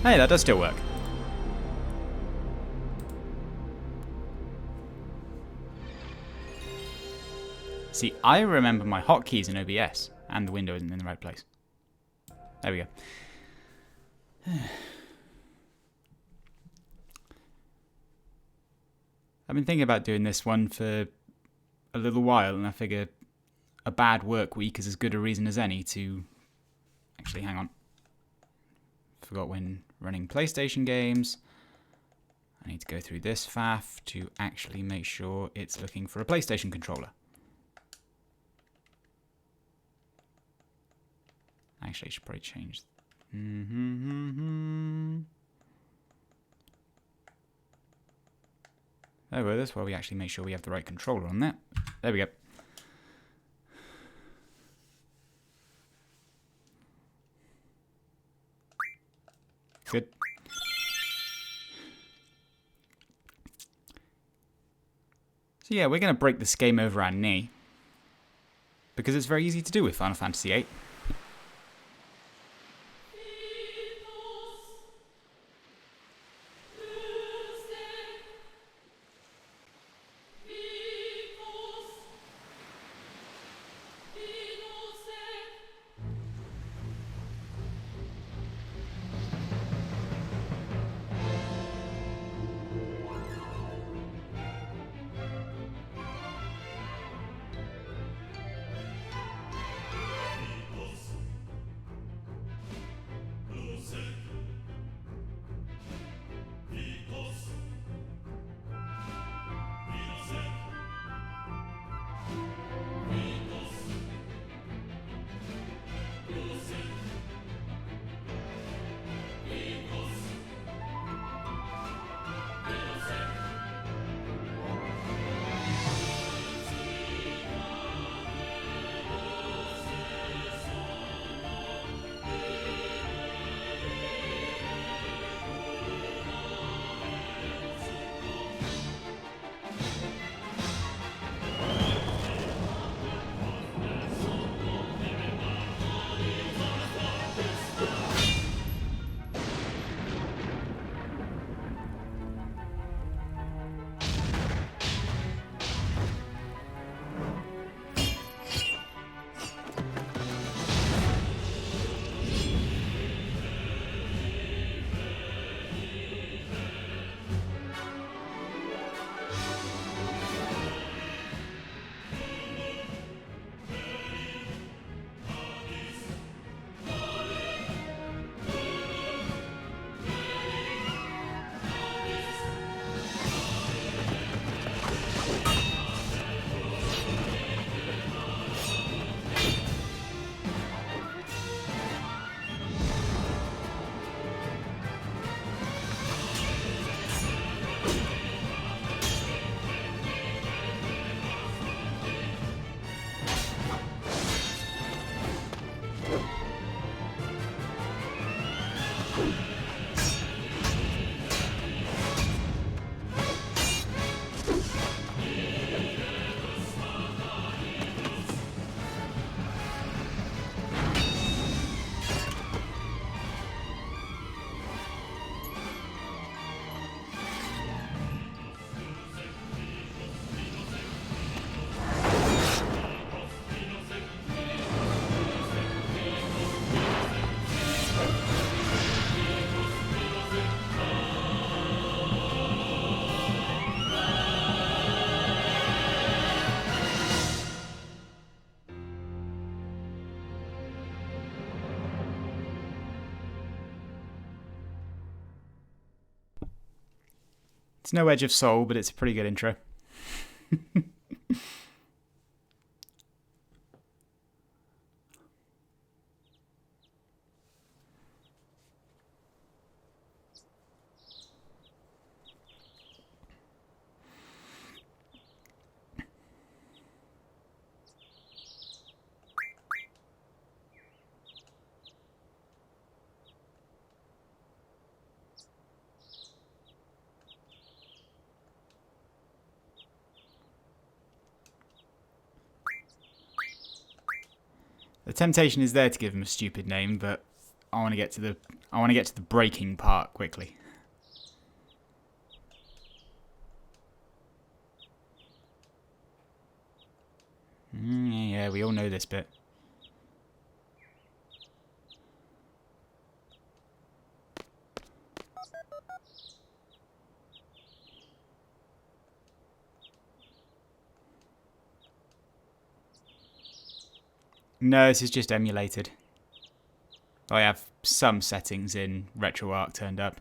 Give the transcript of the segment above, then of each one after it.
Hey, that does still work. See, I remember my hotkeys in OBS, and the window isn't in the right place. There we go. I've been thinking about doing this one for a little while, and I figure a bad work week is as good a reason as any to... Actually, hang on. Forgot when running PlayStation games. I need to go through this faff to actually make sure it's looking for a PlayStation controller. Actually, I should probably change. There we go. That's why we actually make sure we have the right controller on that. There we go. Good. So yeah, we're going to break this game over our knee. Because it's very easy to do with Final Fantasy VIII. It's no Edge of Soul, but it's a pretty good intro. The temptation is there to give him a stupid name, but I want to get to the breaking part quickly. Yeah, we all know this bit. No, this is just emulated. I have some settings in RetroArch turned up.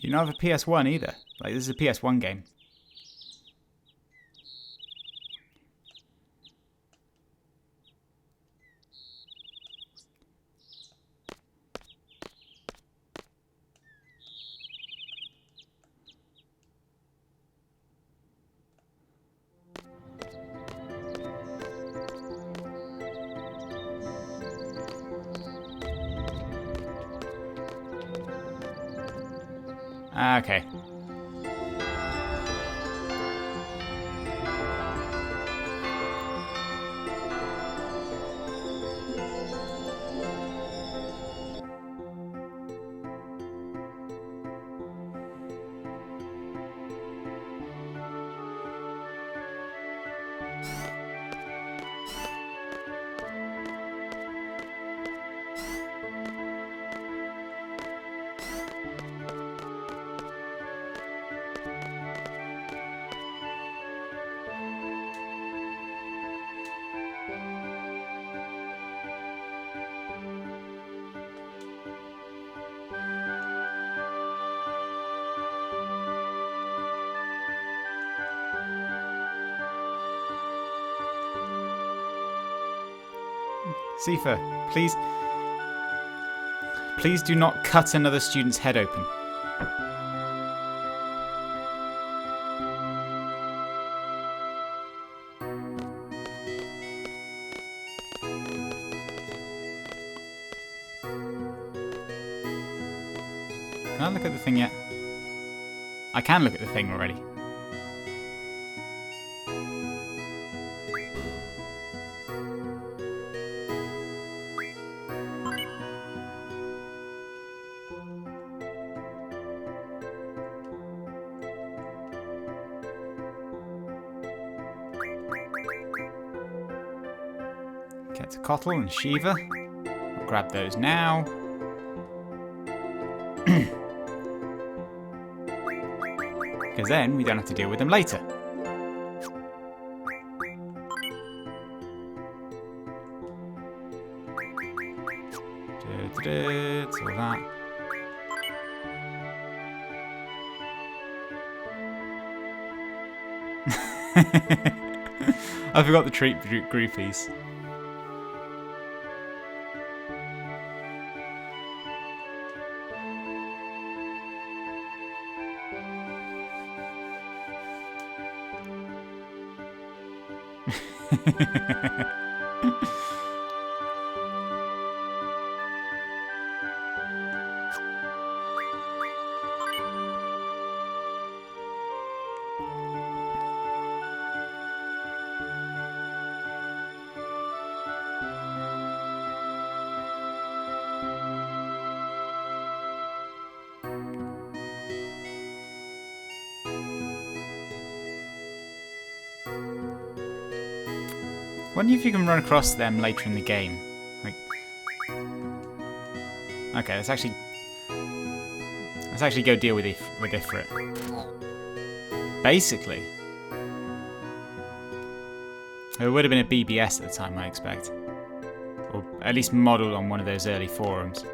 You don't have a PS1 either. Like, this is a PS1 game. Okay. Sifa, please do not cut another student's head open. Can I look at the thing yet? I can look at the thing already. Get to Kotl and Shiva. I'll grab those now. Because then we don't have to deal with them later. It's all that. I forgot the treat groupies. Wonder if you can run across them later in the game. Like, okay, let's actually go deal with Ifrit. Basically, it would have been a BBS at the time, I expect, or at least modelled on one of those early forums.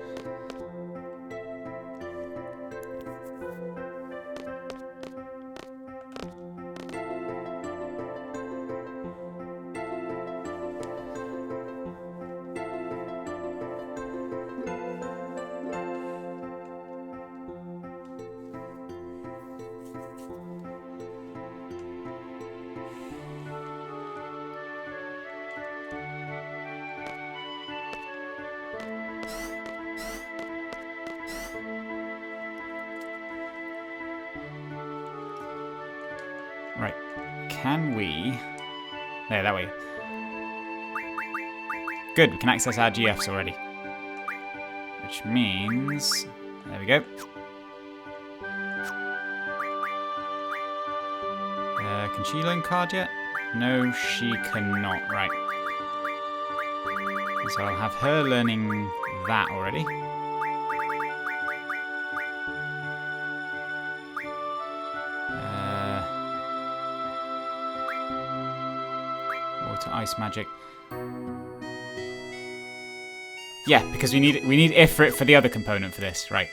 Right, can we... There, that way. Good, we can access our GFs already. Which means... There we go. Can she learn card yet? No, she cannot. Right. So I'll have her learning that already. Water, ice magic. Yeah, because we need Ifrit for the other component for this, right?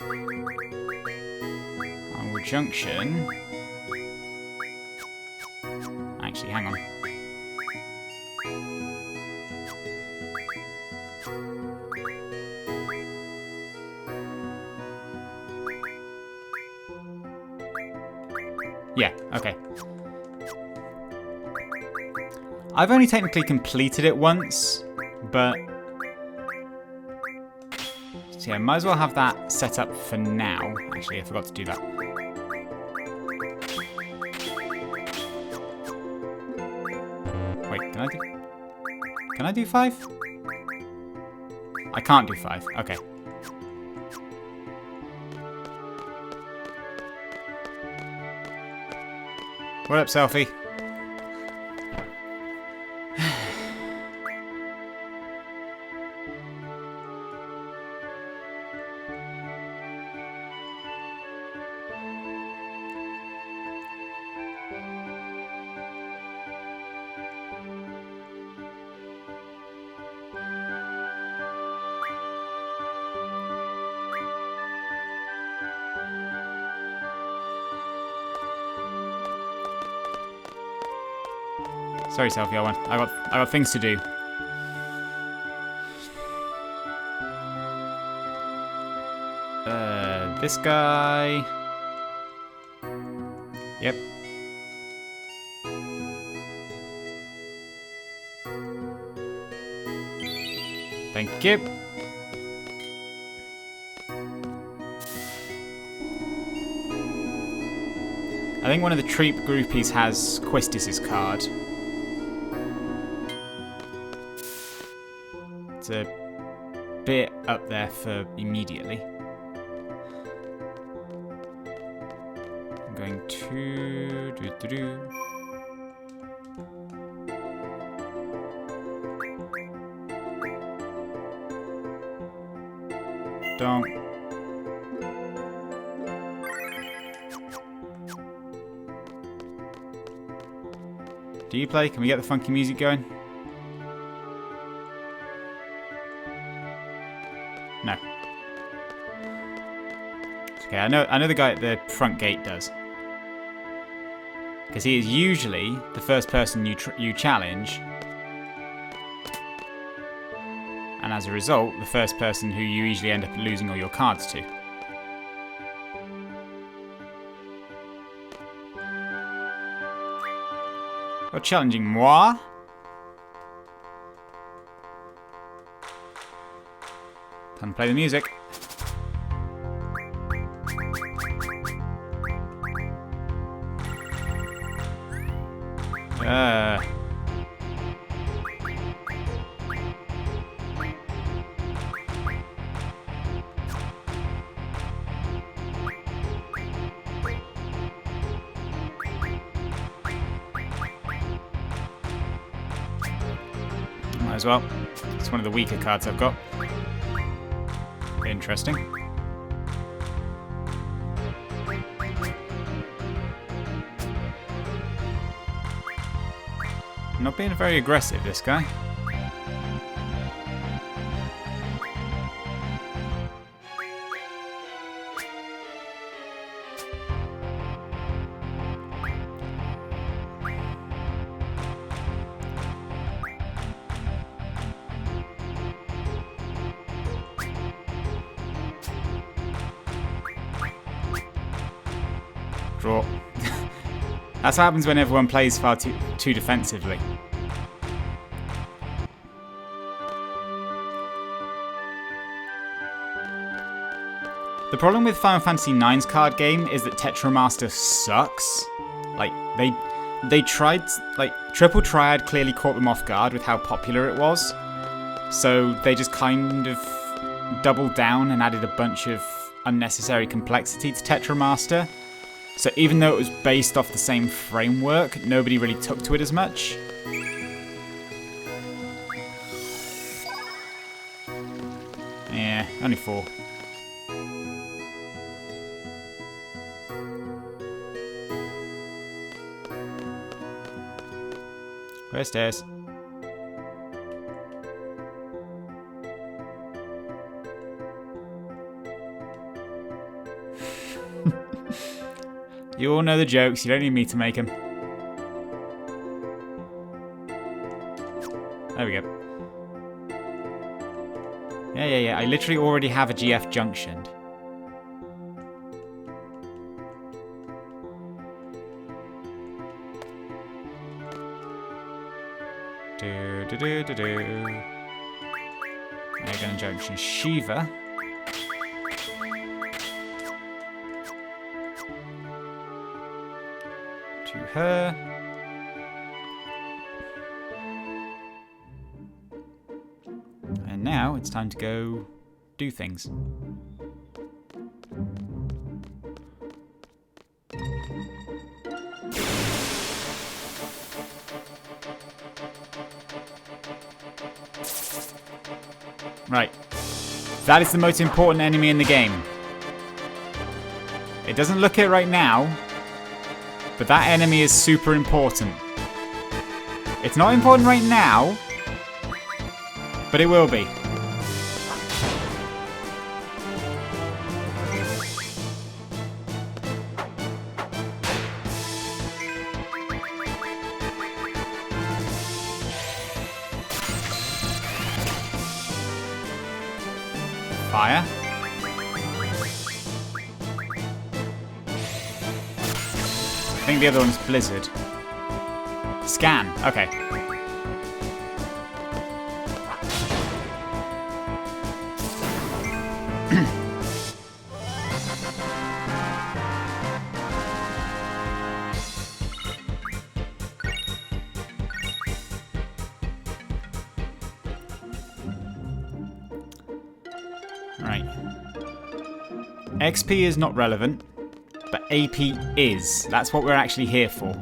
Our junction. Actually, hang on. Yeah, okay. I've only technically completed it once, but... So yeah, might as well have that set up for now. Actually, I forgot to do that. Wait, can I do 5? I can't do 5. Okay. What up, Selfie? Sorry, Selfie, I got things to do. This guy. Yep. Thank you. I think one of the Treep groupies has Quistis's card. It's a bit up there for immediately. I'm going to Don't. Do you play? Can we get the funky music going? No. Okay, I know the guy at the front gate does. Because he is usually the first person you challenge. And as a result, the first person who you usually end up losing all your cards to. You're challenging moi? Time to play the music. Might as well. It's one of the weaker cards I've got. Interesting. Not being very aggressive, this guy. Draw. That's what happens when everyone plays far too defensively. The problem with Final Fantasy IX's card game is that Tetramaster sucks. Like, they tried, like, Triple Triad clearly caught them off guard with how popular it was. So they just kind of doubled down and added a bunch of unnecessary complexity to Tetramaster. So even though it was based off the same framework, nobody really took to it as much. Yeah, only 4. Where's stairs? You all know the jokes, you don't need me to make them. There we go. Yeah. I literally already have a GF junctioned. They're gonna junction Shiva. To her. And now it's time to go do things. Right. That is the most important enemy in the game. It doesn't look it right now, but that enemy is super important. It's not important right now, but it will be. Fire. I think the other one's Blizzard. Scan. Okay. Right. XP is not relevant, but AP is. That's what we're actually here for.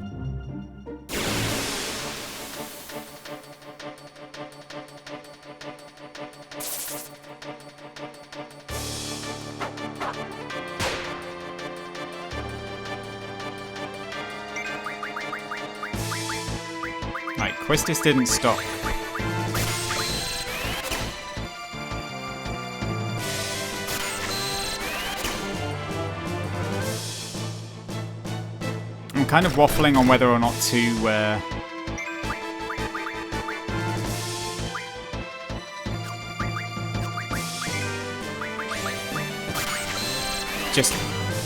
Right, Quistis didn't stop. I'm kind of waffling on whether or not to just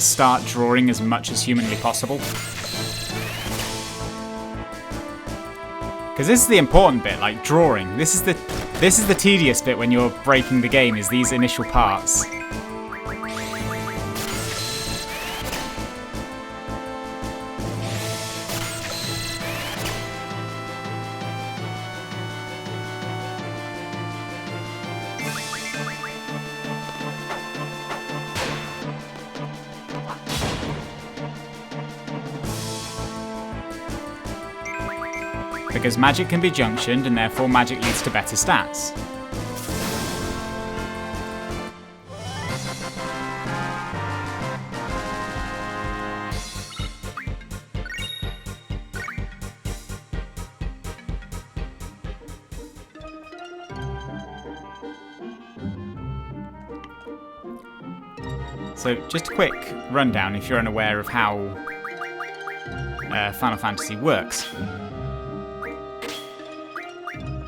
start drawing as much as humanly possible. Because this is the important bit, like drawing. This is the tedious bit when you're breaking the game, is these initial parts. because magic can be junctioned and therefore magic leads to better stats. So just a quick rundown if you're unaware of how Final Fantasy works.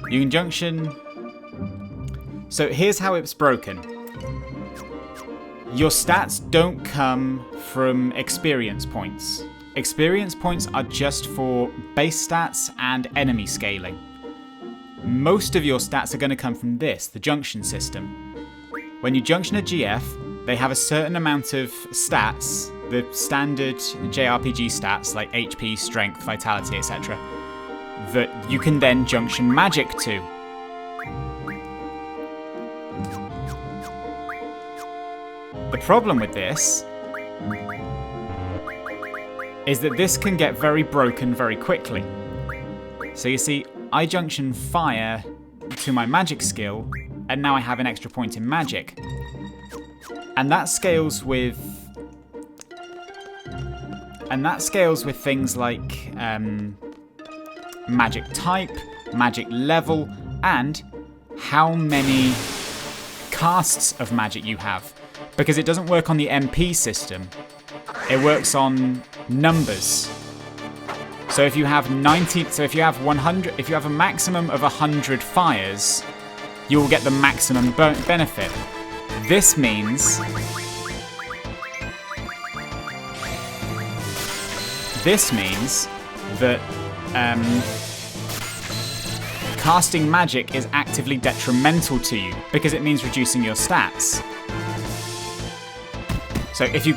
You can junction... So here's how it's broken. Your stats don't come from experience points. Experience points are just for base stats and enemy scaling. Most of your stats are going to come from this, the junction system. When you junction a GF, they have a certain amount of stats, the standard JRPG stats like HP, strength, vitality, etc., that you can then junction magic to. The problem with this is that this can get very broken very quickly. So you see, I junction fire to my magic skill, and now I have an extra point in magic. And that scales with things like magic type, magic level, and how many casts of magic you have. Because it doesn't work on the MP system. It works on numbers. So if you have 90, so if you have 100, if you have a maximum of 100 fires, you will get the maximum benefit. This means that casting magic is actively detrimental to you because it means reducing your stats. So if you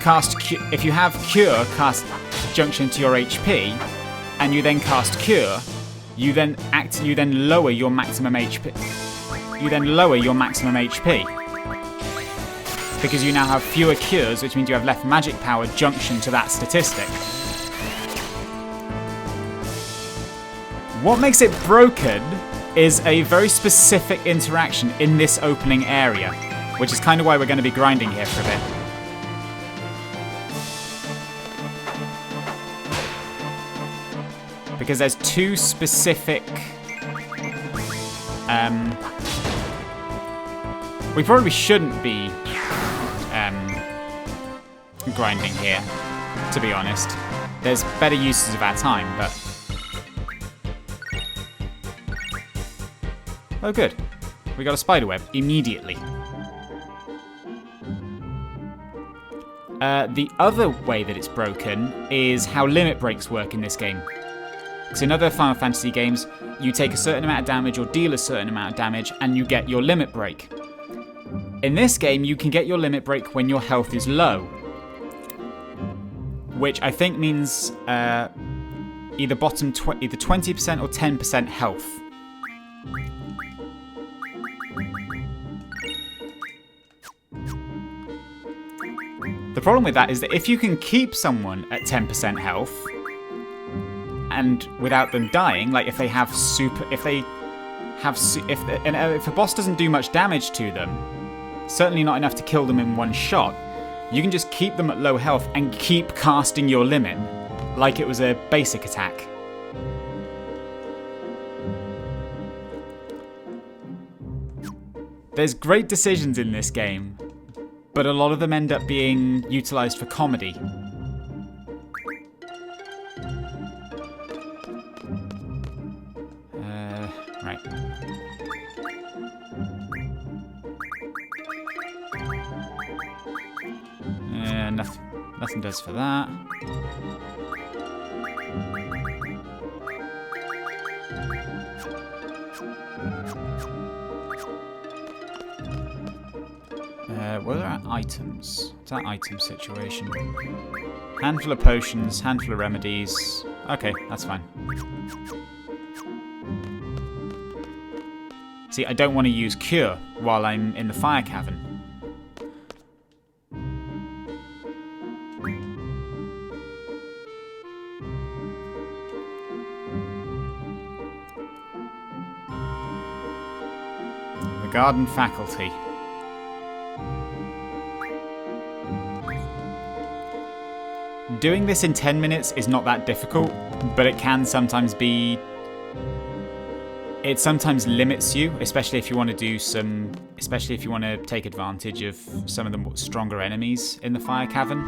have Cure cast junction to your HP, and you then cast Cure, you then lower your maximum HP. You then lower your maximum HP. Because you now have fewer cures, which means you have less magic power junction to that statistic. What makes it broken is a very specific interaction in this opening area, which is kind of why we're going to be grinding here for a bit. Because there's two specific... we probably shouldn't be grinding here, to be honest. There's better uses of our time, but... Oh good, we got a spiderweb immediately. The other way that it's broken is how limit breaks work in this game. Because in other Final Fantasy games, you take a certain amount of damage or deal a certain amount of damage and you get your limit break. In this game, you can get your limit break when your health is low. Which I think means either 20% or 10% health. The problem with that is that if you can keep someone at 10% health, and without them dying, like if a boss doesn't do much damage to them, certainly not enough to kill them in one shot, you can just keep them at low health and keep casting your limit, like it was a basic attack. There's great decisions in this game, but a lot of them end up being utilised for comedy. Right. Nothing does for that. What are our items? What's our item situation? Handful of potions, handful of remedies. Okay, that's fine. See, I don't want to use Cure while I'm in the fire cavern. Garden faculty. Doing this in 10 minutes is not that difficult, but it can sometimes be... It sometimes limits you, especially if you want to do some... Especially if you want to take advantage of some of the stronger enemies in the fire cavern.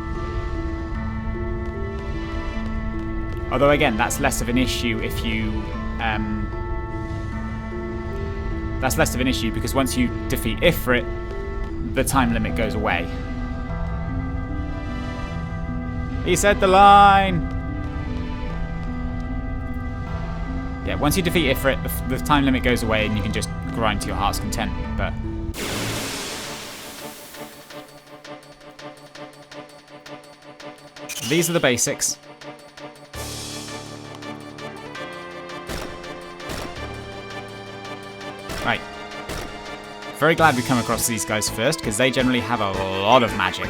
Although again, that's less of an issue if you... That's less of an issue because once you defeat Ifrit, the time limit goes away. He said the line! Yeah, once you defeat Ifrit, the time limit goes away and you can just grind to your heart's content, but... These are the basics. Right. Very glad we come across these guys first, because they generally have a lot of magic.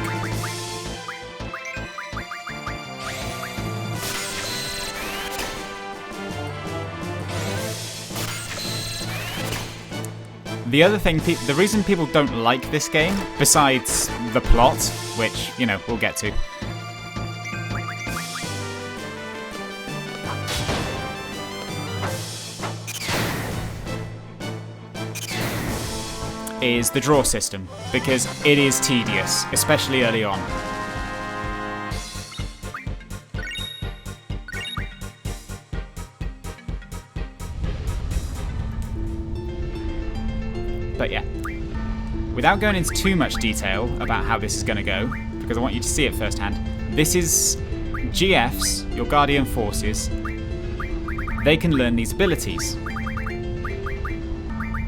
The other thing, the reason people don't like this game, besides the plot, which, you know, we'll get to, is the draw system, because it is tedious, especially early on. But yeah, without going into too much detail about how this is going to go, because I want you to see it firsthand, this is GFs, your Guardian Forces. They can learn these abilities,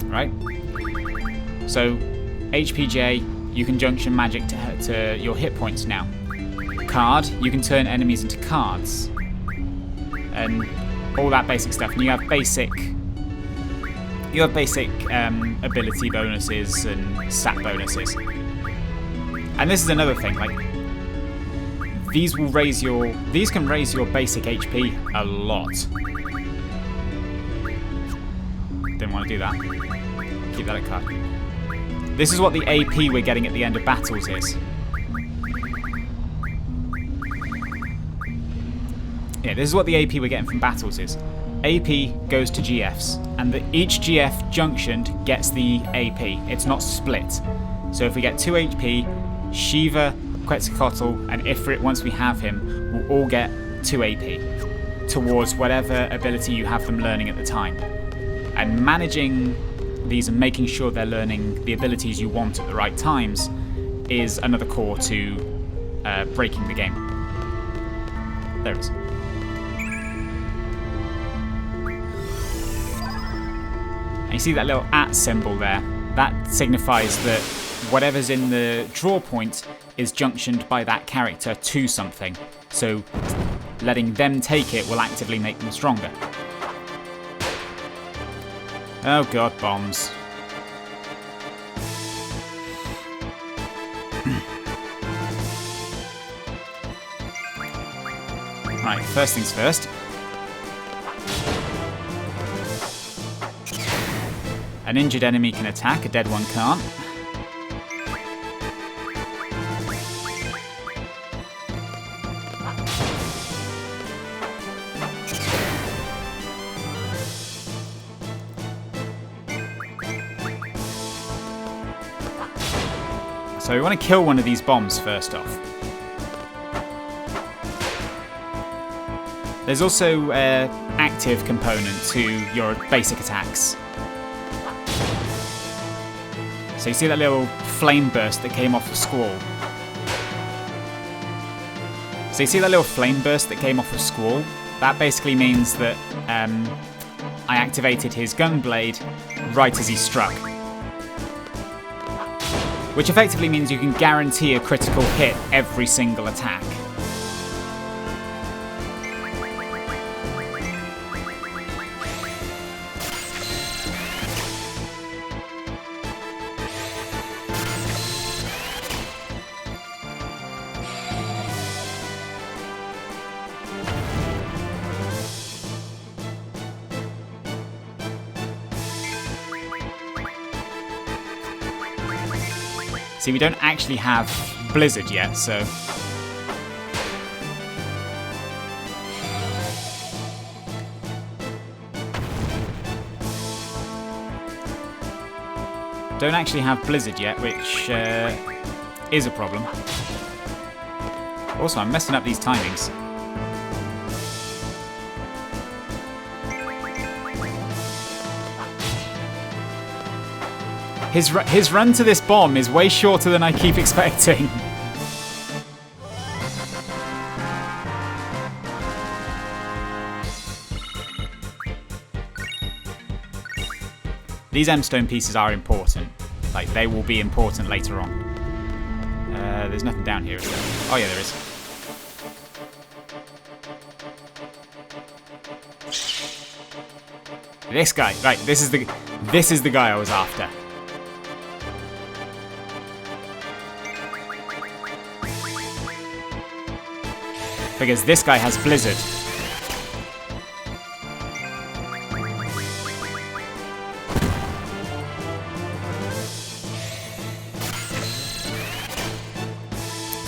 right? So, HPJ, you can junction magic to your hit points now. Card, you can turn enemies into cards. And all that basic stuff. And you have basic ability bonuses and stat bonuses. And this is another thing, like, these can raise your basic HP a lot. Didn't want to do that. Keep that at card. This is what the AP we're getting at the end of battles is. Yeah, this is what the AP we're getting from battles is. AP goes to GFs, and each GF junctioned gets the AP. It's not split. So if we get 2 HP, Shiva, Quetzalcoatl, and Ifrit, once we have him, will all get 2 AP towards whatever ability you have them learning at the time. And managing these and making sure they're learning the abilities you want at the right times is another core to breaking the game. There it is. And you see that little @ symbol there? That signifies that whatever's in the draw point is junctioned by that character to something. So letting them take it will actively make them stronger. Oh god, bombs. Right, first things first. An injured enemy can attack, a dead one can't. So we want to kill one of these bombs first off. There's also an active component to your basic attacks. So you see that little flame burst that came off of Squall? So you see that little flame burst that came off of Squall? That basically means that I activated his gunblade right as he struck. Which effectively means you can guarantee a critical hit every single attack. See, we don't actually have Blizzard yet, so... Don't actually have Blizzard yet, which is a problem. Also, I'm messing up these timings. His run to this bomb is way shorter than I keep expecting. These M-stone pieces are important. Like, they will be important later on. There's nothing down here, is there? Oh yeah, there is. This guy, right? This is the guy I was after. Because this guy has Blizzard.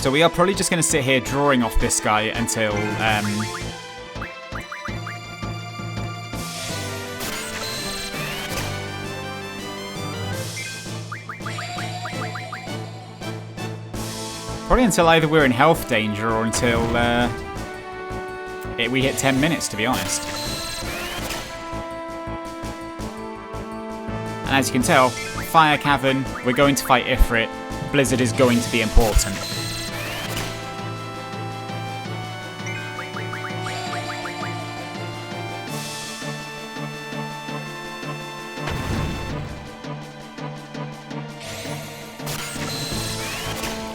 So we are probably just going to sit here drawing off this guy until... probably until either we're in health danger or until we hit 10 minutes, to be honest. And as you can tell, Fire Cavern, we're going to fight Ifrit. Blizzard is going to be important.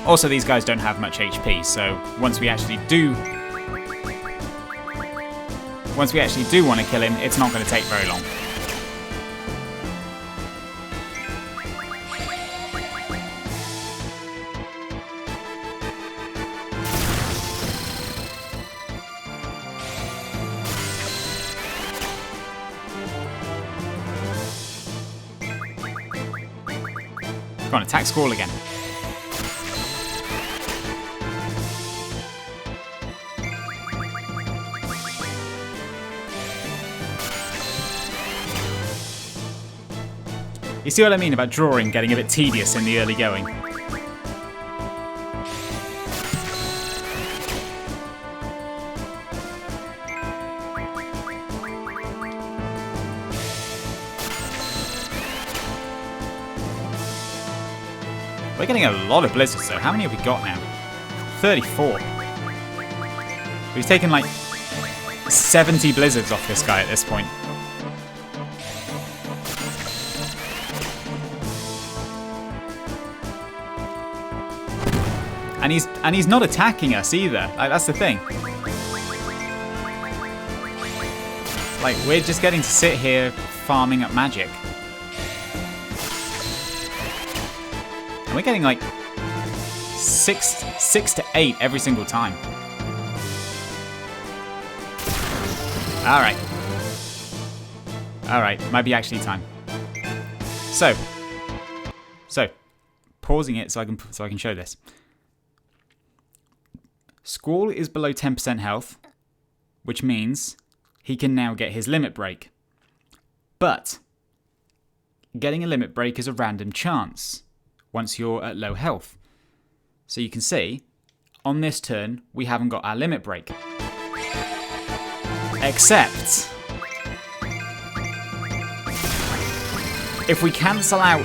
Also, these guys don't have much HP, so once we actually do want to kill him, it's not going to take very long. Go on, attack Squall again. You see what I mean about drawing getting a bit tedious in the early going? We're getting a lot of blizzards though. How many have we got now? 34. We've taken like 70 blizzards off this guy at this point. And he's not attacking us either. Like, that's the thing. Like, we're just getting to sit here farming up magic. And we're getting like six to 8 every single time. Alright. Alright, might be actually time. So pausing it so I can show this. Squall is below 10% health, which means he can now get his limit break. But getting a limit break is a random chance once you're at low health. So you can see, on this turn, we haven't got our limit break. Except, if we cancel out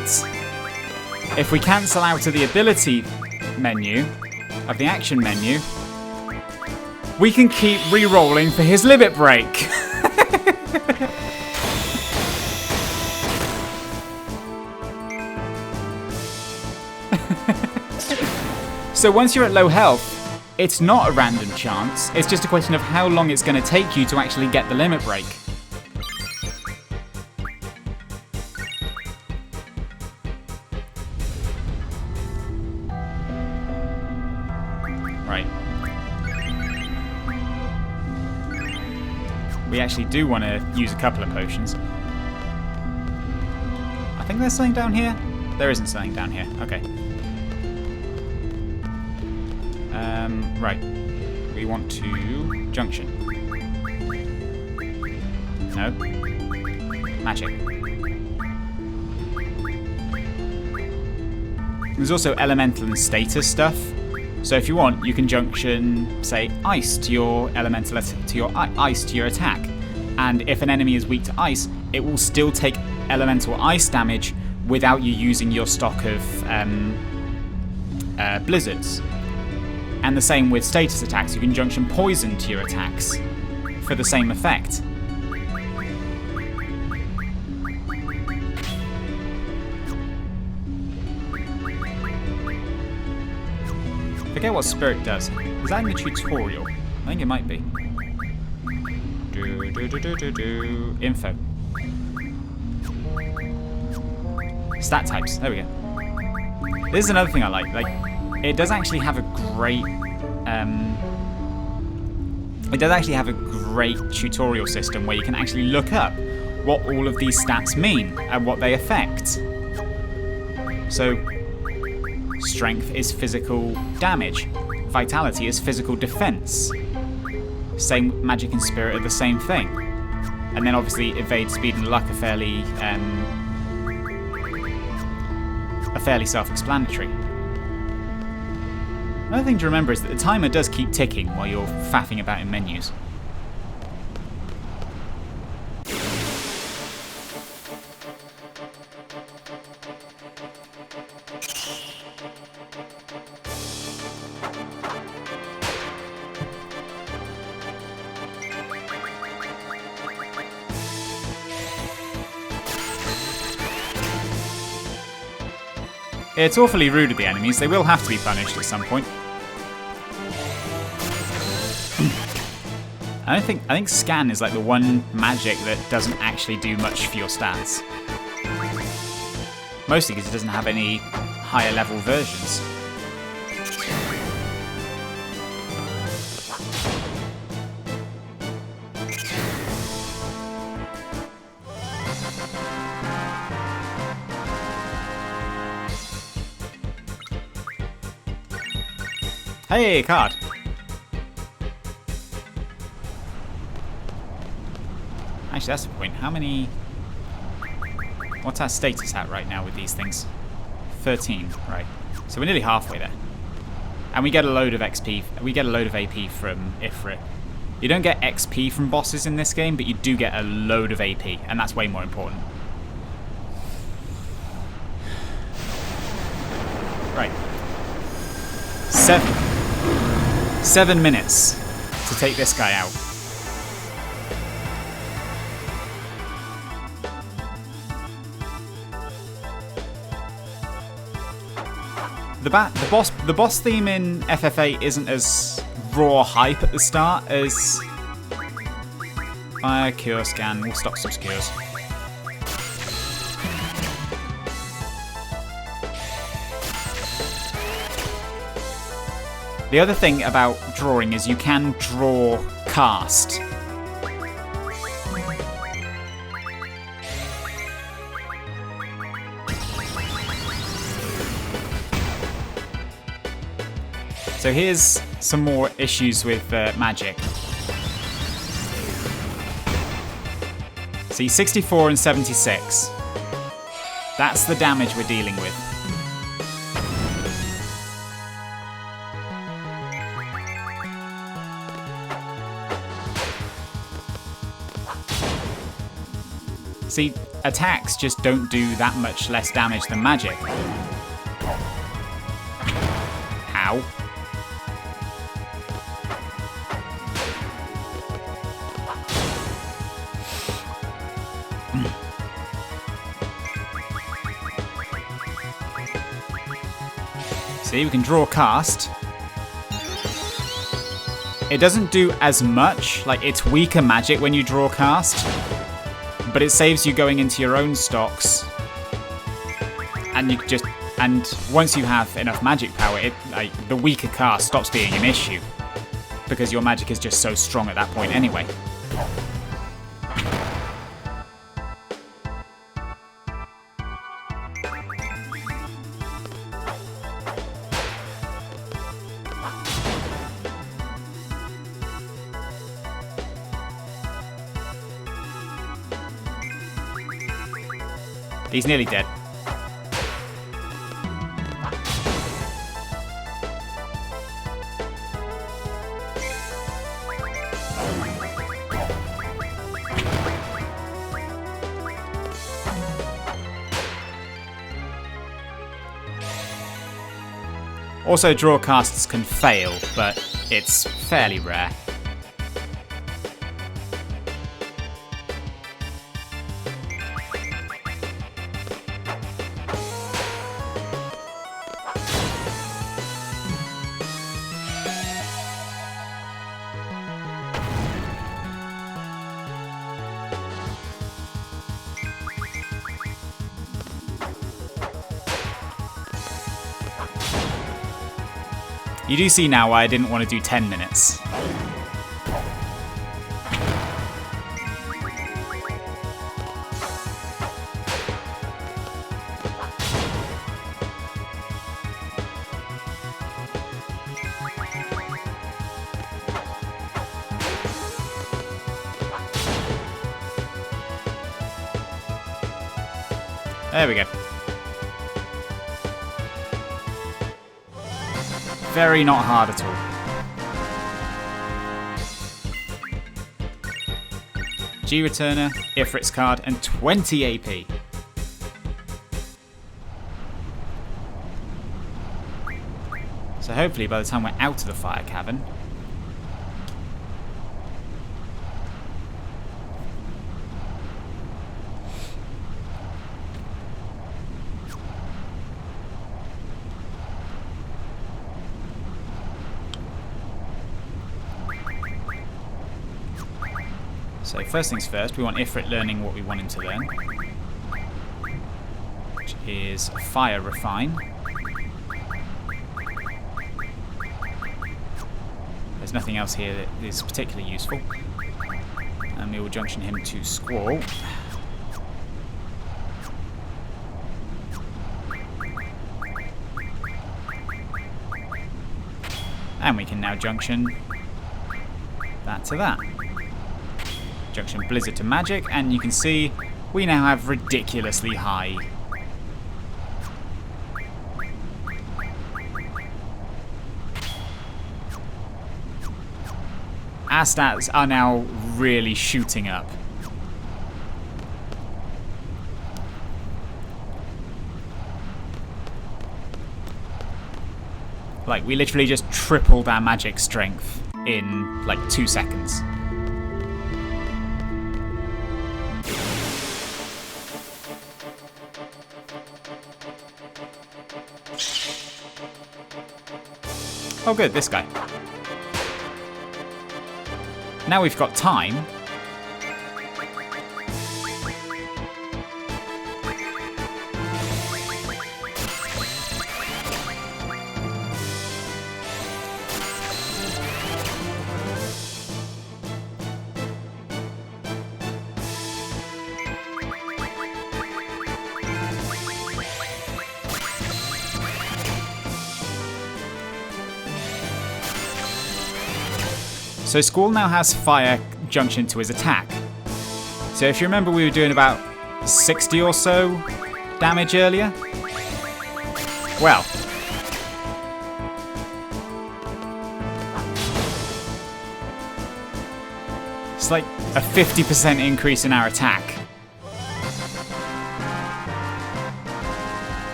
of the ability menu, of the action menu, we can keep re-rolling for his limit break. So once you're at low health, it's not a random chance. It's just a question of how long it's going to take you to actually get the limit break. Right. We actually do want to use a couple of potions. I think there's something down here. There isn't something down here. Okay. Right. We want to... junction. No. Magic. There's also elemental and status stuff. So if you want, you can junction, say, ice to your elemental ice to your attack. And if an enemy is weak to ice, it will still take elemental ice damage without you using your stock of blizzards. And the same with status attacks. You can junction poison to your attacks for the same effect. Forget what Spirit does. Is that in the tutorial? I think it might be. Info. Stat types. There we go. This is another thing I like. It does actually have a great. It does actually have a great tutorial system where you can actually look up what all of these stats mean and what they affect. So. Strength is physical damage. Vitality is physical defense. Same magic and spirit are the same thing. And then obviously evade, speed, and luck are fairly self-explanatory. Another thing to remember is that the timer does keep ticking while you're faffing about in menus. It's awfully rude of the enemies. They will have to be punished at some point. I think scan is like the one magic that doesn't actually do much for your stats. Mostly because it doesn't have any higher level versions. Hey, card. Actually, that's the point. How many... What's our status at right now with these things? 13, right. So we're nearly halfway there. And we get a load of XP, we get a load of AP from Ifrit. You don't get XP from bosses in this game, but you do get a load of AP, and that's way more important. Right. 7 minutes to take this guy out. The boss theme in FF8 isn't as raw hype at the start as Fire, Cure, Scan. We'll stop some cures. The other thing about drawing is you can draw cast. So here's some more issues with magic. See, 64 and 76. That's the damage we're dealing with. See, attacks just don't do that much less damage than magic. How? See, we can draw cast. It doesn't do as much, like it's weaker magic when you draw cast. But it saves you going into your own stocks, and once you have enough magic power, the weaker cast stops being an issue because your magic is just so strong at that point anyway. He's nearly dead. Also, draw casts can fail, but it's fairly rare. You do see now why I didn't want to do 10 minutes. There we go. Very not hard at all. G-Returner, Ifrit's card, and 20 AP. So hopefully by the time we're out of the fire cavern, so first things first, we want Ifrit learning what we want him to learn, which is Fire Refine. There's nothing else here that is particularly useful. And we will junction him to Squall. And we can now junction that to that. Junction Blizzard to Magic, and you can see we now have ridiculously high. Our stats are now really shooting up. Like, we literally just tripled our magic strength in like 2 seconds. Oh good, this guy. Now we've got time. So Squall now has fire junction to his attack. So if you remember, we were doing about 60 or so damage earlier. Well, it's like a 50% increase in our attack.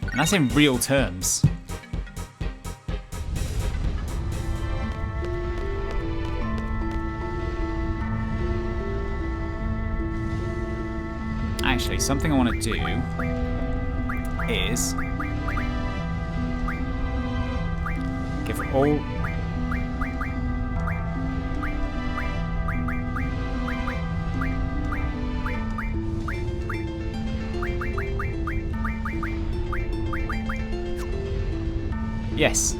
And that's in real terms. Actually, something I want to do is give all... Yes.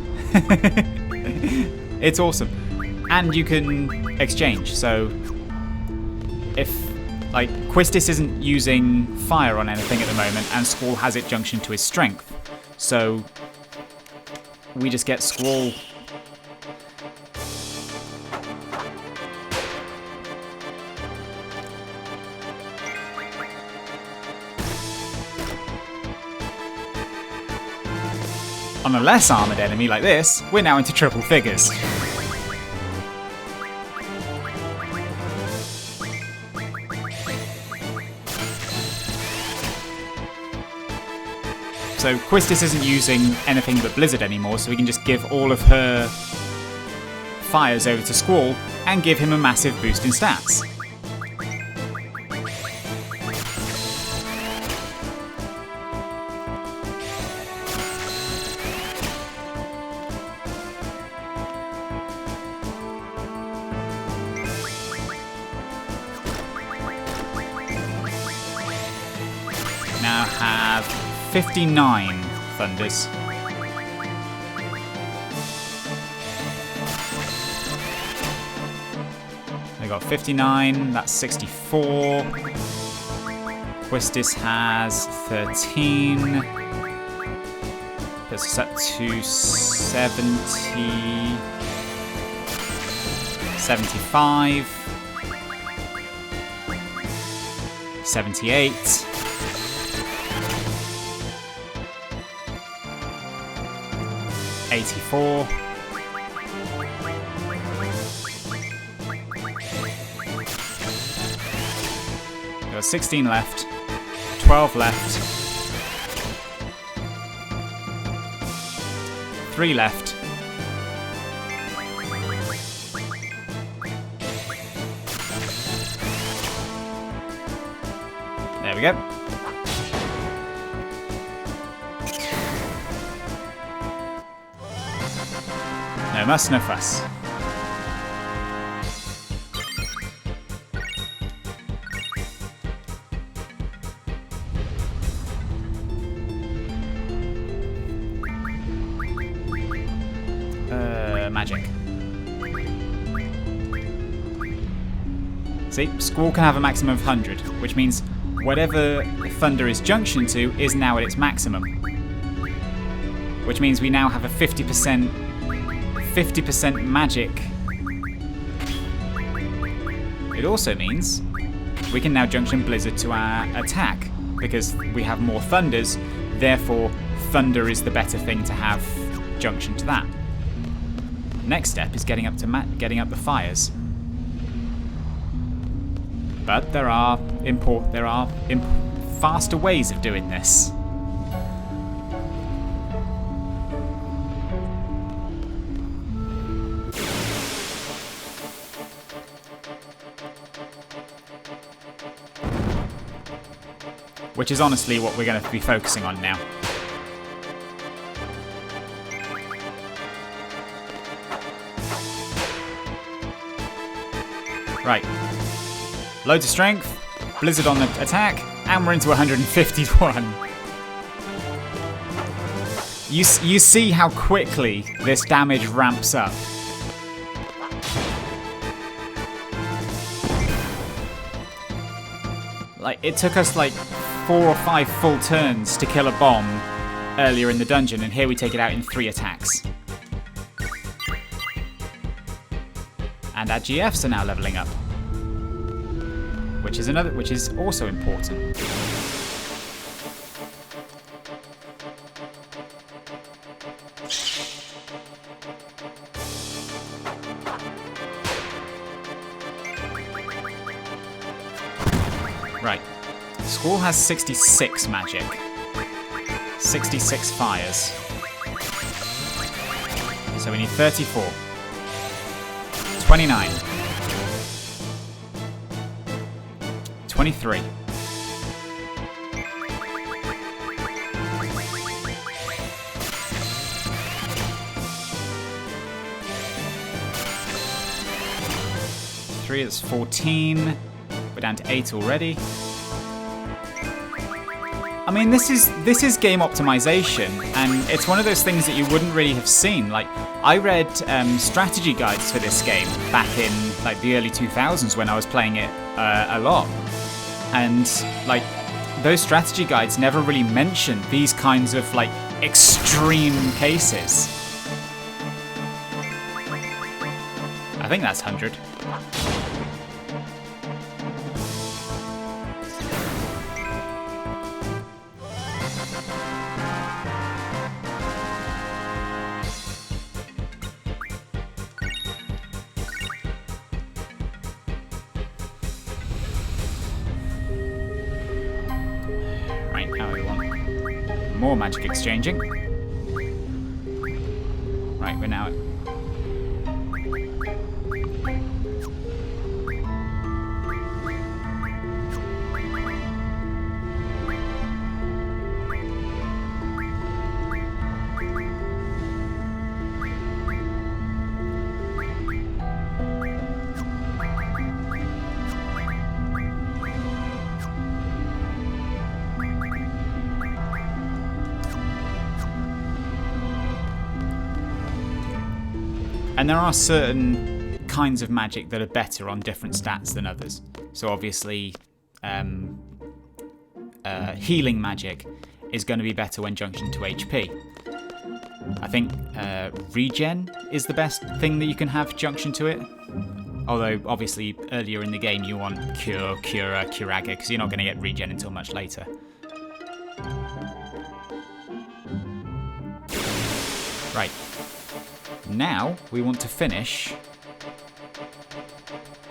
It's awesome. And you can exchange, so if like Quistis isn't using fire on anything at the moment, and Squall has it junction to his strength. So we just get Squall. On a less armoured enemy like this, we're now into triple figures. So Quistis isn't using anything but Blizzard anymore, so we can just give all of her fires over to Squall and give him a massive boost in stats. Now have 59 Thunders. They got 59, that's 64. Quistis has 13. Puts us up to 70. 75. 78. 84. There are 16 left. 12 left. 3 left. There we go. No muss, no fuss. Magic. See, Squall can have a maximum of 100, which means whatever Thunder is junctioned to is now at its maximum. Which means we now have a 50% magic. It also means we can now junction Blizzard to our attack, because we have more Thunders, therefore Thunder is the better thing to have junction to that. Next step is getting up the fires. But there are faster ways of doing this. Which is honestly what we're going to be focusing on now. Right. Loads of strength, Blizzard on the attack, and we're into 151. You see how quickly this damage ramps up. Like, it took us like 4 or 5 full turns to kill a bomb earlier in the dungeon, and here we take it out in 3 attacks. And our GFs are now leveling up, which is also important. Right, Squall has 66 magic, 66 fires, so we need 34. 29. 23. 3, that's 14. We're down to 8 already. I mean, this is game optimization, and it's one of those things that you wouldn't really have seen. Like, I read strategy guides for this game back in like the early 2000s when I was playing it a lot, and like those strategy guides never really mentioned these kinds of like extreme cases. I think that's 100. More magic exchanging. Right, we're now at... And there are certain kinds of magic that are better on different stats than others. So obviously, healing magic is going to be better when junctioned to HP. I think regen is the best thing that you can have junction to it. Although, obviously, earlier in the game you want Cure, Cura, Curaga, because you're not going to get regen until much later. Right. Now, we want to finish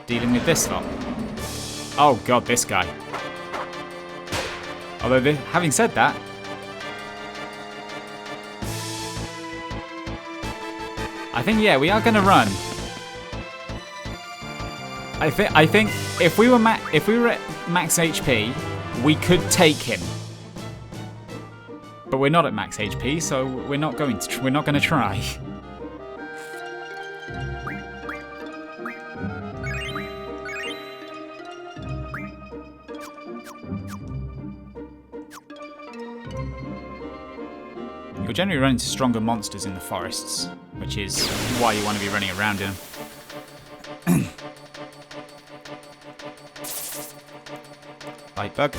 dealing with this lot. Oh god, this guy. Although, having said that, I think, yeah, we are going to run. I think if we were at max HP, we could take him. But we're not at max HP, so we're not going to try. You'll generally run into stronger monsters in the forests, which is why you want to be running around in them. Light bug.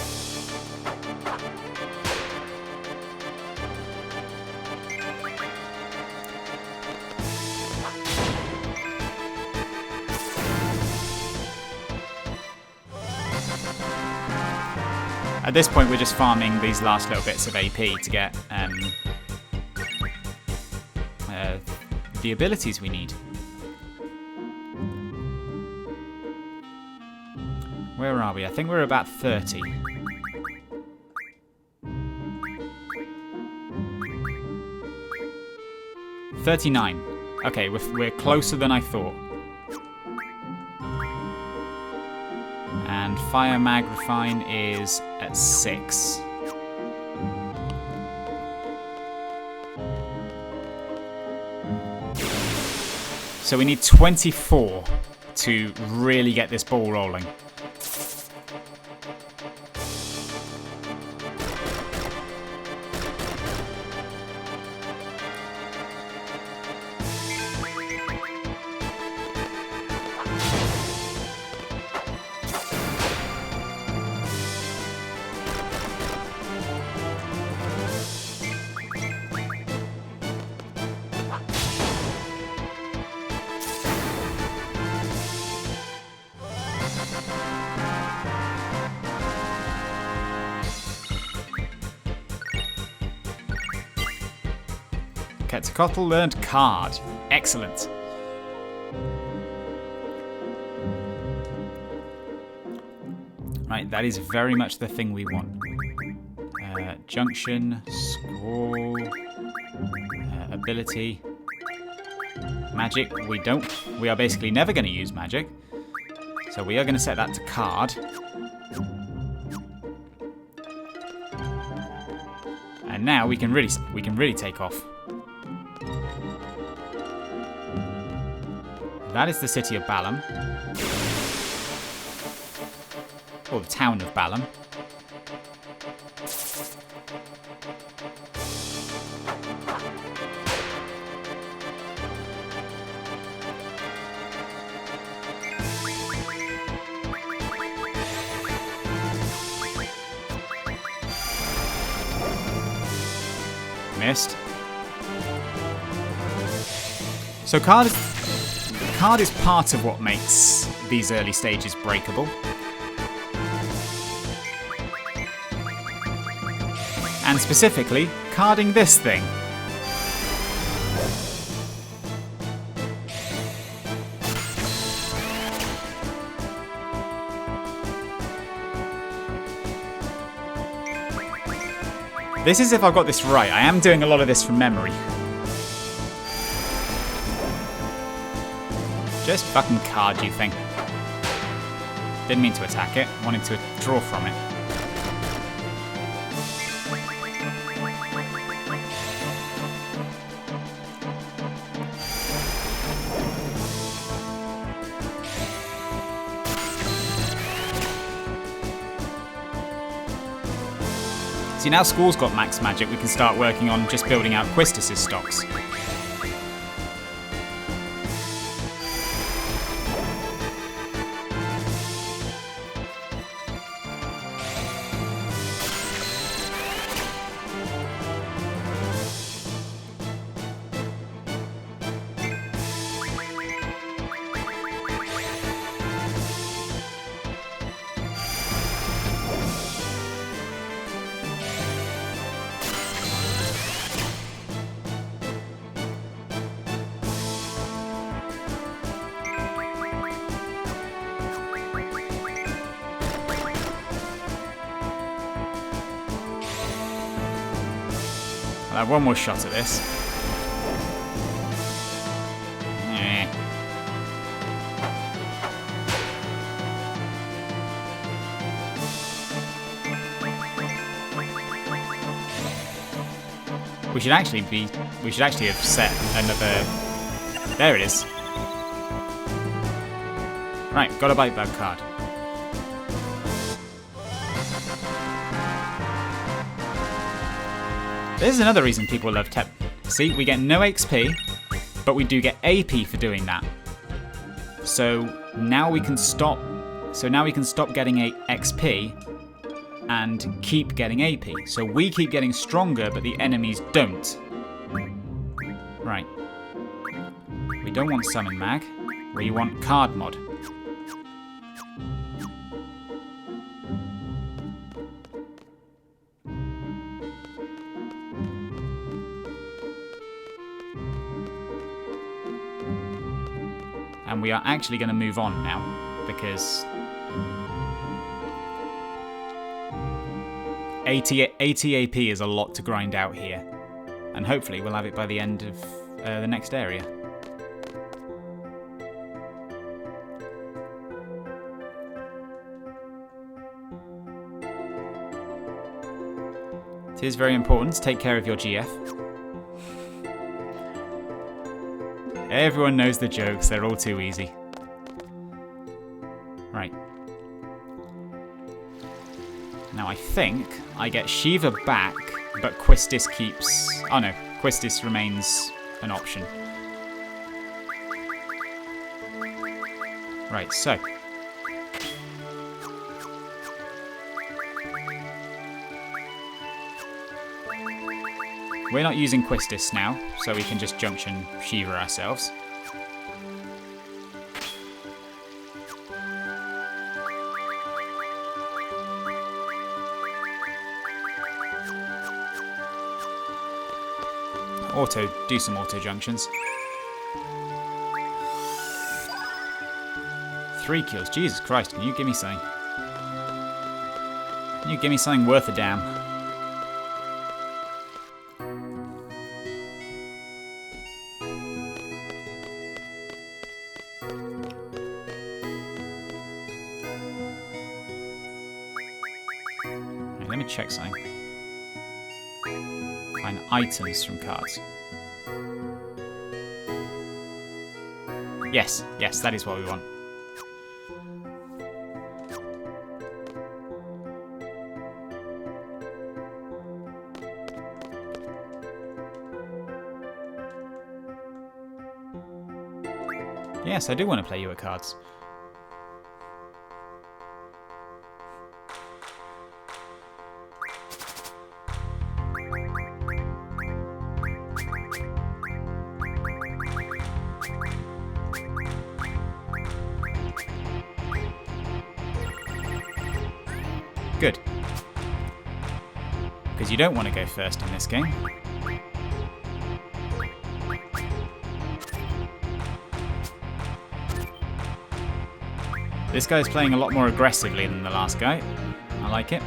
At this point, we're just farming these last little bits of AP to get the abilities we need. Where are we? I think we're about 30. $39. Okay, we're closer than I thought. And Fire Mag Refine is at 6. So we need 24 to really get this ball rolling. Quetzalcoatl learned card. Excellent. Right, that is very much the thing we want. Junction, Squall, ability, magic. We are basically never going to use magic. So we are going to set that to card. And now we can really take off. That is the city of Balam. Or the town of Balam. Missed. So card is part of what makes these early stages breakable. And specifically, carding this thing. This is if I've got this right. I am doing a lot of this from memory. Just fucking card, you thing. Didn't mean to attack it. Wanted to draw from it. See, now school's got max magic, we can start working on just building out Quistis' stocks. I'll have one more shot at this. We should actually have set another. There it is. Right, got a bite bug card. This is another reason people love Tep. See, we get no XP, but we do get AP for doing that. So now we can stop. So now we can stop getting a XP and keep getting AP. So we keep getting stronger, but the enemies don't. Right. We don't want Summon Mag. We want Card Mod. And we are actually going to move on now, because 80 AP is a lot to grind out here. And hopefully we'll have it by the end of the next area. It is very important to take care of your GF. Everyone knows the jokes, they're all too easy. Right. Now I think I get Shiva back, but Quistis keeps... Oh no, Quistis remains an option. Right, so... We're not using Quistis now, so we can just junction Shiva ourselves. Do some auto junctions. 3 kills, Jesus Christ, can you give me something? Can you give me something worth a damn? Right, let me check something. Find items from cards. Yes, yes, that is what we want. Yes, I do want to play you at cards. Good. Because you don't want to go first in this game. This guy's playing a lot more aggressively than the last guy. I like it.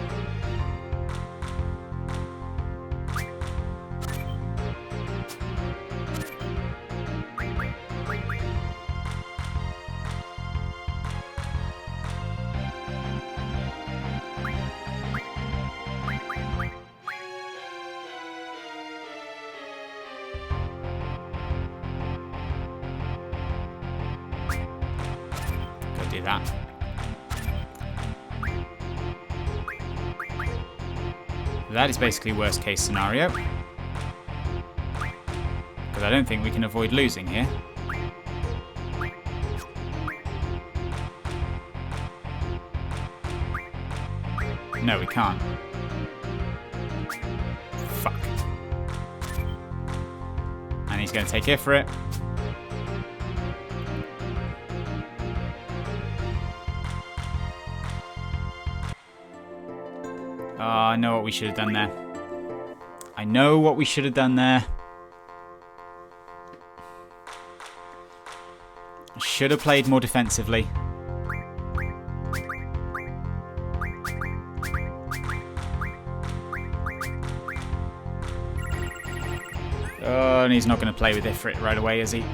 that. That is basically worst case scenario. Because I don't think we can avoid losing here. No, we can't. Fuck. And he's going to take it for it. Oh, I know what we should have done there. I know what we should have done there. I should have played more defensively. Oh, and he's not going to play with Ifrit right away, is he?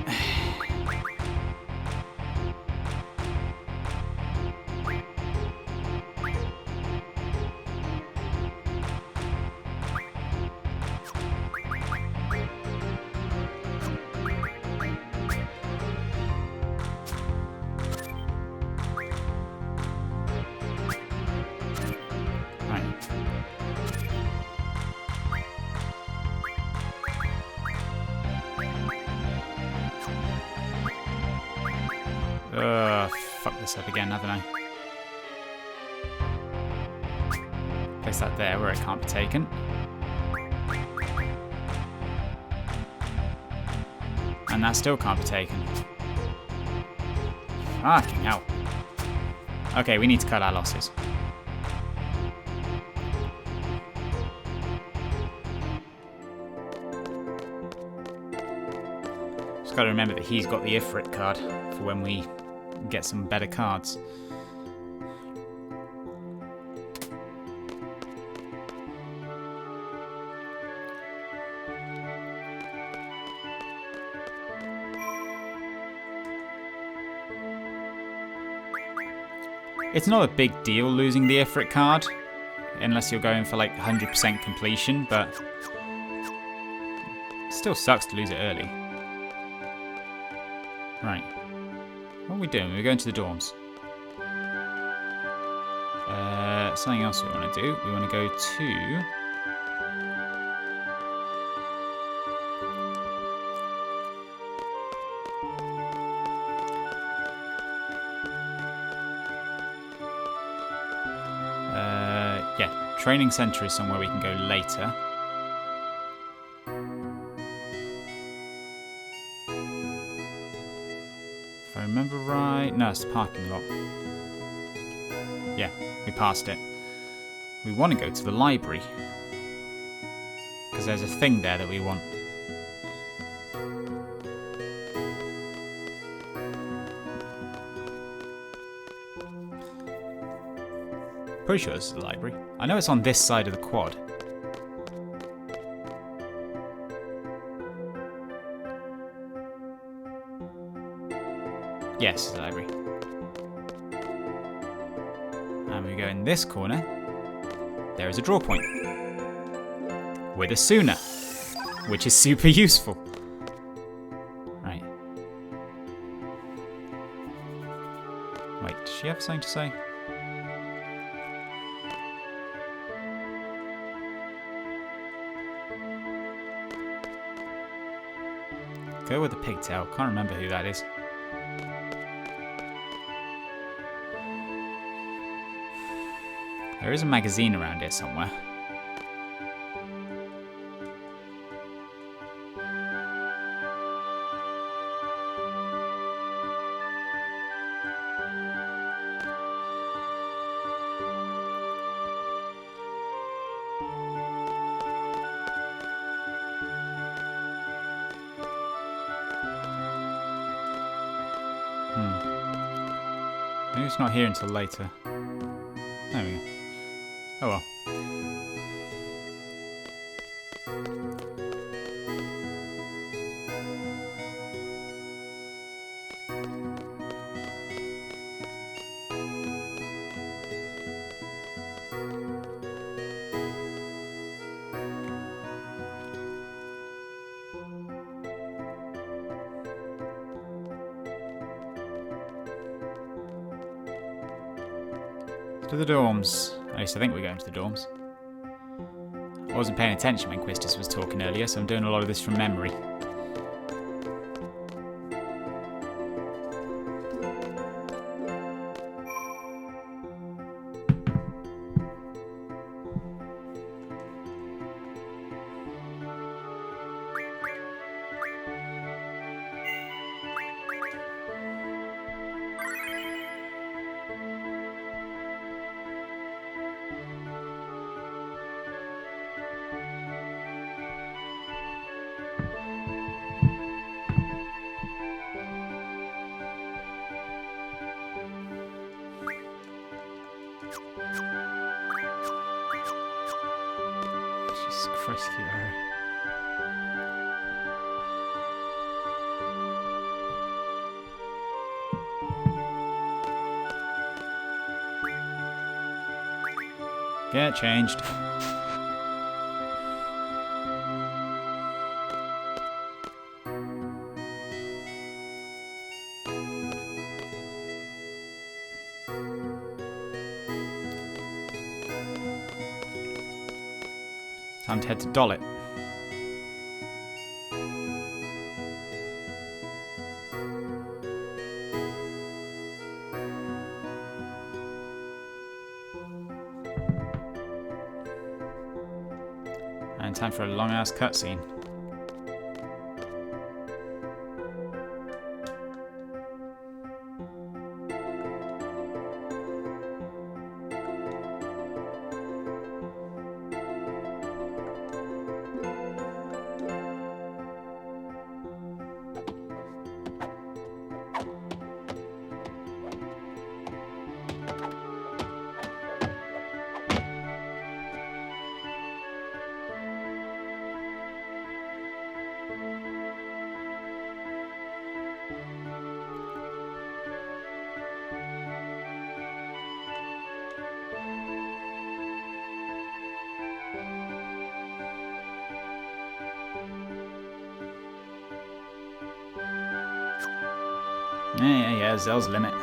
Fuck this up again, haven't I? Place that there where it can't be taken. And that still can't be taken. Fucking hell. Okay, we need to cut our losses. Just gotta remember that he's got the Ifrit card for when we get some better cards. It's not a big deal losing the Ifrit card, unless you're going for like 100% completion, but it still sucks to lose it early. Right. What are we doing? We're going to the dorms. Something else we want to do. We want to go to... yeah, training centre is somewhere we can go later. If I remember right... No, it's the parking lot. Yeah, we passed it. We want to go to the library. Because there's a thing there that we want. Pretty sure this is the library. I know it's on this side of the quad. Yes, it's the library. And we go in this corner. There is a draw point. With a Suna. Which is super useful. Right. Wait, does she have something to say? Go with the pigtail. Can't remember who that is. There is a magazine around here somewhere. Maybe it's not here until later. There we go. Oh well. To the dorms. At least I think we're going to the dorms. I wasn't paying attention when Quistis was talking earlier, so I'm doing a lot of this from memory. Jesus Christ, Kiara. Get changed. Time to head to Dollet. And time for a long ass cutscene. Yeah, Zell's limit.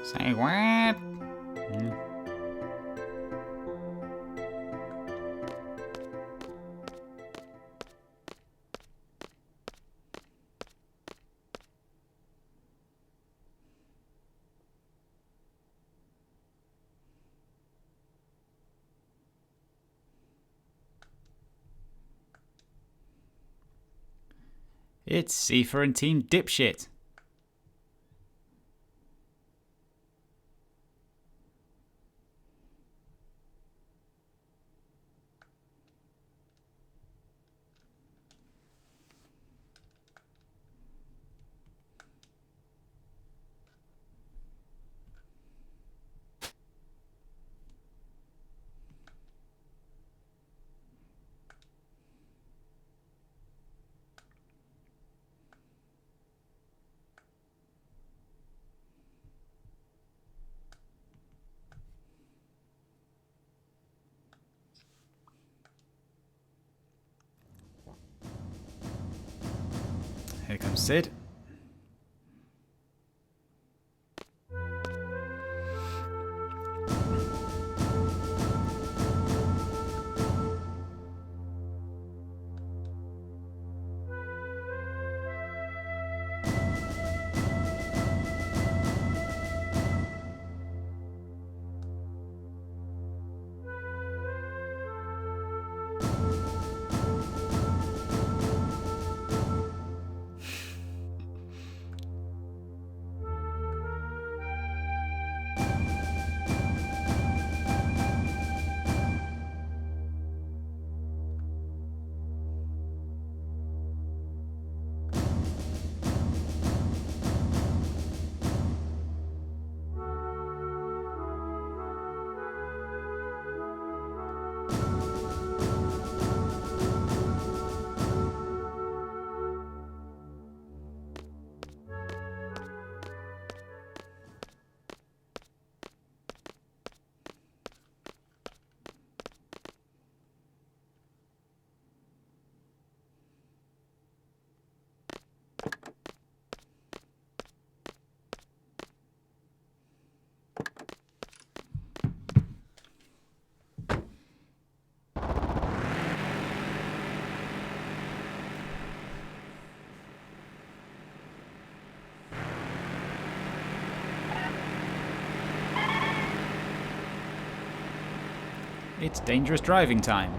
Say what? It's Seifer and Team Dipshit. Here comes Sid. It's dangerous driving time.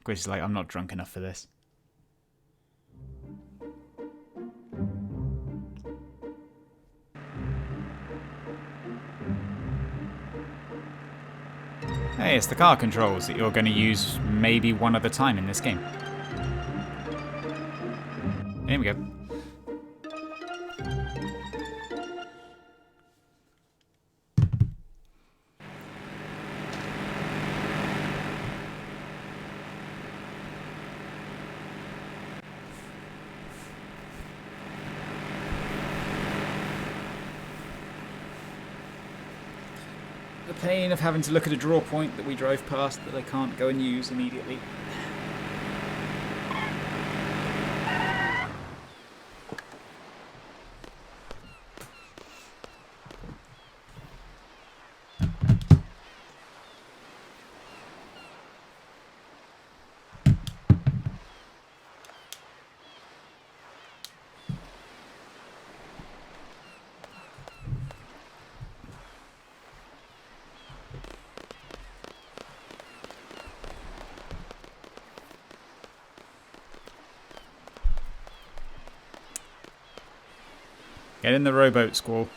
Grace is like, I'm not drunk enough for this. Hey, it's the car controls that you're going to use maybe one other time in this game. Here we go. The pain of having to look at a draw point that we drove past that I can't go and use immediately. Get in the rowboat, Squall.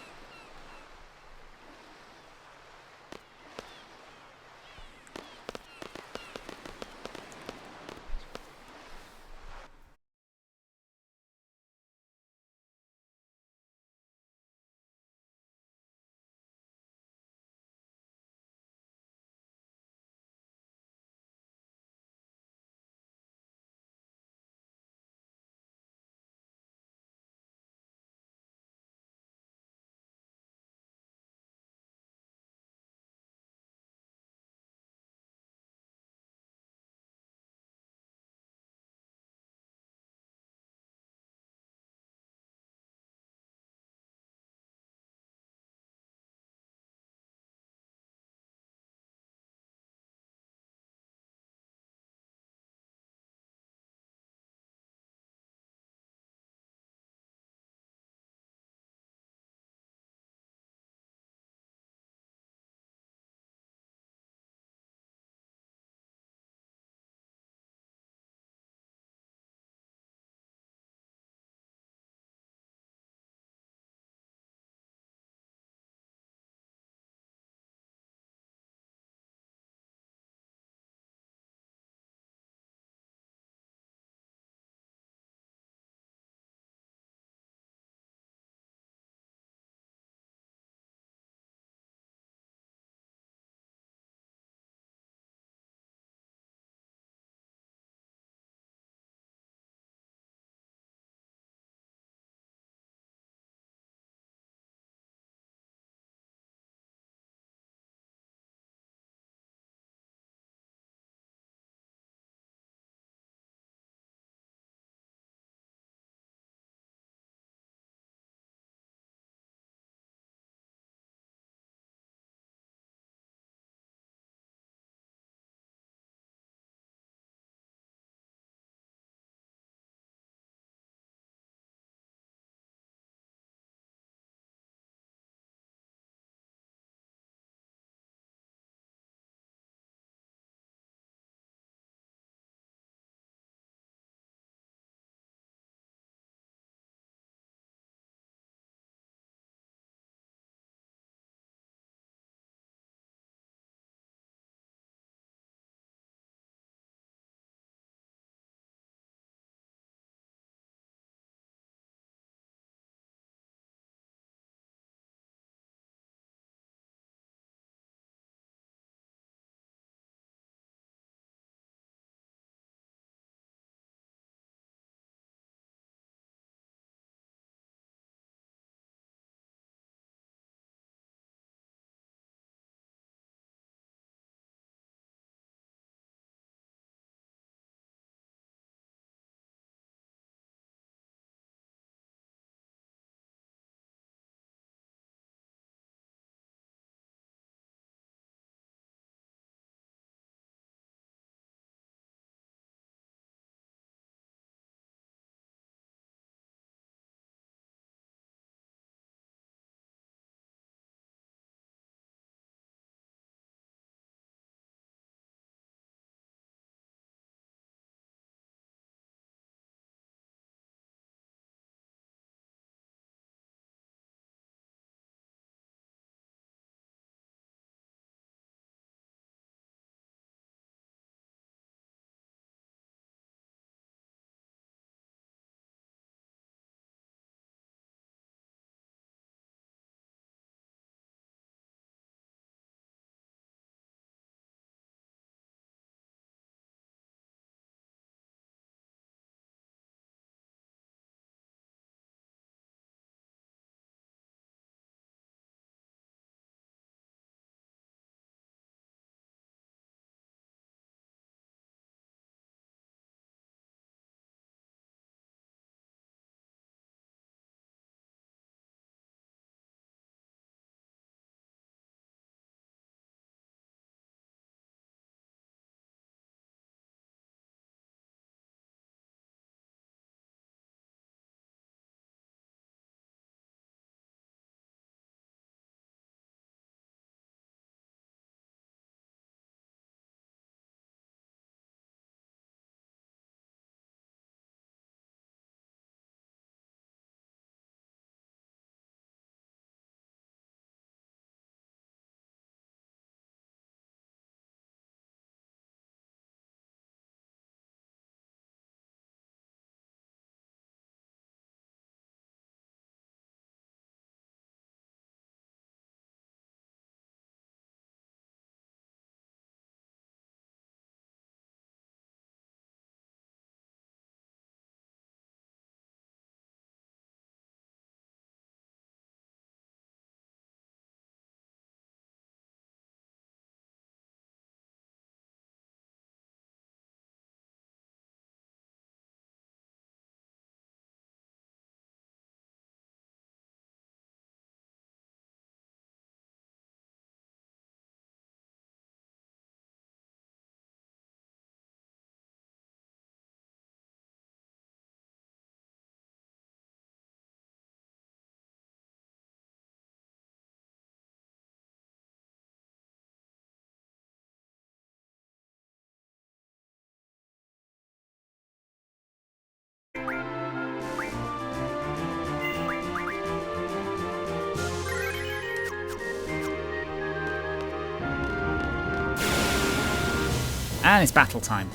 And it's battle time.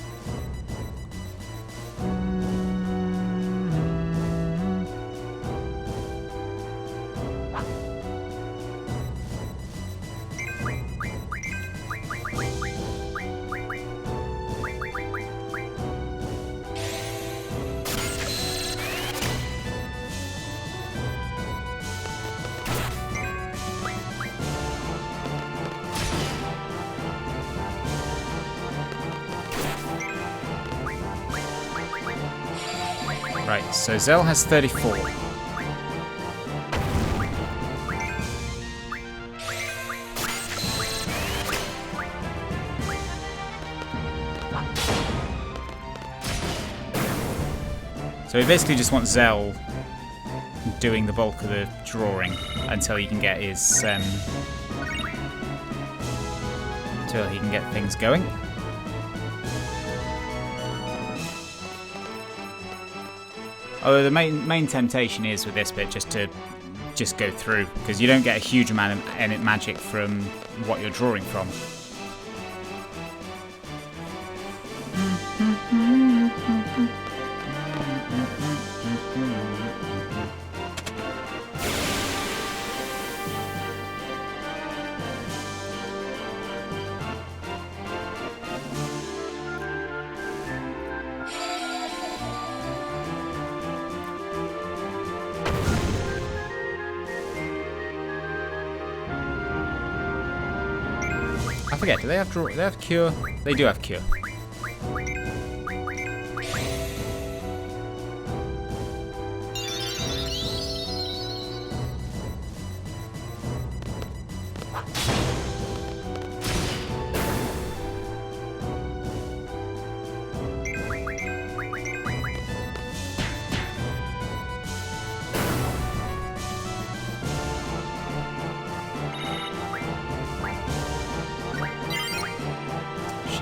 Right, so Zell has 34. So we basically just want Zell doing the bulk of the drawing until he can get his until he can get things going. Although the main temptation is with this bit just to go through, because you don't get a huge amount of magic from what you're drawing from. I forget, do they have draw? They have cure? They do have cure.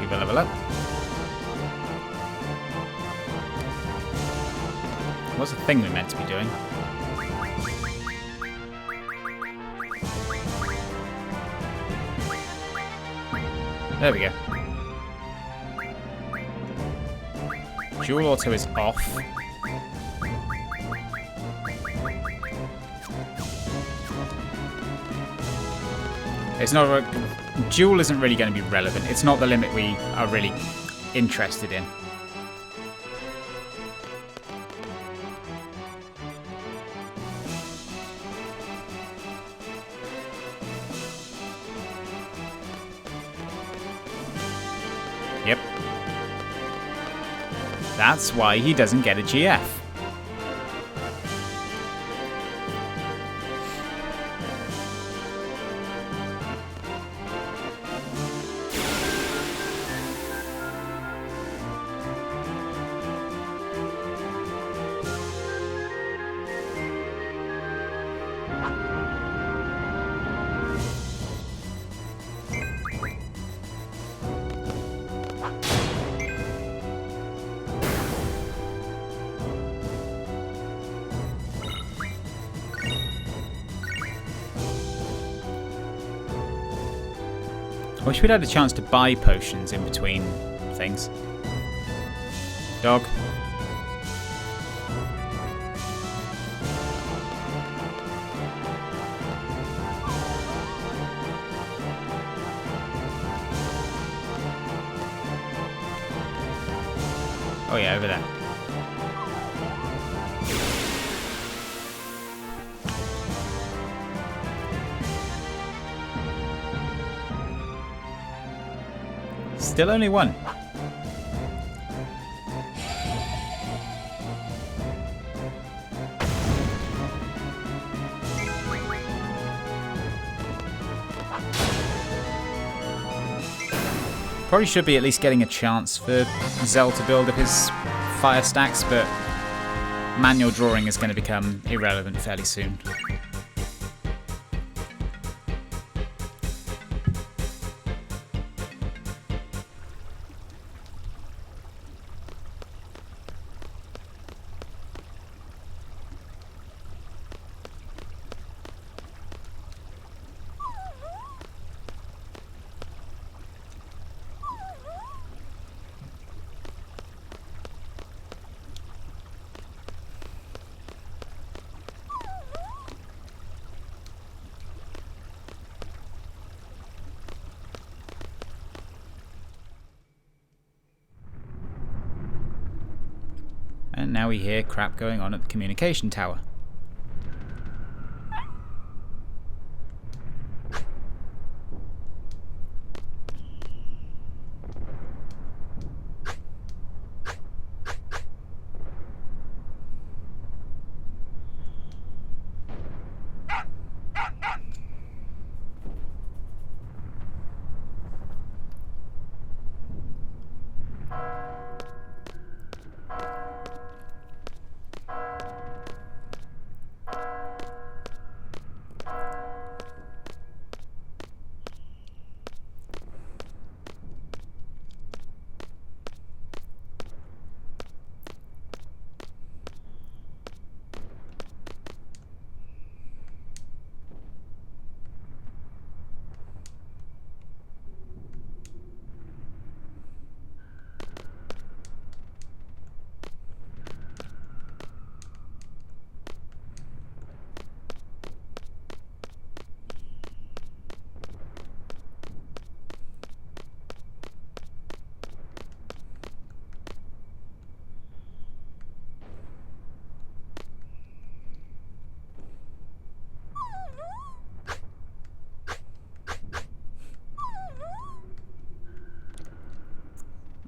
Level up. What's the thing we're meant to be doing? There we go. Dual auto is off. It's not. Duel isn't really going to be relevant. It's not the limit we are really interested in. Yep. That's why he doesn't get a GF. I wish we'd had a chance to buy potions in between things. Dog. Oh yeah, over there. Still only one. Probably should be at least getting a chance for Zell to build up his fire stacks, but manual drawing is going to become irrelevant fairly soon. now we hear crap going on at the communication tower.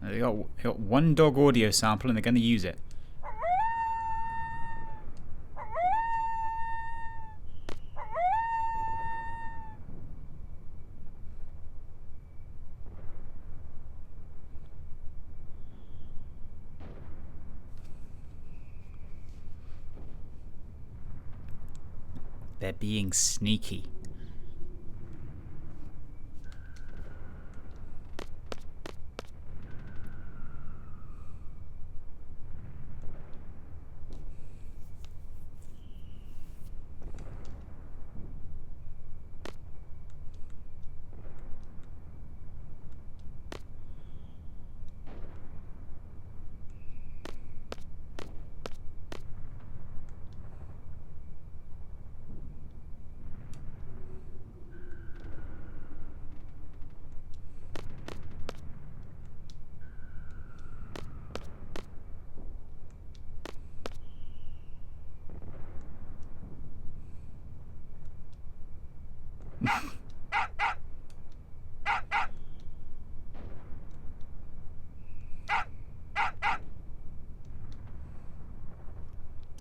They got one dog audio sample and they're going to use it. They're being sneaky.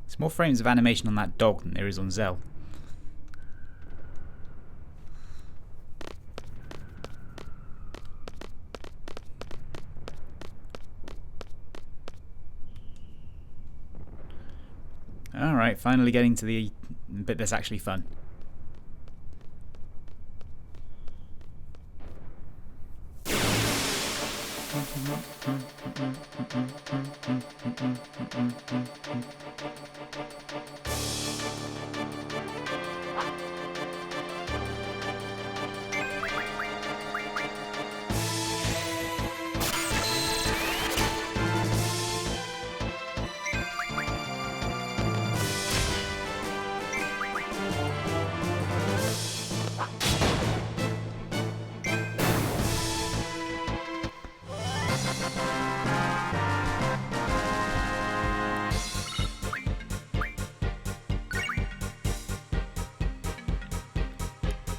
There's more frames of animation on that dog than there is on Zell. Alright, finally getting to the bit that's actually fun.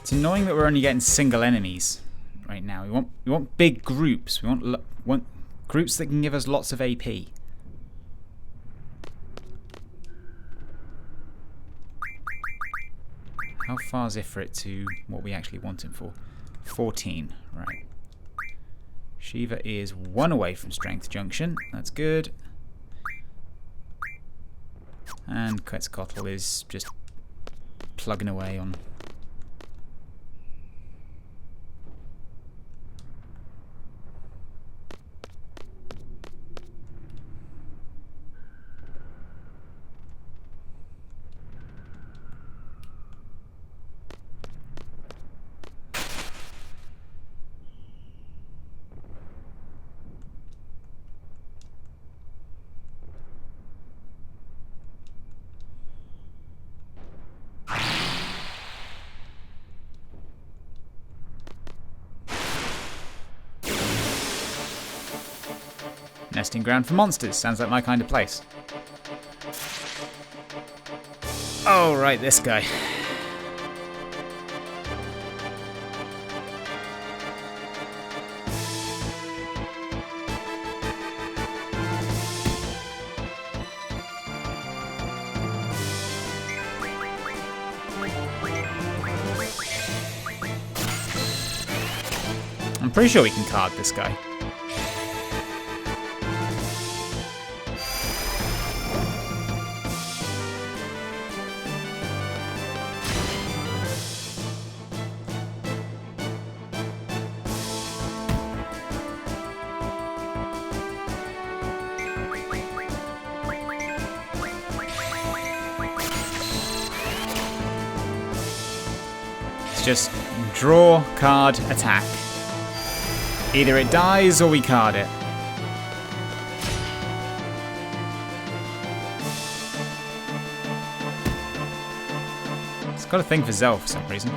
It's annoying that we're only getting single enemies right now. We want big groups. We want groups that can give us lots of AP. How far is Ifrit to what we actually want him for? 14, right. Shiva is 1 away from Strength Junction. That's good. And Quetzalcoatl is just plugging away on... Nesting ground for monsters. Sounds like my kind of place. Oh, right, this guy. I'm pretty sure we can card this guy. It's just draw, card, attack. Either it dies or we card it. It's got a thing for Zell for some reason.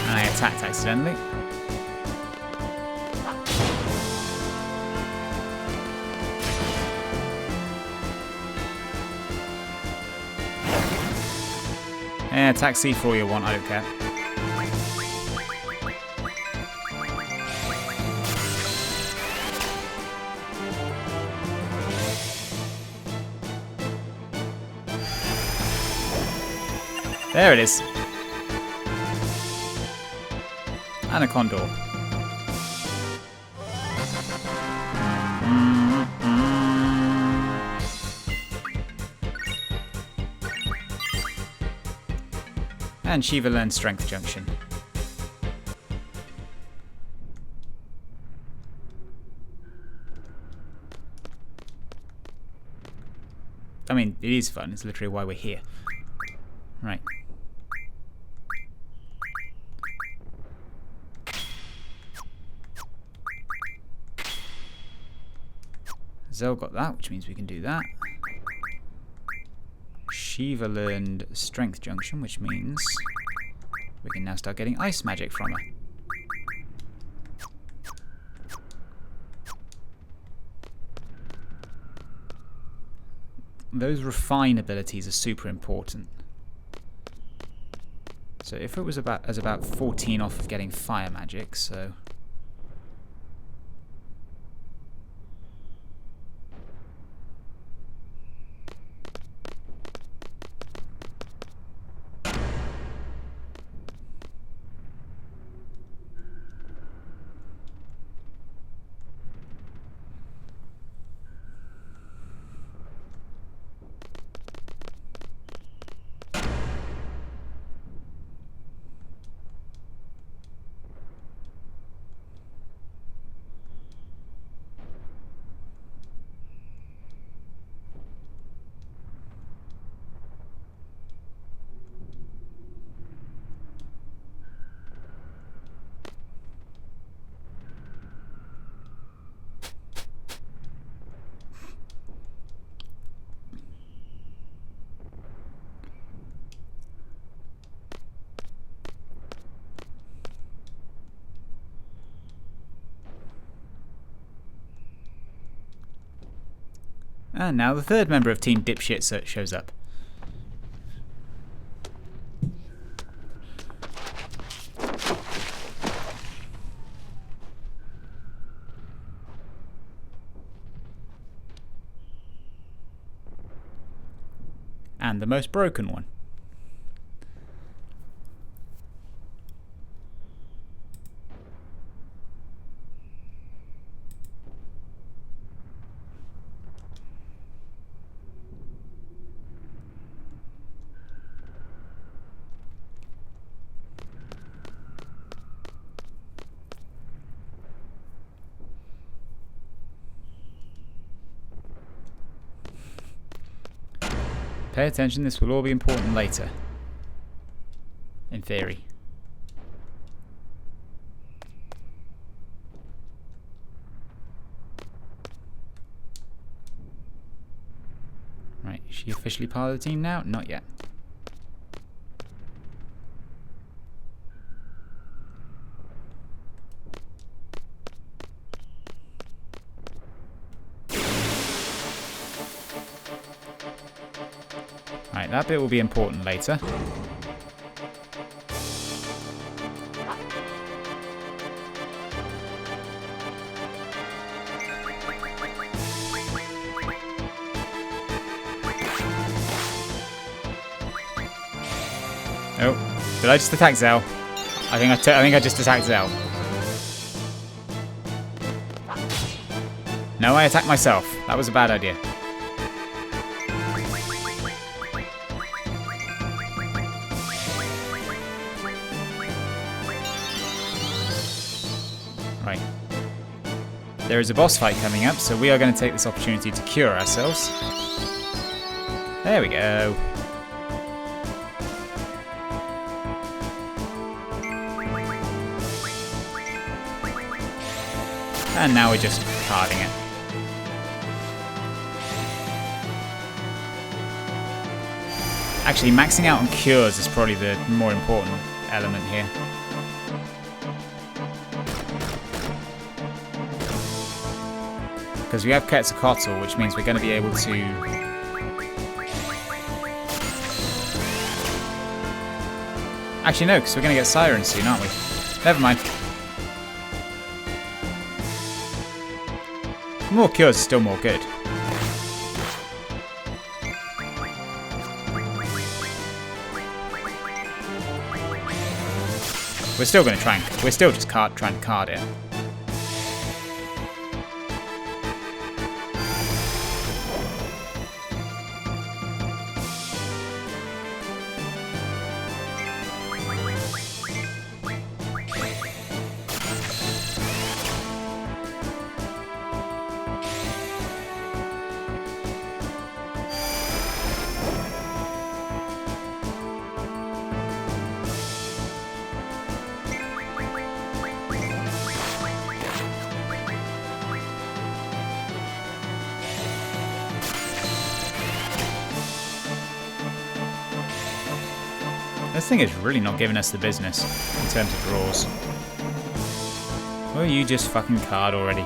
And I attacked accidentally. Yeah, attack C for all you want, I don't care. There it is. And a condor. And Shiva learns Strength Junction. I mean, it is fun. It's literally why we're here. Right. Zell got that, which means we can do that. Shiva learned Strength Junction, which means we can now start getting ice magic from her. Those refine abilities are super important. So if it was about 14 off of getting fire magic, so and now the third member of Team Dipshit shows up. And the most broken one. Pay attention, this will all be important later. In theory. Right, is she officially part of the team now? Not yet. That bit will be important later. Oh, did I just attack Zell? I think I just attacked Zell. No, I attacked myself. That was a bad idea. Right. There is a boss fight coming up, so we are going to take this opportunity to cure ourselves. There we go. And now we're just carding it. Actually, maxing out on cures is probably the more important element here. Because we have Quetzalcoatl, which means we're going to be able to... Actually, no, because we're going to get Siren soon, aren't we? Never mind. More cures is still more good. We're still going to try and... We're still just trying to card it. This thing is really not giving us the business in terms of draws. Will you just fucking card already?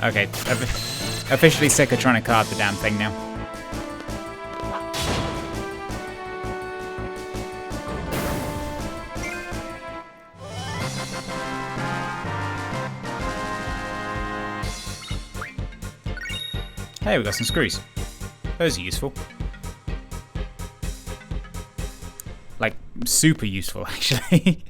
Okay, officially sick of trying to card the damn thing now. Hey, we got some screws. Those are useful. Like, super useful, actually.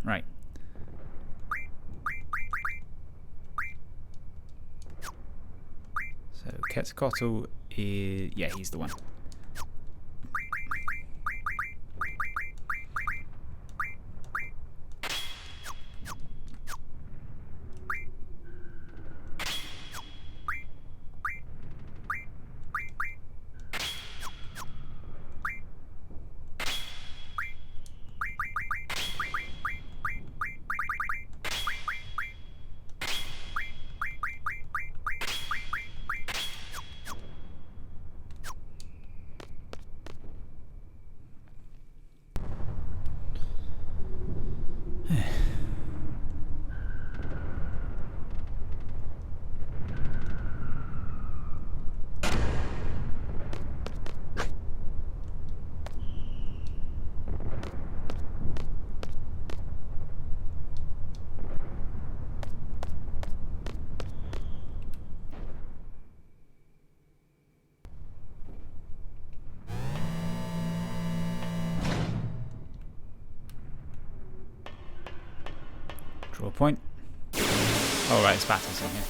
Right. So Quetzalcoatl is... yeah, he's the one. Draw a point. Oh right, it's battles in here.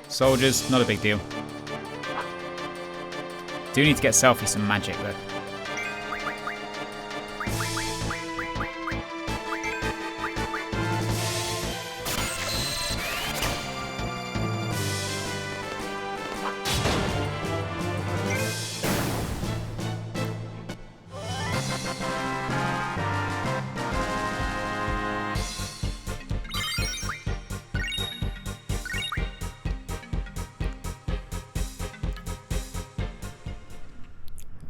Soldiers, not a big deal. Do need to get Selfie some magic though.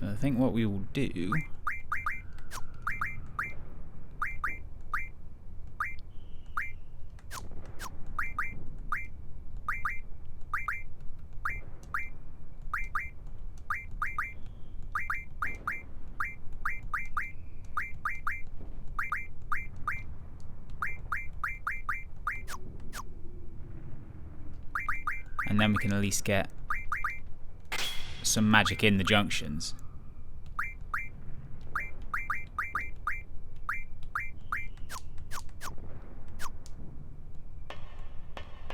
I think what we will do and then we can at least get some magic in the junctions.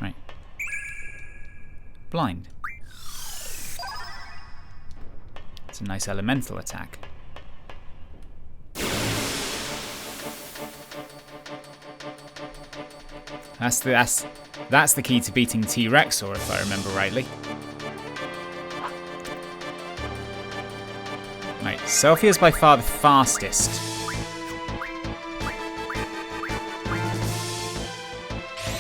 Right. Blind. It's a nice elemental attack. That's the key to beating T-Rexor, if I remember rightly. Right, Selfie is by far the fastest.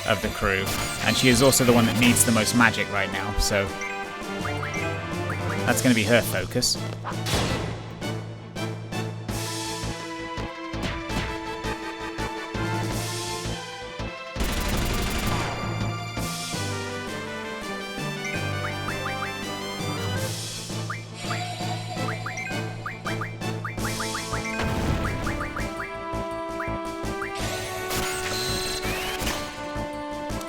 Of the crew, and she is also the one that needs the most magic right now, so that's going to be her focus.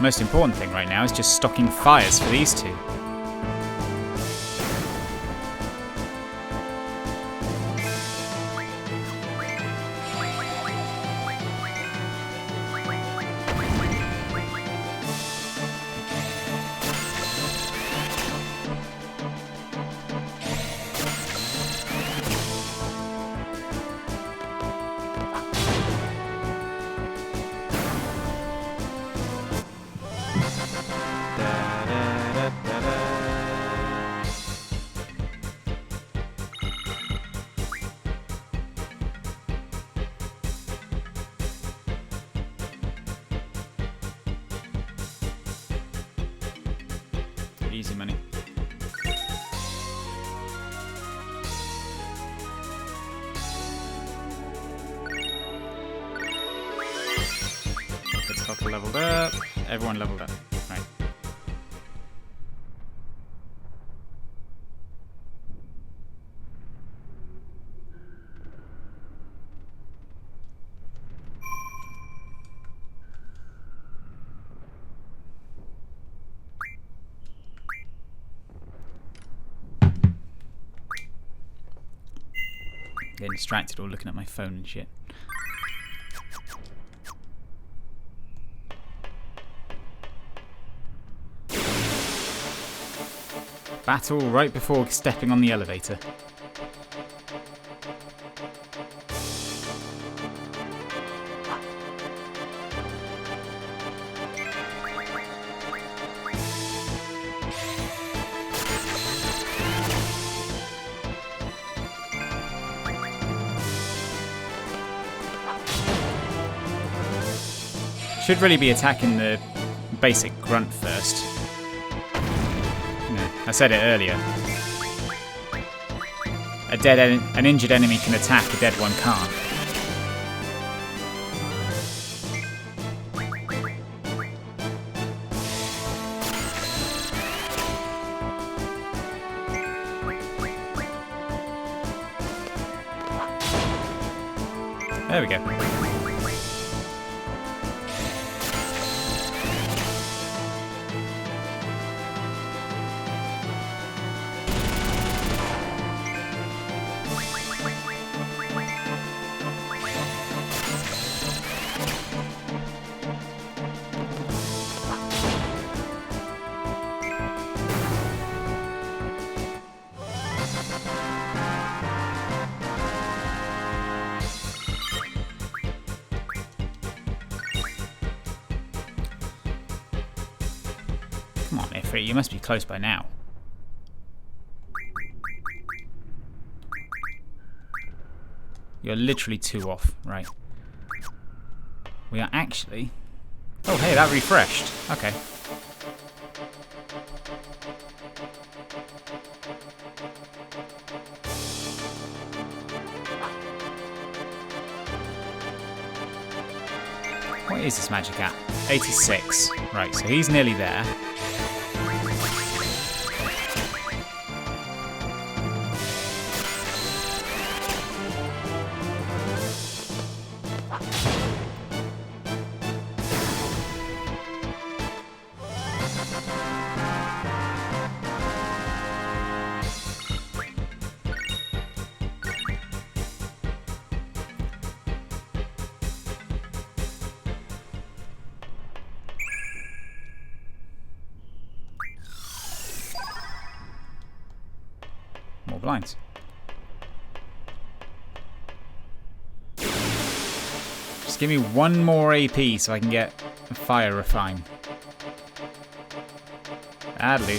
Most important thing right now is just stocking fires for these two. Easy money. Pitcock leveled up. Everyone leveled up. Right. Getting distracted or looking at my phone and shit. Battle right before stepping on the elevator. Should really be attacking the basic grunt first. No, I said it earlier. An injured enemy can attack, a dead one can't. There we go. Come on, Ifrit, you must be close by now. You're literally 2 off, right. We are actually... Oh, hey, that refreshed. Okay. What is this magic at? 86. Right, so he's nearly there. More blinds. Just give me 1 more AP so I can get a fire refine. That'll do.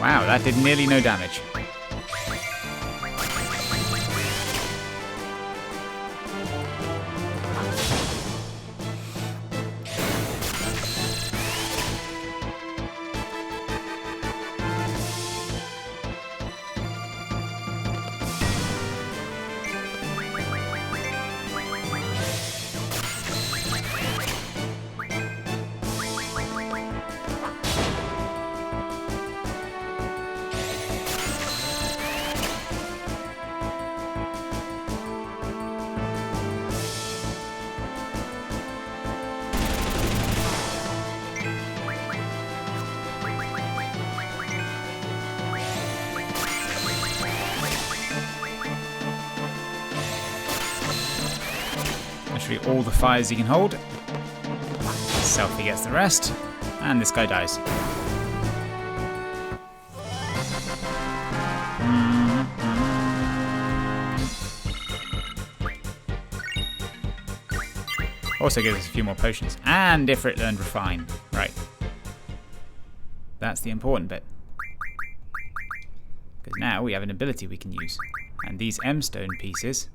Wow, that did nearly no damage. Literally all the fires you can hold. Selfie gets the rest. And this guy dies. Also gives us a few more potions. And Ifrit learned Refine. Right. That's the important bit. Because now we have an ability we can use. And these M-stone pieces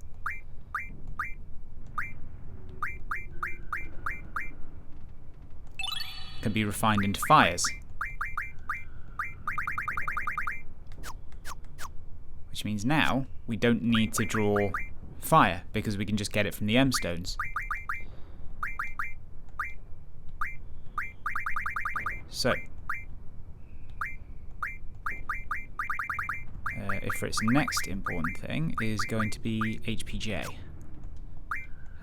can be refined into fires. Which means now we don't need to draw fire because we can just get it from the M-stones. So, Ifrit's next important thing is going to be HPJ.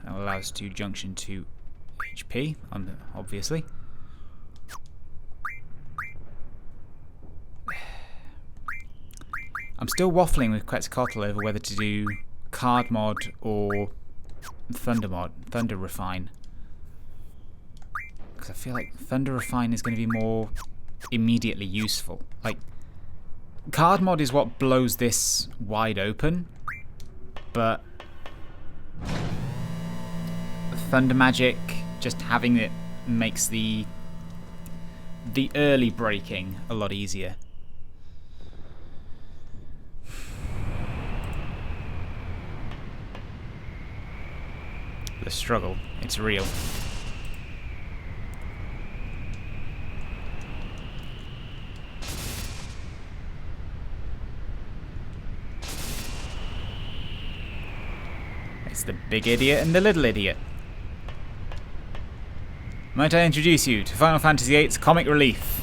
That will allow us to junction to HP, obviously. I'm still waffling with Quetzalcoatl over whether to do card mod or Thunder Refine. Because I feel like Thunder Refine is going to be more immediately useful. Like, card mod is what blows this wide open, but Thunder Magic, just having it makes the early breaking a lot easier. The struggle, it's real. It's the big idiot and the little idiot. Might I introduce you to Final Fantasy VIII's Comic Relief?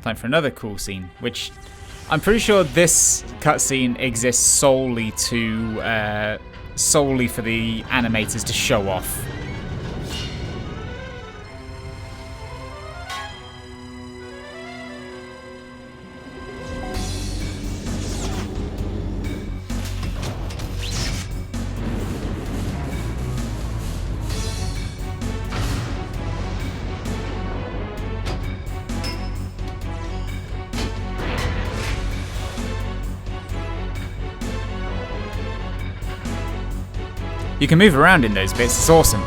Time for another cool scene, which I'm pretty sure this cutscene exists solely for the animators to show off. You can move around in those bits, it's awesome.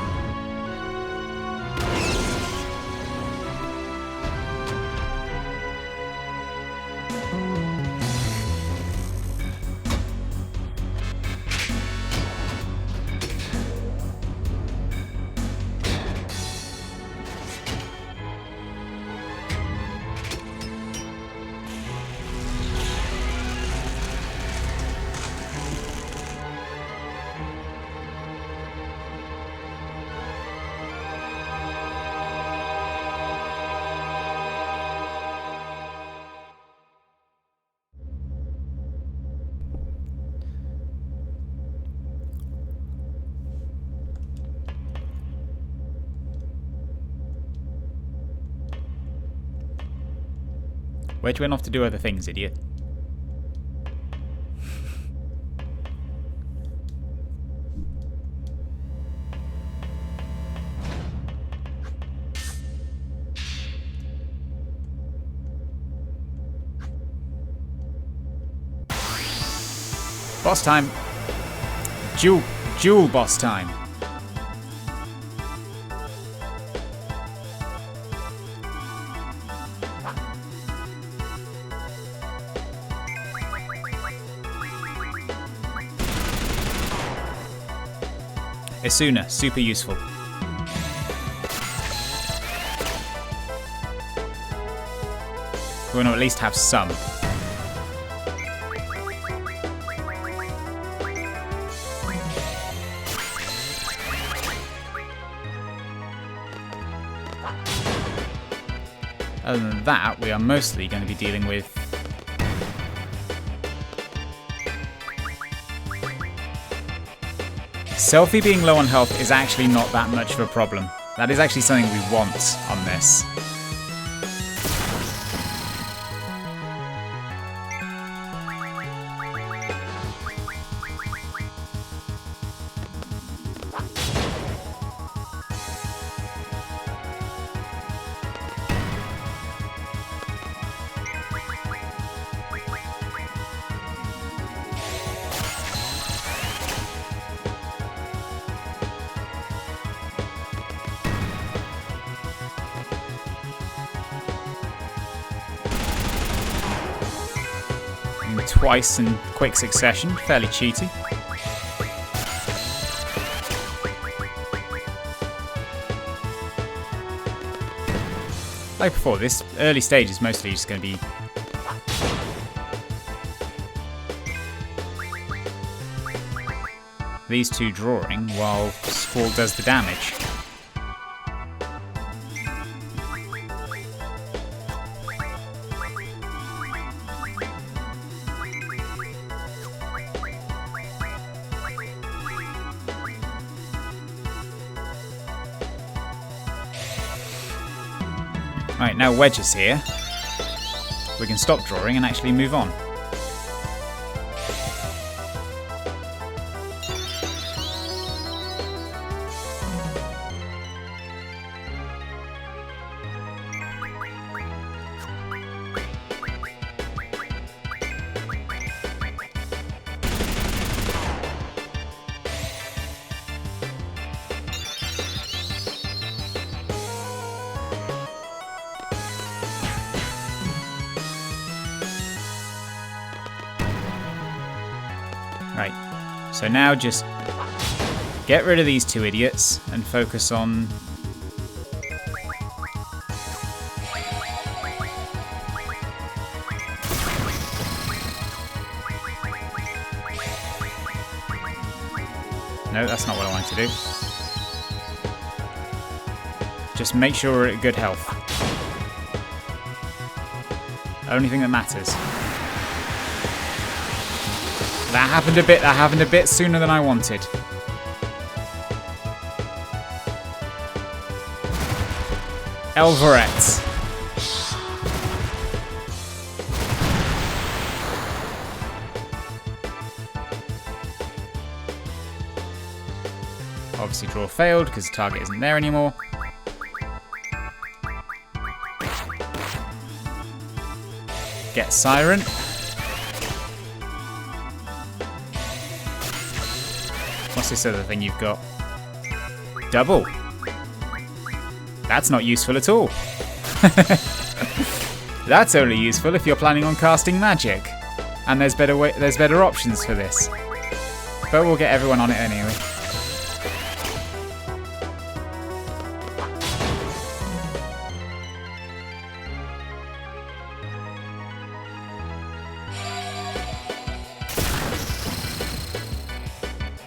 Where'd you went off to do other things, idiot? Boss time. Dual boss time. Isuna, super useful. We want to at least have some. Other than that, we are mostly going to be dealing with Selphie being low on health is actually not that much of a problem. That is actually something we want on this. Twice in quick succession, fairly cheaty. Like before, this early stage is mostly just going to be these two drawing while Squall does the damage. Right, now Wedge is here. We can stop drawing and actually move on. Right, so now just get rid of these two idiots and focus on no, that's not what I wanted to do. Just make sure we're at good health. Only thing that matters. That happened a bit sooner than I wanted. Elvaret. Obviously draw failed because the target isn't there anymore. Get Siren. What's this other thing you've got? Double. That's not useful at all. That's only useful if you're planning on casting magic. And there's better options for this. But we'll get everyone on it anyway.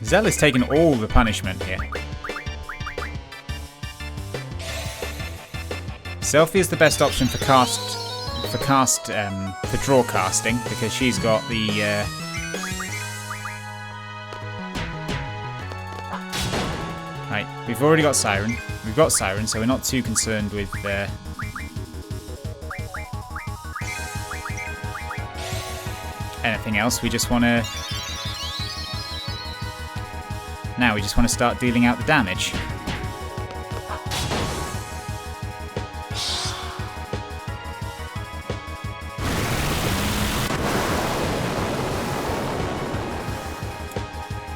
Zell is taking all the punishment here. Selphie is the best option for draw casting because she's got the right. We've already got Siren. We've got Siren, so we're not too concerned with anything else. We just want to. Now we just want to start dealing out the damage.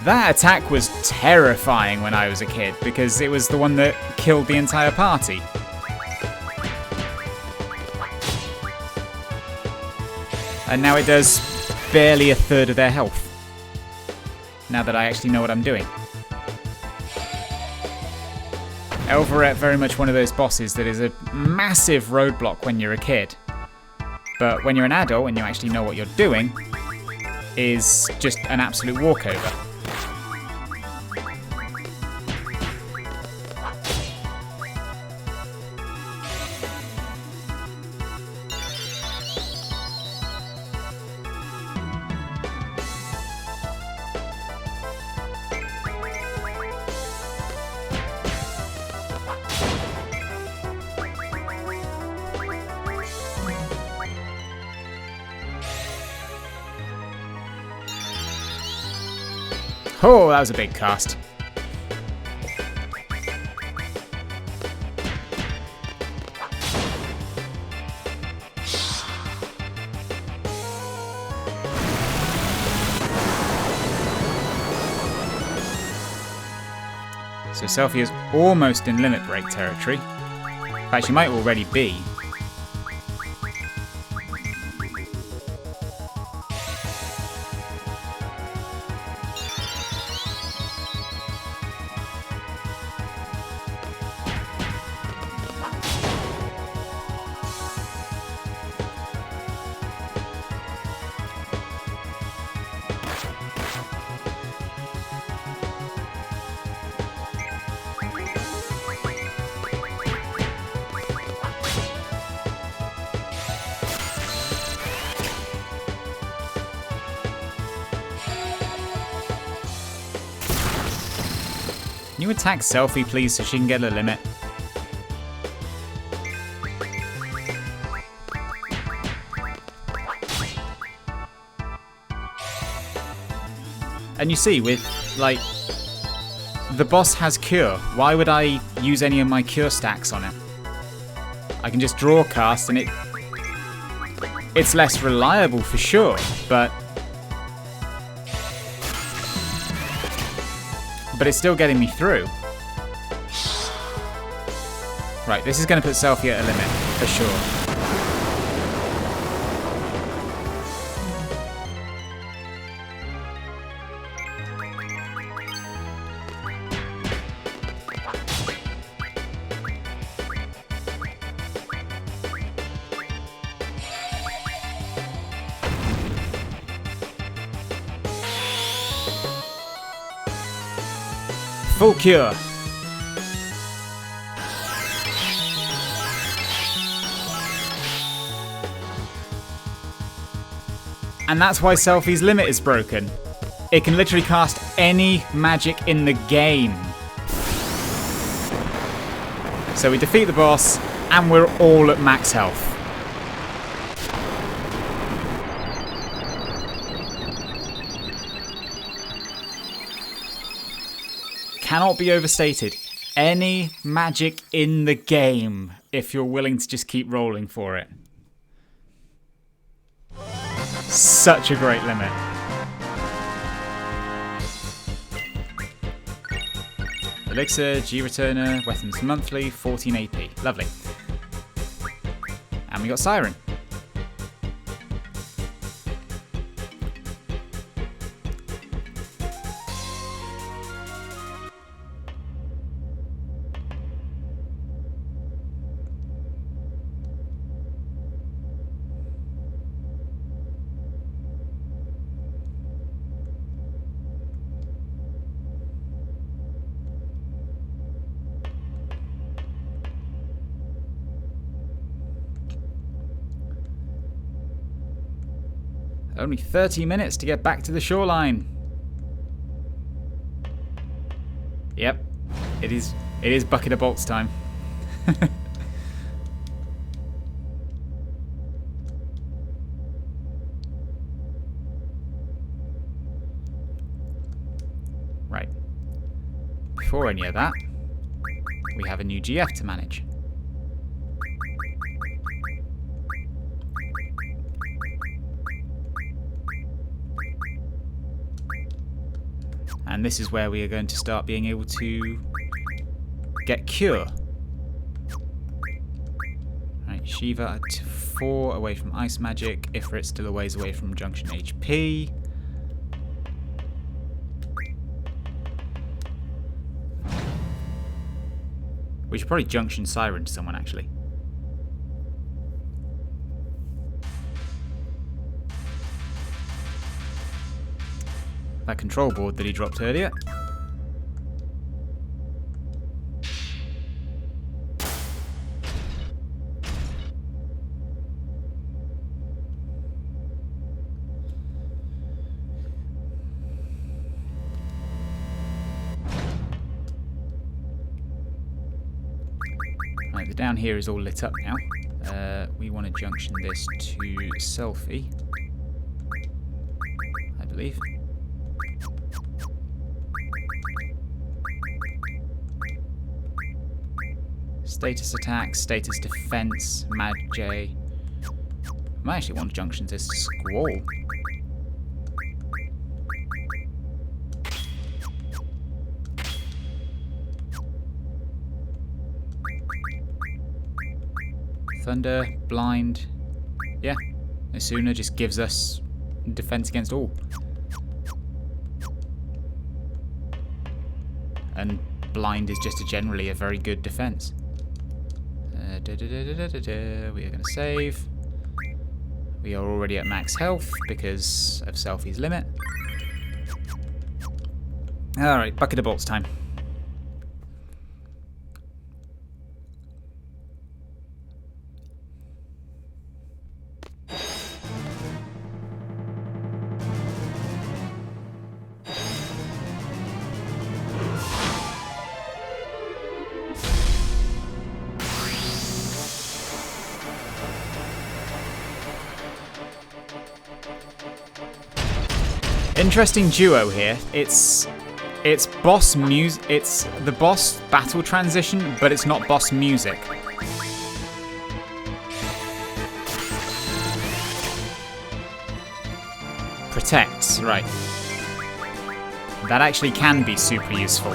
That attack was terrifying when I was a kid because it was the one that killed the entire party. And now it does barely a third of their health. Now that I actually know what I'm doing. Elvaret, very much one of those bosses that is a massive roadblock when you're a kid. But when you're an adult and you actually know what you're doing, is just an absolute walkover. Oh, that was a big cast. So Selphie is almost in limit break territory. In fact, she might already be. Can you attack Selphie, please, so she can get a limit? And you see, with, like, the boss has Cure. Why would I use any of my Cure stacks on it? I can just draw cast and it's less reliable for sure, but it's still getting me through. Right, this is going to put Selphie at a limit, for sure. Full cure. And that's why Selphie's limit is broken. It can literally cast any magic in the game. So we defeat the boss, and we're all at max health. Cannot be overstated. Any magic in the game, if you're willing to just keep rolling for it. Such a great limit. Elixir, G Returner, Weapons Monthly, 14 AP. Lovely. And we got Siren. Only 30 minutes to get back to the shoreline. Yep, it is bucket of bolts time. Right. Before any of that, we have a new GF to manage. And this is where we are going to start being able to get Cure. Right, Shiva at 4 away from Ice Magic. Ifrit still a ways away from Junction HP. We should probably Junction Siren to someone, actually. That control board that he dropped earlier. Right, the down here is all lit up now. We want to junction this to Selfie, I believe. Status attack, status defense, Mad J. I might actually want junction to Squall. Thunder, blind. Yeah, Asuna just gives us defense against all. And blind is just generally a very good defense. We are going to save. We are already at max health because of Selfie's limit. Alright, bucket of bolts time. Interesting duo here. It's boss music. It's the boss battle transition, but it's not boss music. Protects, right. That actually can be super useful.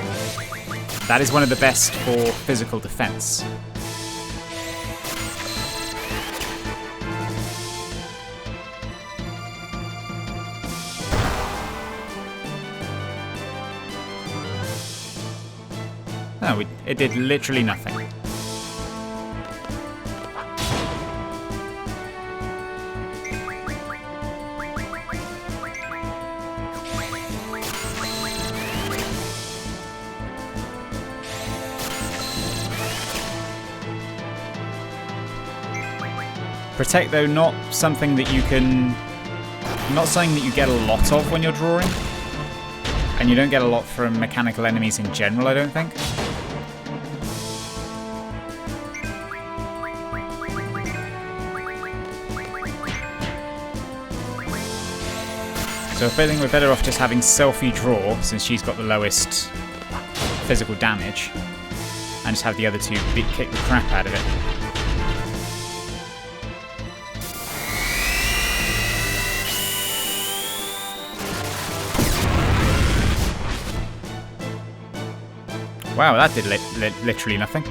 That is one of the best for physical defense. No, it did literally nothing. Protect, though, not something that you can... Not something that you get a lot of when you're drawing. And you don't get a lot from mechanical enemies in general, I don't think. So I think we're better off just having Selfie draw, since she's got the lowest physical damage, and just have the other two kick the crap out of it. Wow, that did literally nothing.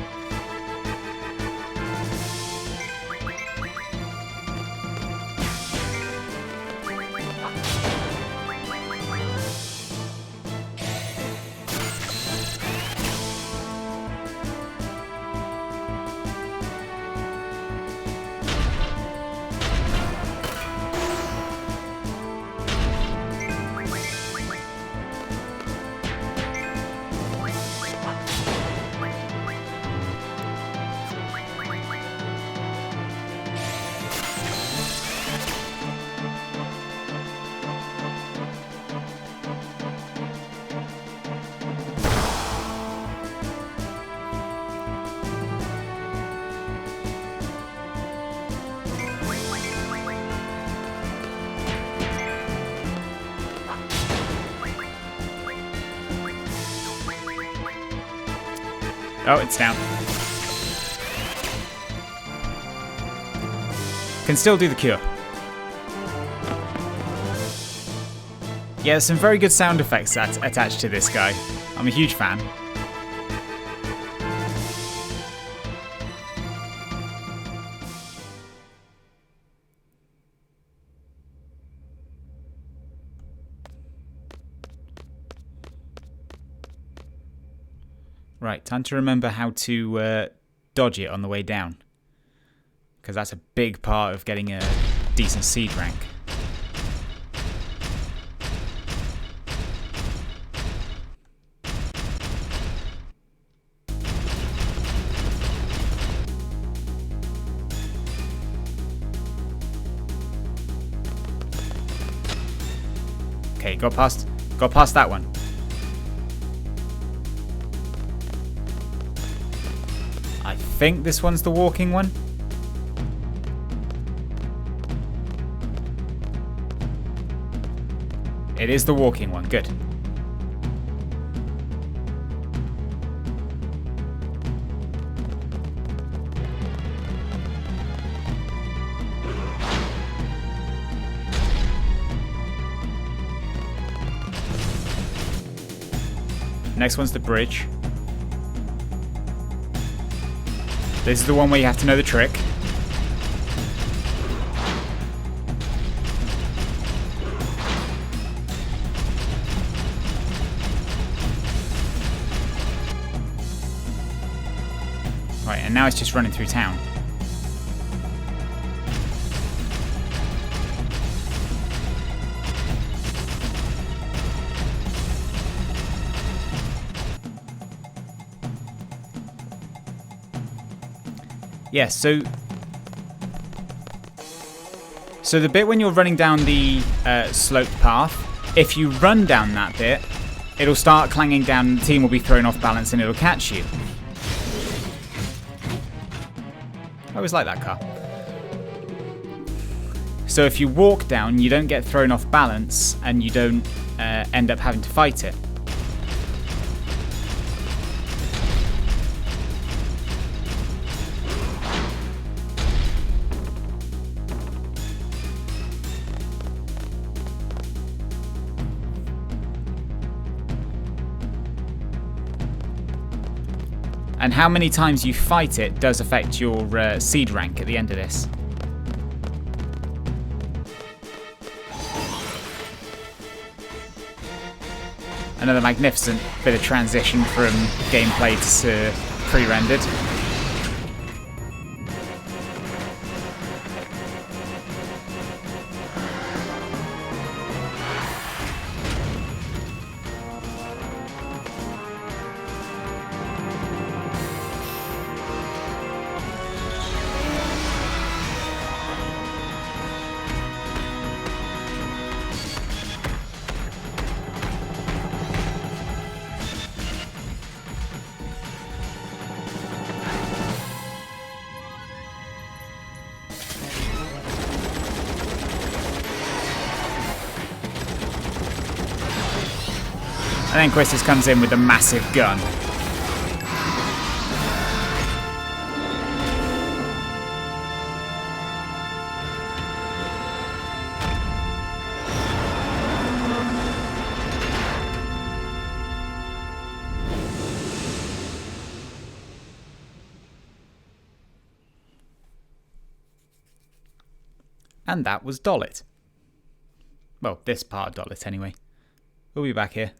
Oh, it's down. Can still do the cure. Yeah, there's some very good sound effects attached to this guy. I'm a huge fan. Right, time to remember how to dodge it on the way down. Because that's a big part of getting a decent seed rank. Okay, got past that one. I think this one's the walking one. It is the walking one, good. Next one's the bridge. This is the one where you have to know the trick. Right, and now it's just running through town. Yeah, so the bit when you're running down the sloped path, if you run down that bit, it'll start clanging down and the team will be thrown off balance and it'll catch you. I always like that car. So if you walk down, you don't get thrown off balance and you don't end up having to fight it. And how many times you fight it does affect your seed rank at the end of this. Another magnificent bit of transition from gameplay to pre-rendered. And then Quistis comes in with a massive gun. And that was Dollet. Well, this part of Dollet anyway. We'll be back here.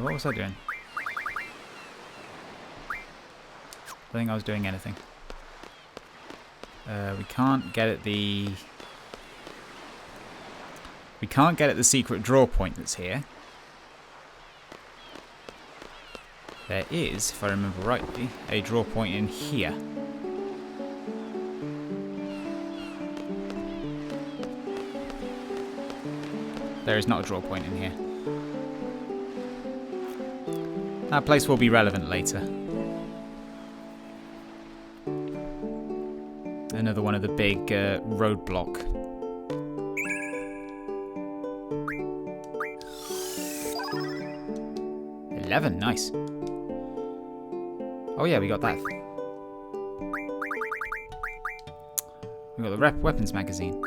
What was I doing? I think I was doing anything. We can't get at the... We can't get at the secret draw point that's here. There is, if I remember rightly, a draw point in here. There is not a draw point in here. That place will be relevant later. Another one of the big roadblock. $11, nice. Oh yeah, we got that. We got the weapons magazine,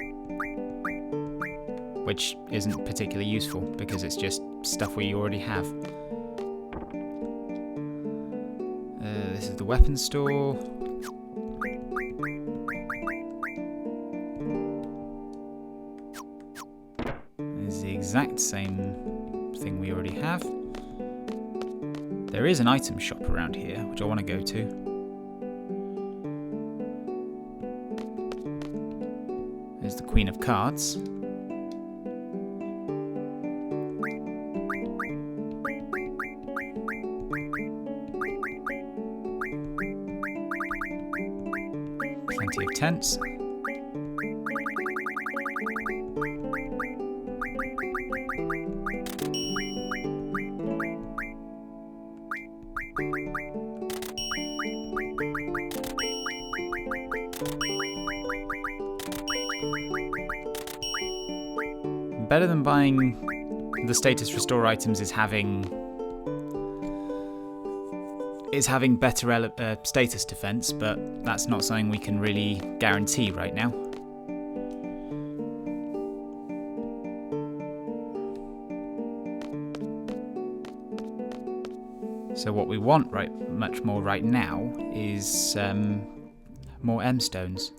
which isn't particularly useful because it's just stuff we already have. This is the weapons store. It's the exact same thing we already have. There is an item shop around here, which I want to go to. There's the Queen of Cards. Plenty of tents. Better than buying the status restore items is having better status defense, but that's not something we can really guarantee right now. So what we want much more right now is more M stones.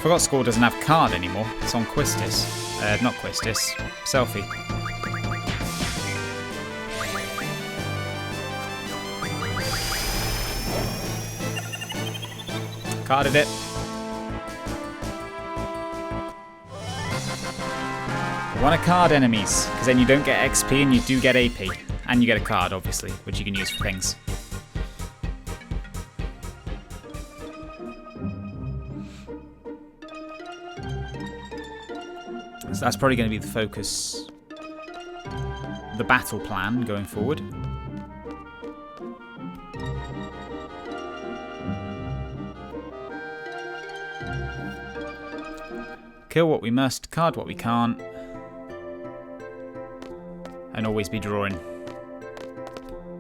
Forgot Score doesn't have card anymore. It's on Quistis. Not Quistis. Selfie. Carded it. You want to card enemies, because then you don't get XP and you do get AP. And you get a card, obviously, which you can use for things. So that's probably going to be the focus, the battle plan going forward. Kill what we must, card what we can't, and always be drawing.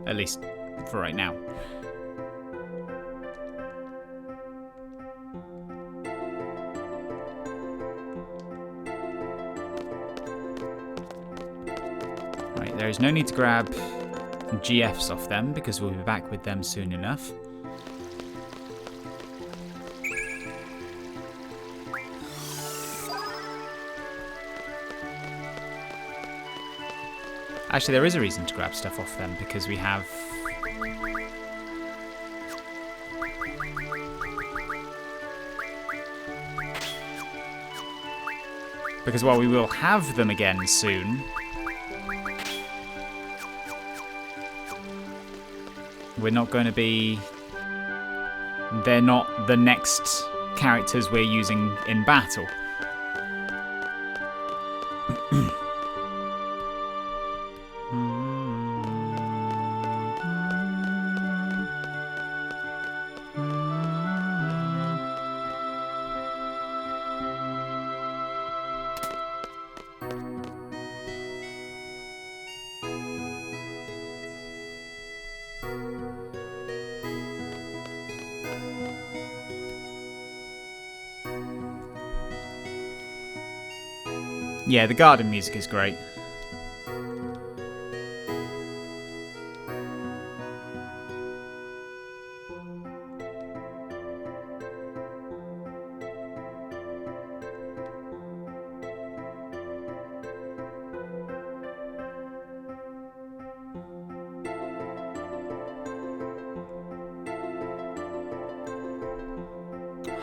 At least for right now. Right, there is no need to grab GFs off them because we'll be back with them soon enough. Actually, there is a reason to grab stuff off them, because we have... Because while we will have them again soon, we're not going to be... They're not the next characters we're using in battle. Yeah, the garden music is great.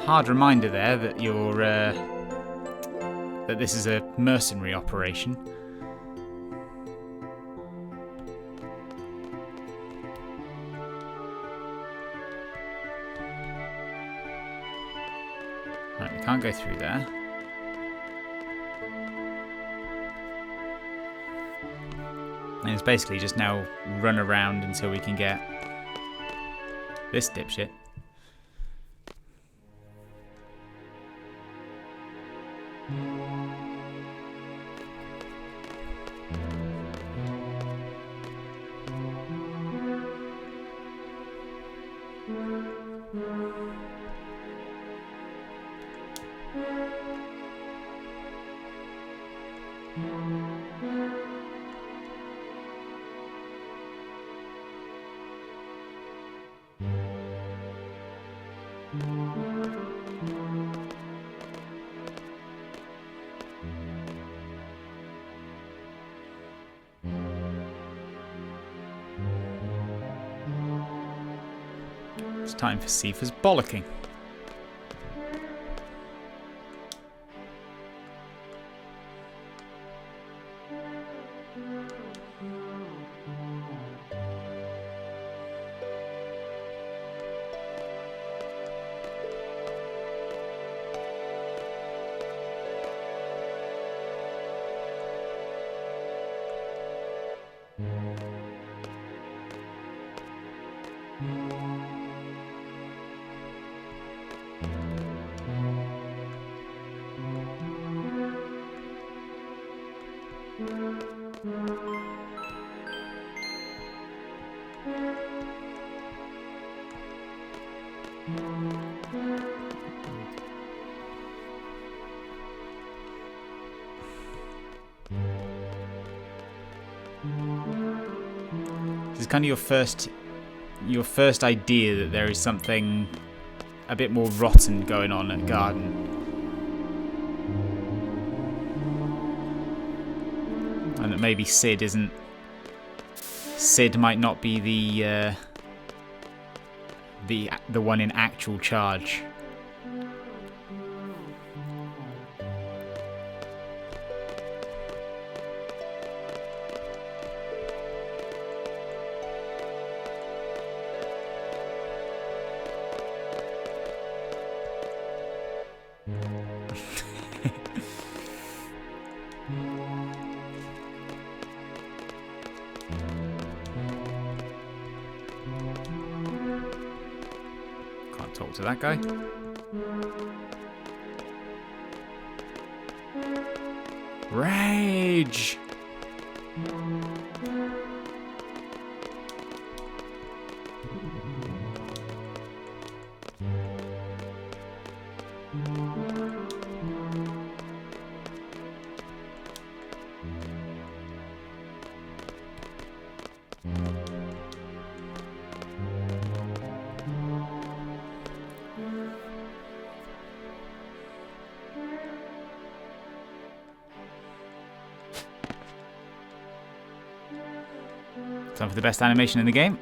Hard reminder there that you're that this is a mercenary operation. Right, we can't go through there. And it's basically just now run around until we can get this dipshit. It's time for Sifa's bollocking. This is kind of your first idea that there is something a bit more rotten going on at Garden. And that maybe Sid might not be the one in actual charge for that guy. Rage! Time for the best animation in the game.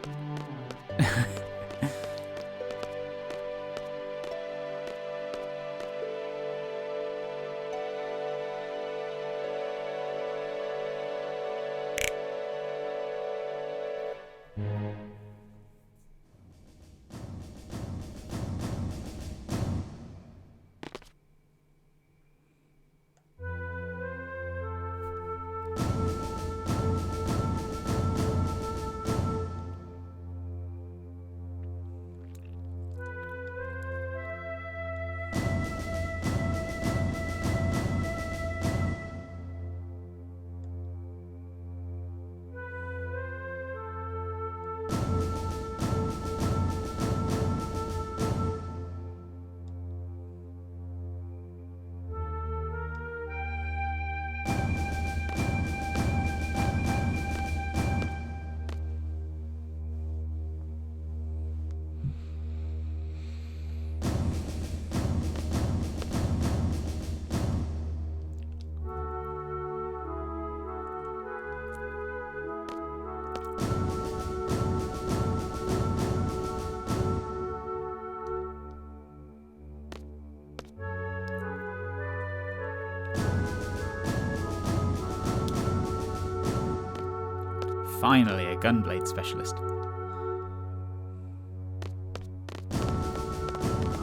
Finally, a gunblade specialist.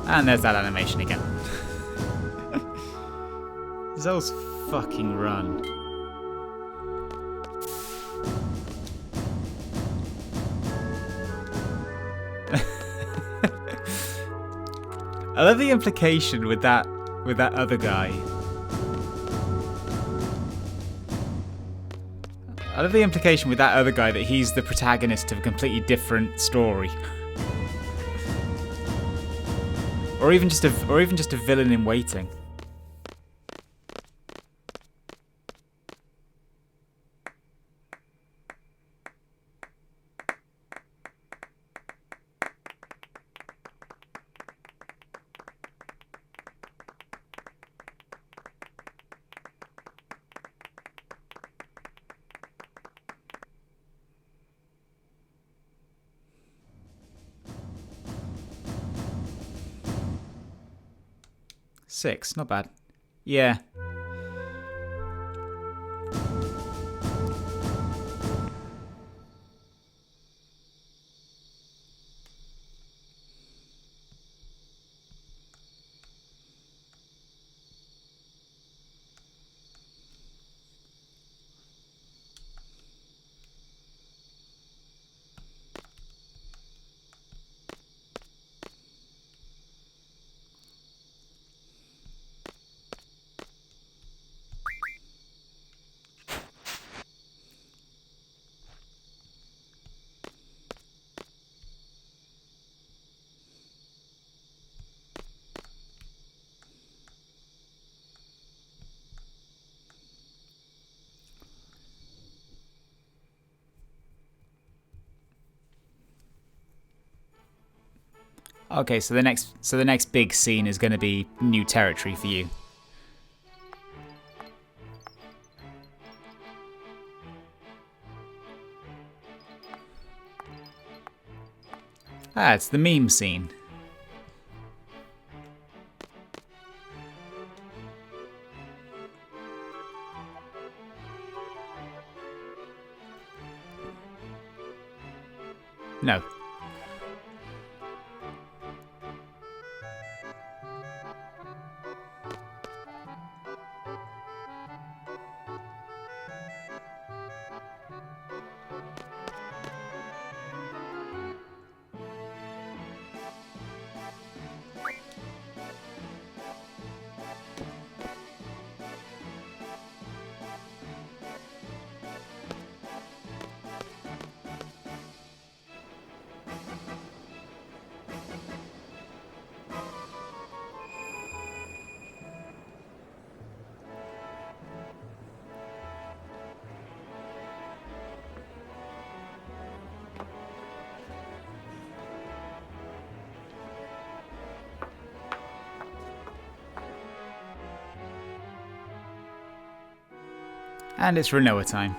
And there's that animation again. Zell's fucking run. I love the implication with that other guy. I love the implication with that other guy that he's the protagonist of a completely different story. Or even just a villain in waiting. Six, not bad. Yeah. Okay, so the next big scene is going to be new territory for you. Ah, it's the meme scene. No. And it's Renoa time.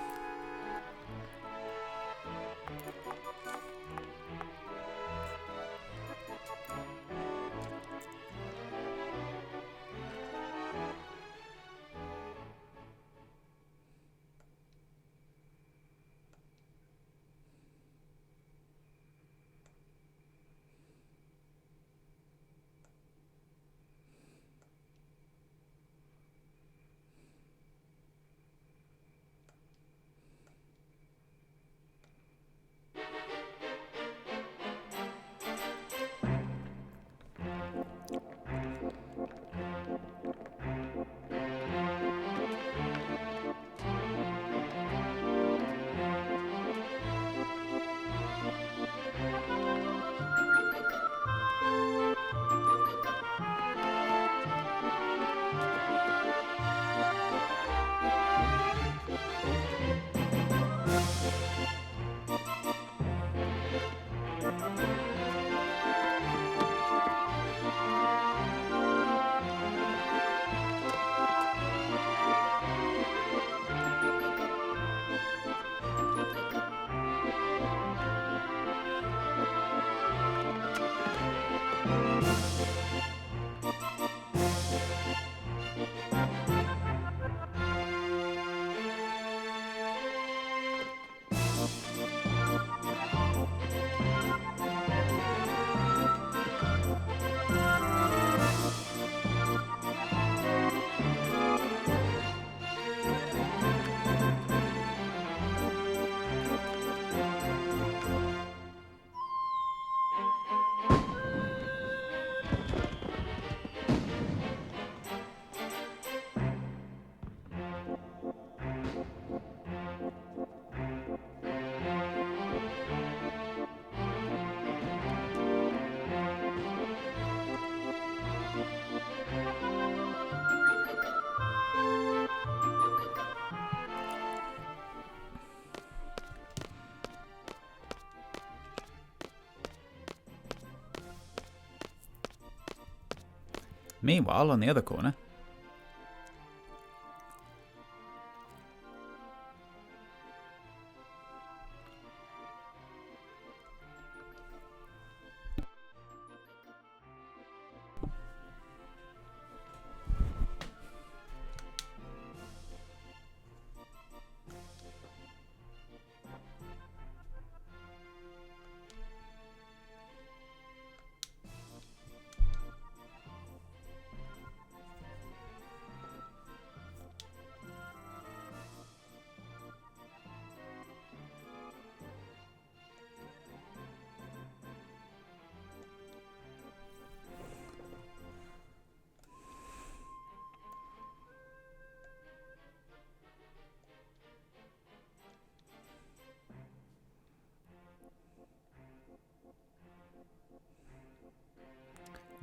Meanwhile, on the other corner,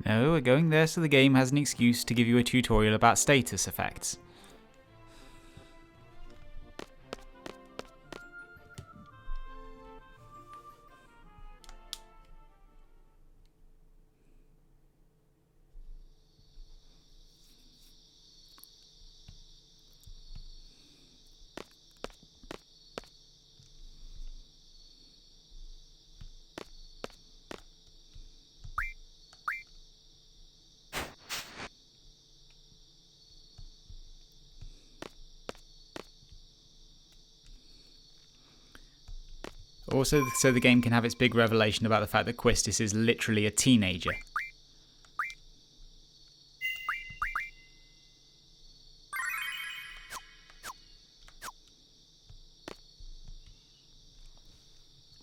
no, we're going there so the game has an excuse to give you a tutorial about status effects. Also, so the game can have its big revelation about the fact that Quistis is literally a teenager.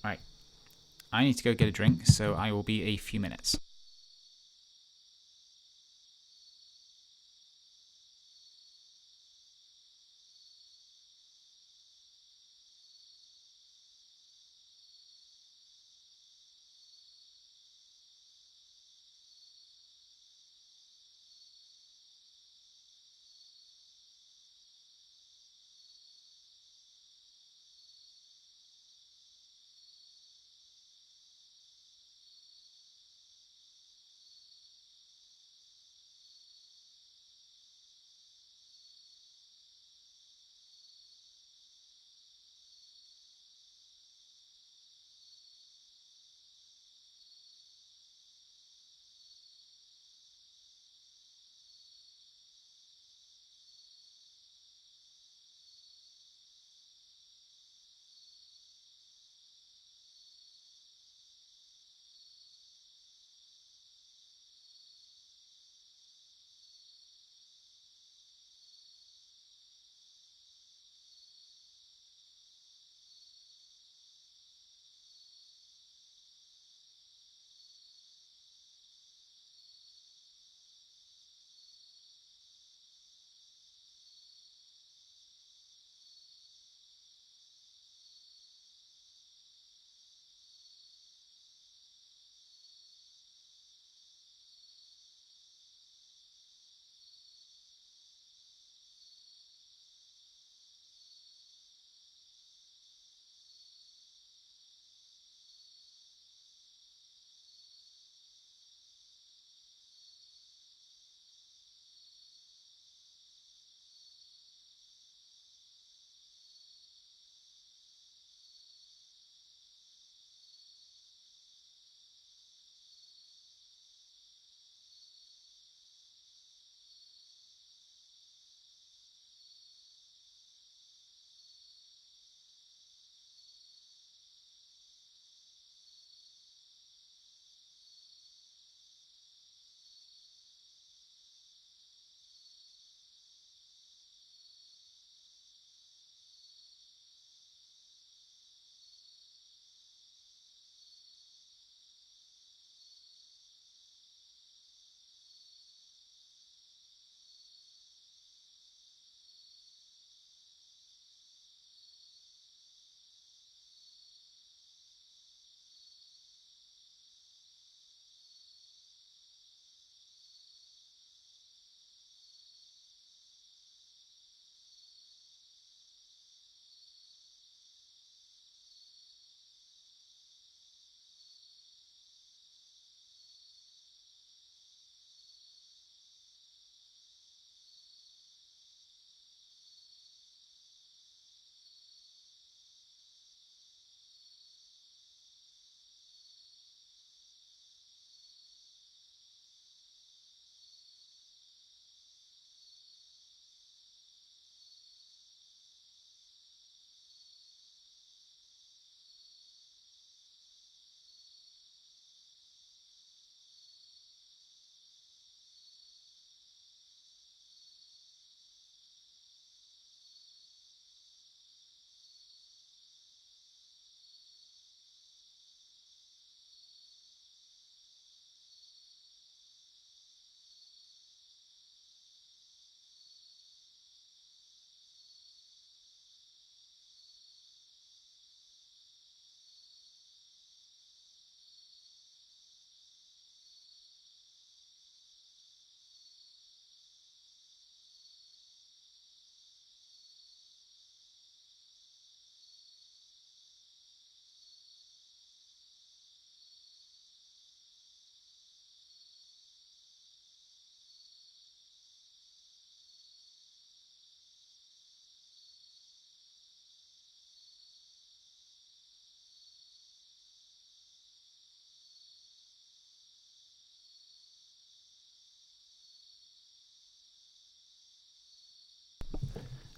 Right, I need to go get a drink, so I will be a few minutes.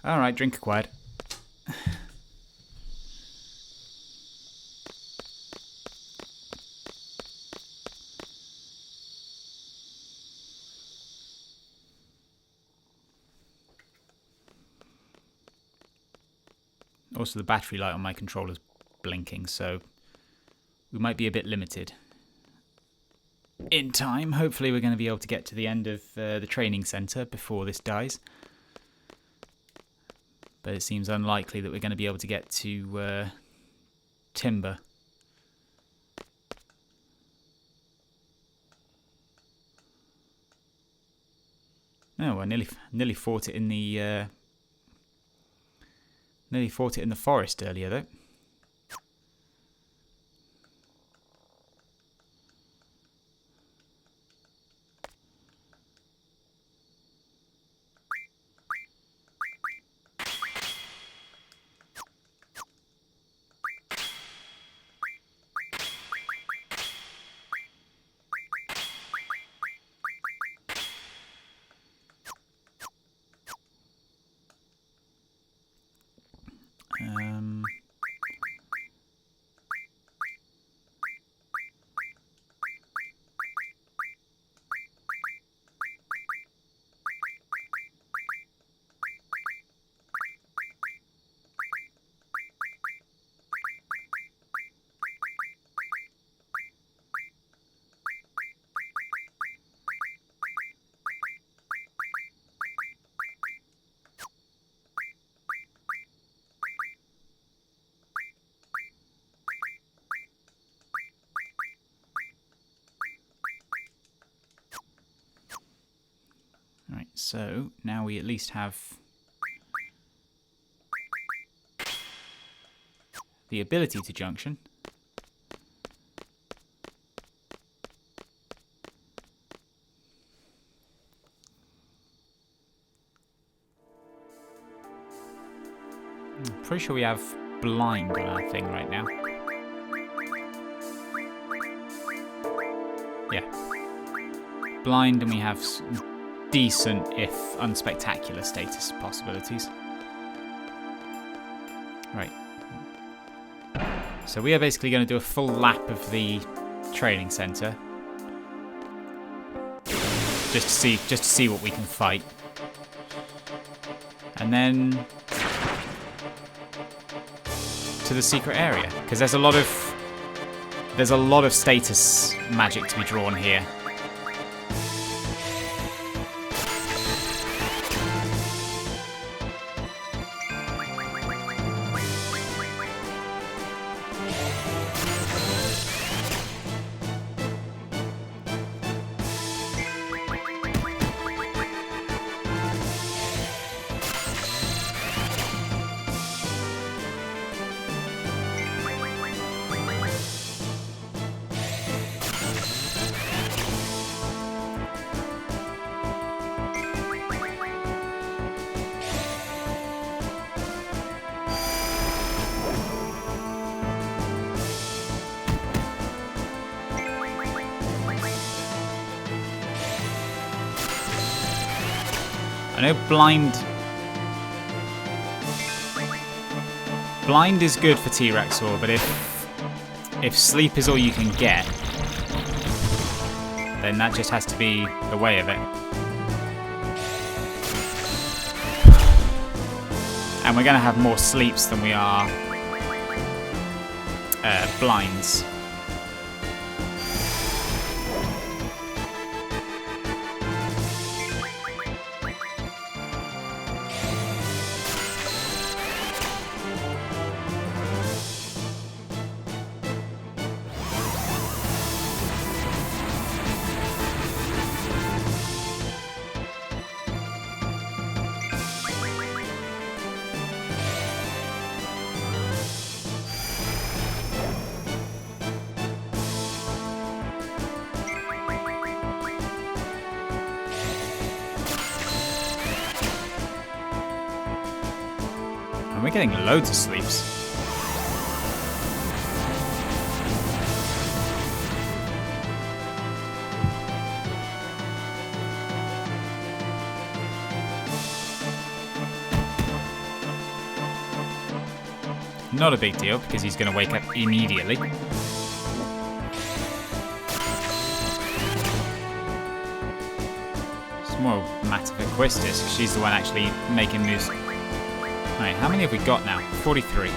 Alright, drink acquired. Also, the battery light on my controller's blinking, so we might be a bit limited in time. Hopefully we're going to be able to get to the end of the training centre before this dies. But it seems unlikely that we're going to be able to get to Timber. Oh, I nearly fought it in the forest earlier, though. Right, so now we at least have the ability to junction. I'm pretty sure we have blind on our thing right now. Yeah. Blind, and we have decent, if unspectacular, status possibilities. Right. So we are basically going to do a full lap of the training centre, just to see what we can fight, and then to the secret area, because there's a lot of status magic to be drawn here. I know blind is good for T-Rexor, but if sleep is all you can get, then that just has to be the way of it. And we're going to have more sleeps than we are blinds. And we're getting loads of sleeps. Not a big deal, because he's going to wake up immediately. It's more a matter for Quistis. She's the one actually making moves. Alright, how many have we got now? 43.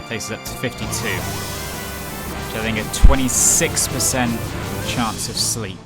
Takes us up to 52. Which I think a 26% chance of sleep.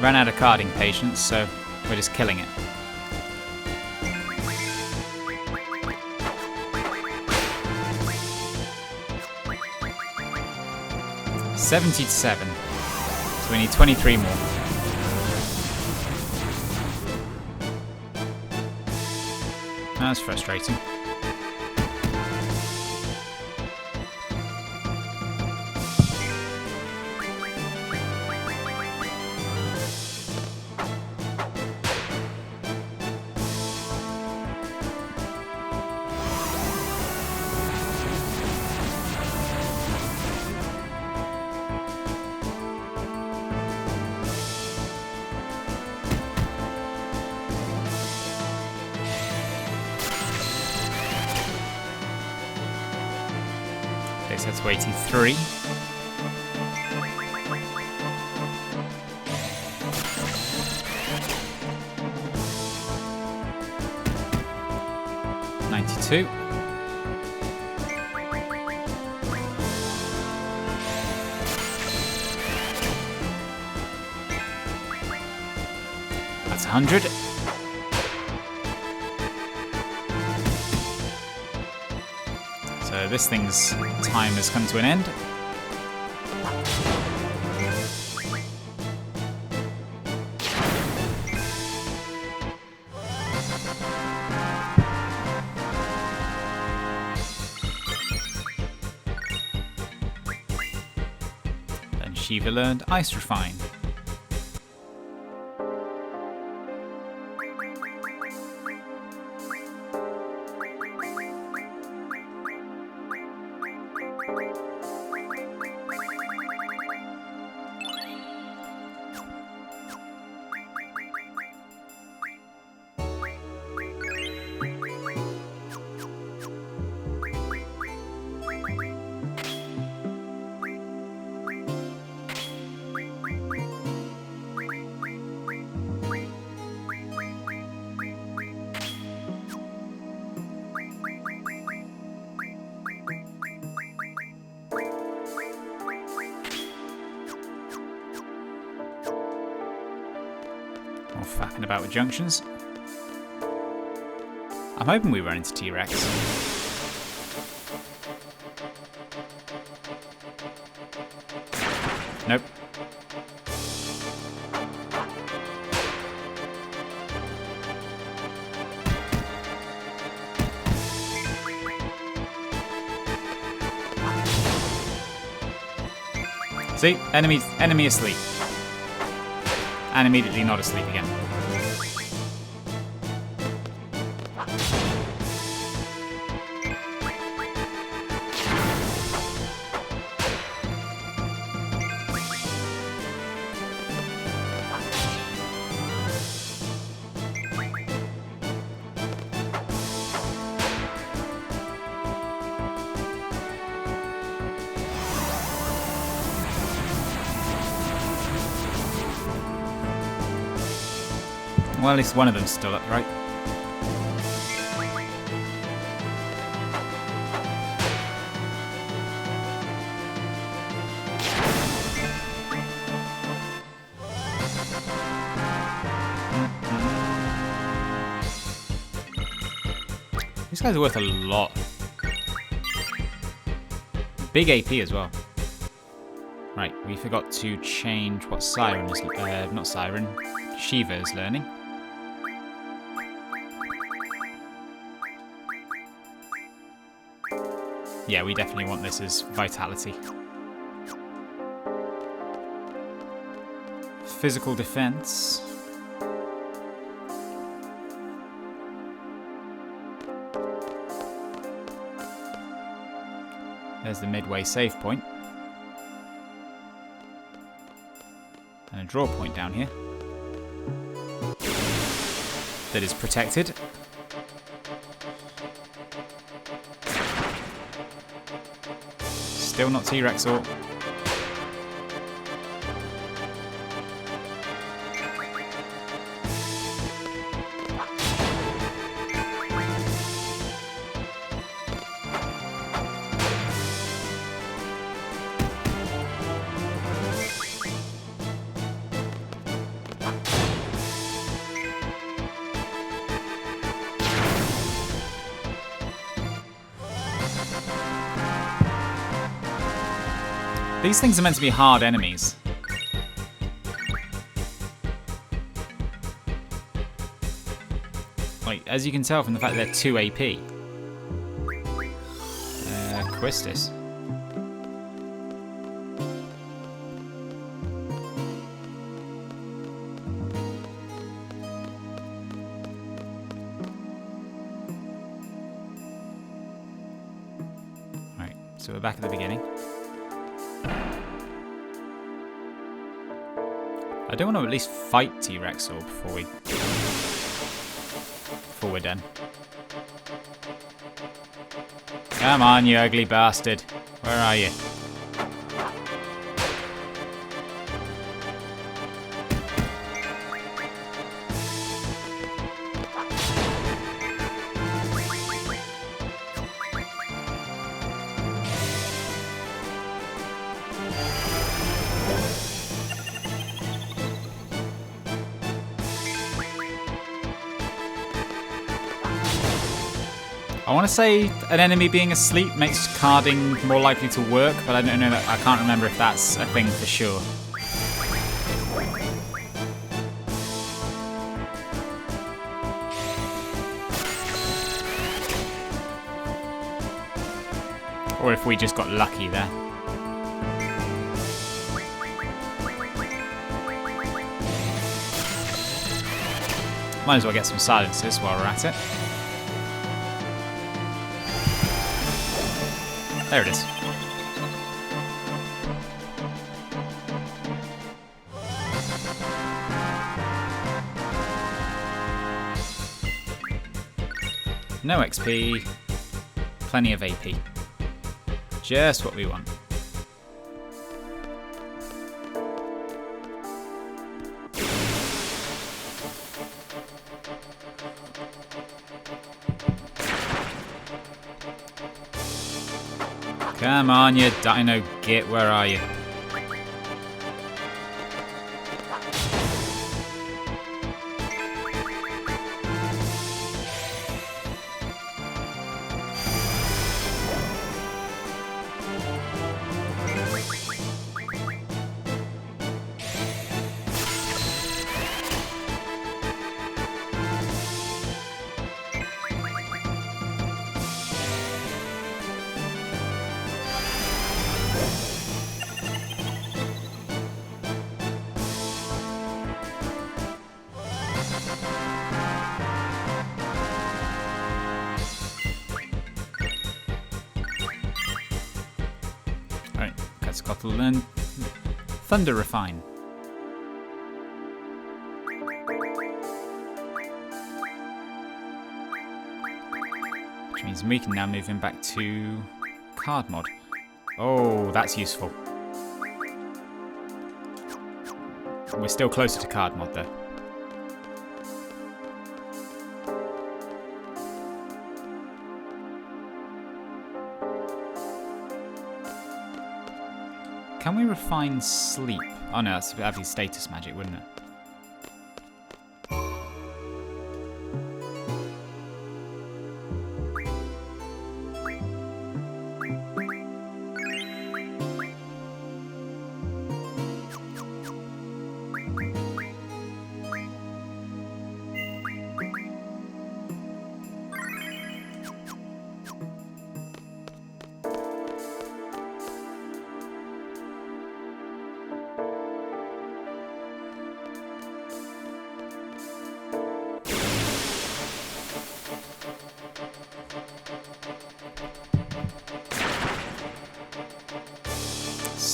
Ran out of carding patience, so we're just killing it. $77. So we need 23 more. That's frustrating. So that's waiting 3. $92. That's 100. So this thing's time has come to an end. Then Shiva learned Ice Refine. More faffing about with junctions. I'm hoping we run into T-Rex. Nope. See? Enemy asleep. And immediately not asleep again. Well, at least one of them's still up, right? These guys are worth a lot. Big AP as well. Right, we forgot to change what Siren is... not Siren. Shiva is learning. Yeah, we definitely want this as Vitality. Physical defense. There's the midway save point. And a draw point down here. That is protected. Still not T-Rex or... These things are meant to be hard enemies. Like, as you can tell from the fact that they're 2 AP. Quistis. Right, so we're back at the beginning. I do want to at least fight T-Rex or before we're done. Come on, you ugly bastard. Where are you? I want to say an enemy being asleep makes carding more likely to work, but I don't know. I can't remember if that's a thing for sure. Or if we just got lucky there. Might as well get some silences while we're at it. There it is. No XP, plenty of AP. Just what we want. Come on, you dino git, where are you? Scotland and Thunder Refine. Which means we can now move him back to card mod. Oh, that's useful. We're still closer to card mod though. Can we refine sleep? Oh no, that's having status magic, wouldn't it?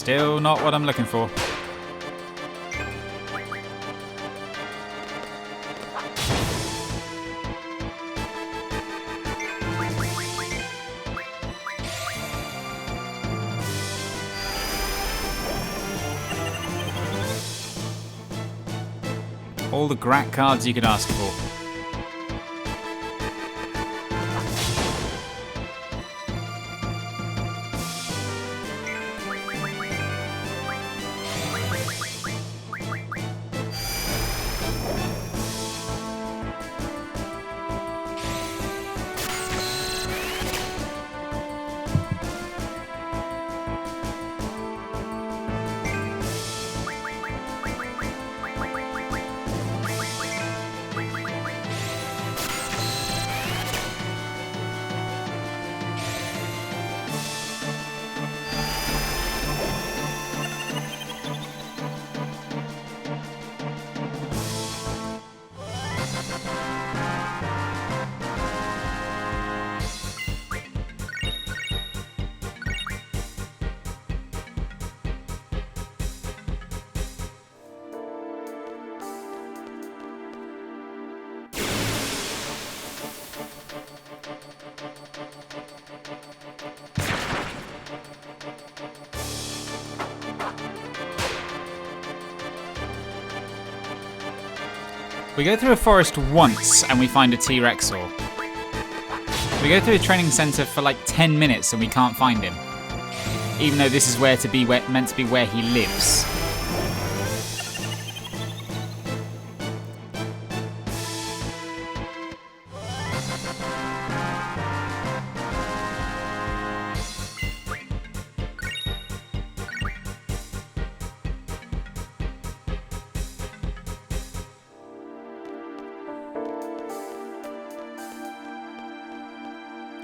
Still not what I'm looking for. All the Grat cards you could ask for. We go through a forest once and we find a T-Rex ore. We go through a training center for like 10 minutes and we can't find him. Even though this is meant to be where he lives.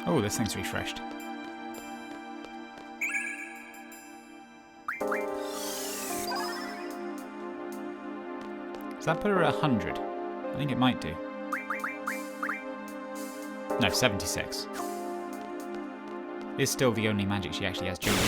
Oh, this thing's refreshed. Does that put her at 100? I think it might do. No, 76. Is still the only magic she actually has jump.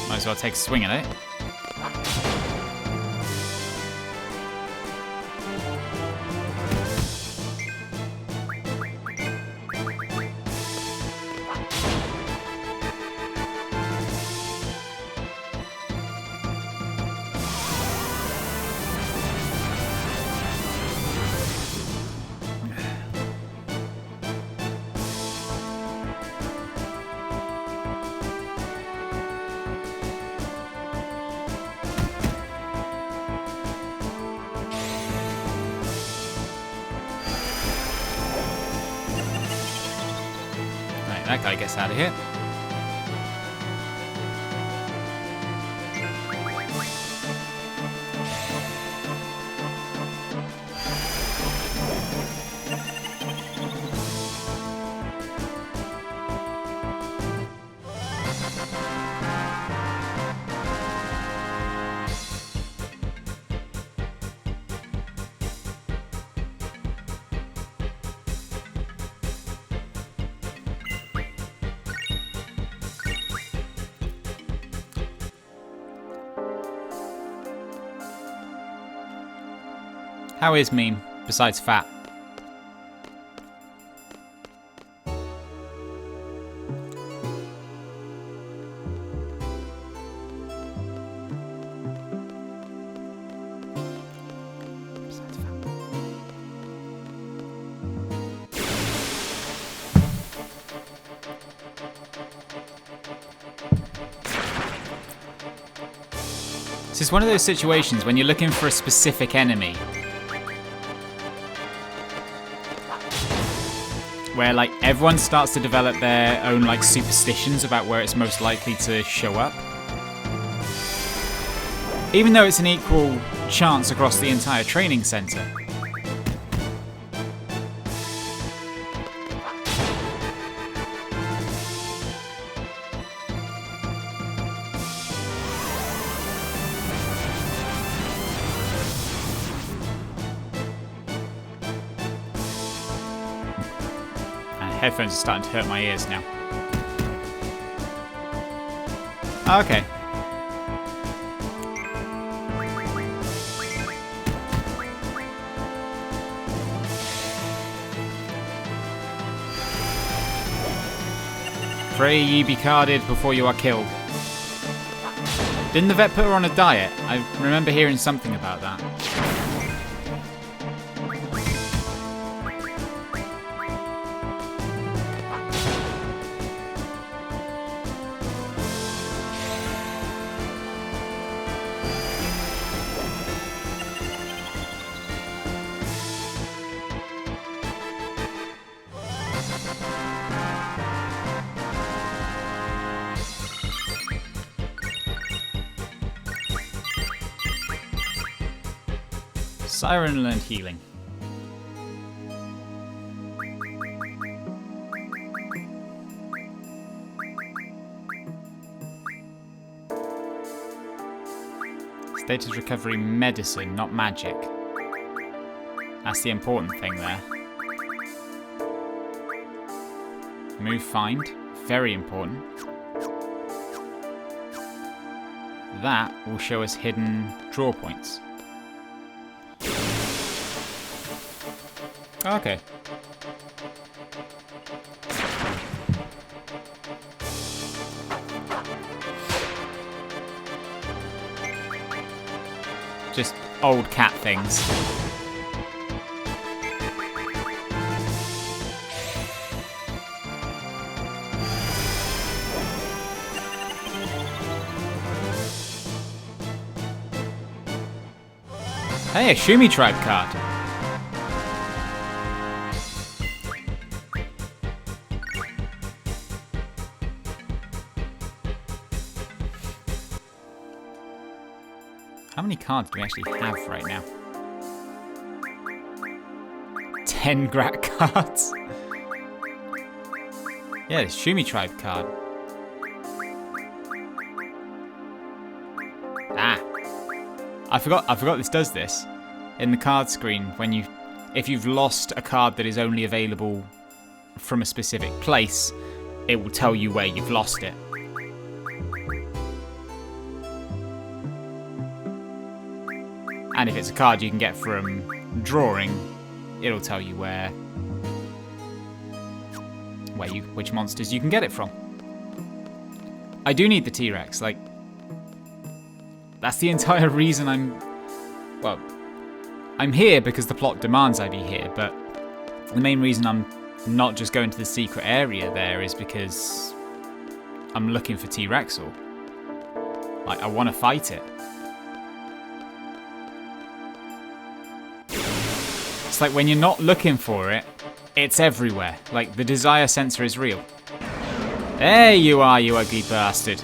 Might as well take a swing at it. That guy gets out of here. How is Meme, besides fat? Besides fat. This is one of those situations when you're looking for a specific enemy where like everyone starts to develop their own like superstitions about where it's most likely to show up. Even though it's an equal chance across the entire training center. Headphones are starting to hurt my ears now. Okay. Pray ye be carded before you are killed. Didn't the vet put her on a diet? I remember hearing something about that. Siren learned healing. Status recovery medicine, not magic. That's the important thing there. Move find, very important. That will show us hidden draw points. Okay. Just old cat things. Hey, a Shumi Tribe card. How many cards do we actually have right now? 10 Grat cards. Yeah, it's Shumi Tribe card. Ah. I forgot this does this. In the card screen, if you've lost a card that is only available from a specific place, it will tell you where you've lost it. And if it's a card you can get from drawing, it'll tell you which monsters you can get it from. I do need the T-Rex, like, that's the entire reason I'm here because the plot demands I be here, but the main reason I'm not just going to the secret area there is because I'm looking for T-Rexor. Like, I want to fight it. It's like when you're not looking for it, it's everywhere. Like, the desire sensor is real. There you are, you ugly bastard.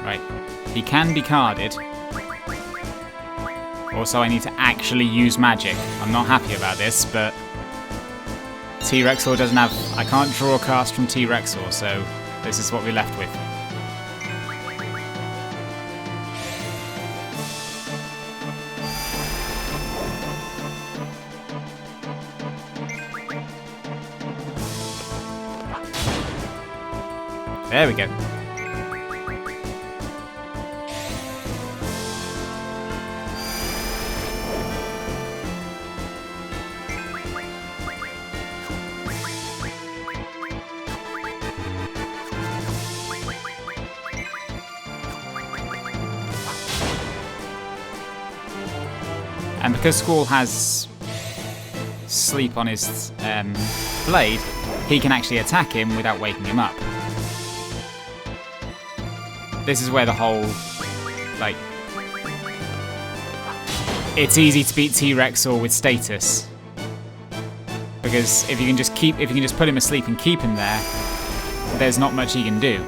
Right, he can be carded. Also, I need to actually use magic. I'm not happy about this, but T-Rexor doesn't have... I can't draw a cast from T-Rexor, so this is what we're left with. There we go. And because Squall has sleep on his blade, he can actually attack him without waking him up. This is where the whole like, it's easy to beat T-Rexor with status. Because if you can just put him asleep and keep him there, there's not much he can do.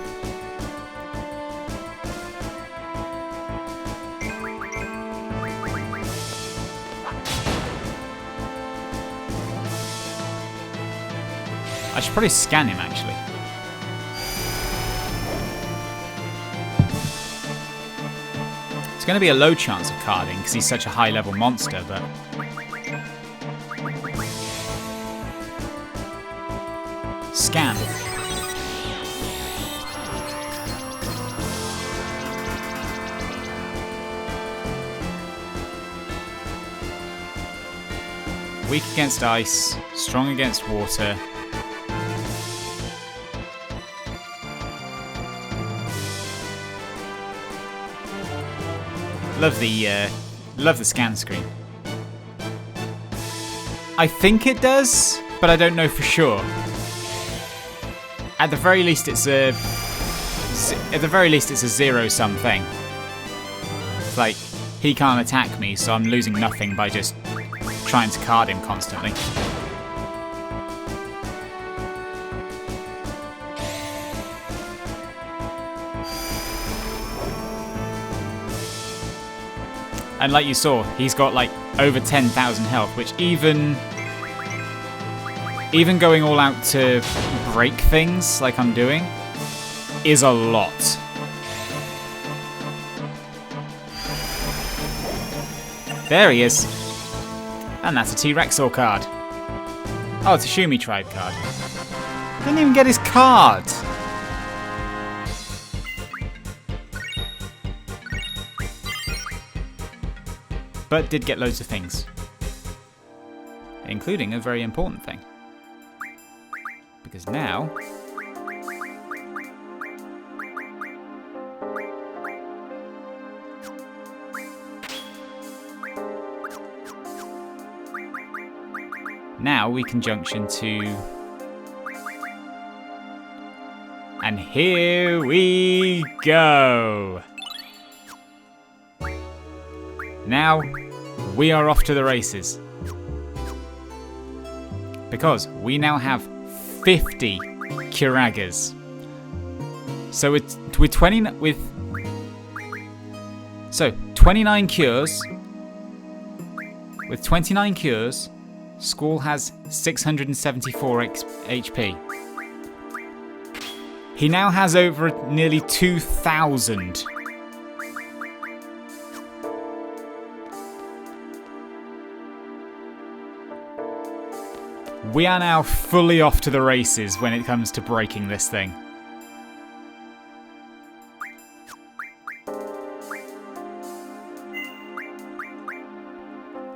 I should probably scan him, actually. It's going to be a low chance of carding because he's such a high-level monster, but... Scan. Weak against ice, strong against water. Love the scan screen. I think it does, but I don't know for sure. At the very least, it's a zero-sum thing. It's like he can't attack me, so I'm losing nothing by just trying to card him constantly. And like you saw, he's got like over 10,000 health, which even going all out to break things like I'm doing is a lot. There he is. And that's a T-Rexor card. Oh, it's a Shumi Tribe card. Didn't even get his card. But did get loads of things. Including a very important thing. Because now... Now we can junction to... And here we go! Now, we are off to the races. Because we now have 50 Kiragas. So with 29 cures. With 29 cures, Squall has 674 HP. He now has over nearly 2,000. We are now fully off to the races when it comes to breaking this thing.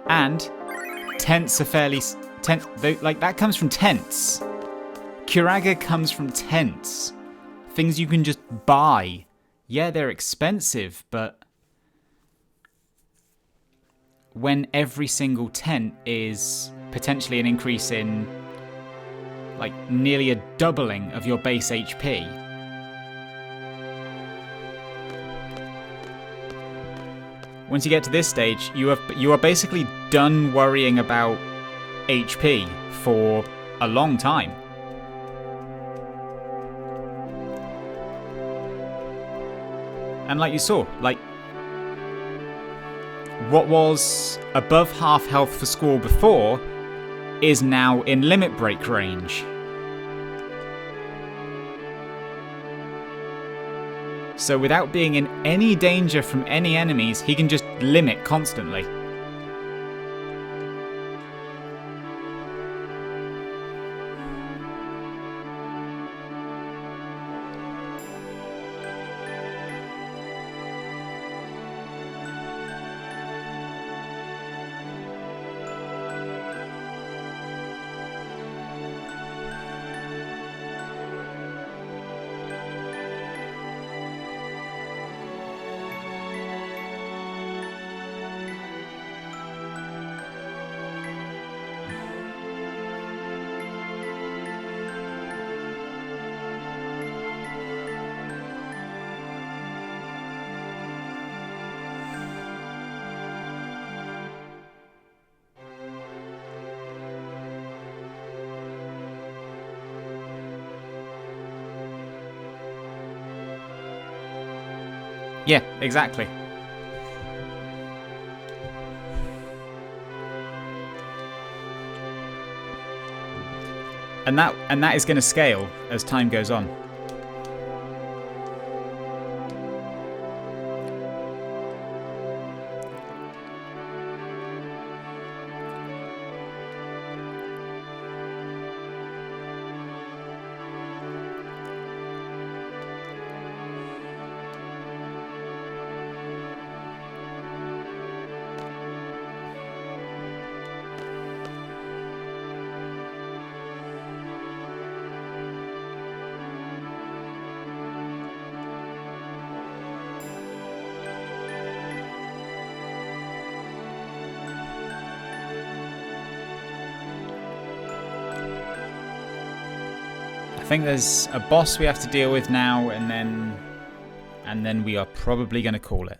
And tents are fairly... like, that comes from tents. Kiraga comes from tents. Things you can just buy. Yeah, they're expensive, but... when every single tent is potentially an increase in, like, nearly a doubling of your base HP. Once you get to this stage, you are basically done worrying about HP for a long time. And like you saw, like, what was above half health for Squall before is now in limit break range. So without being in any danger from any enemies, he can just limit constantly. Yeah, exactly. And that is going to scale as time goes on. I think there's a boss we have to deal with now, and then we are probably going to call it.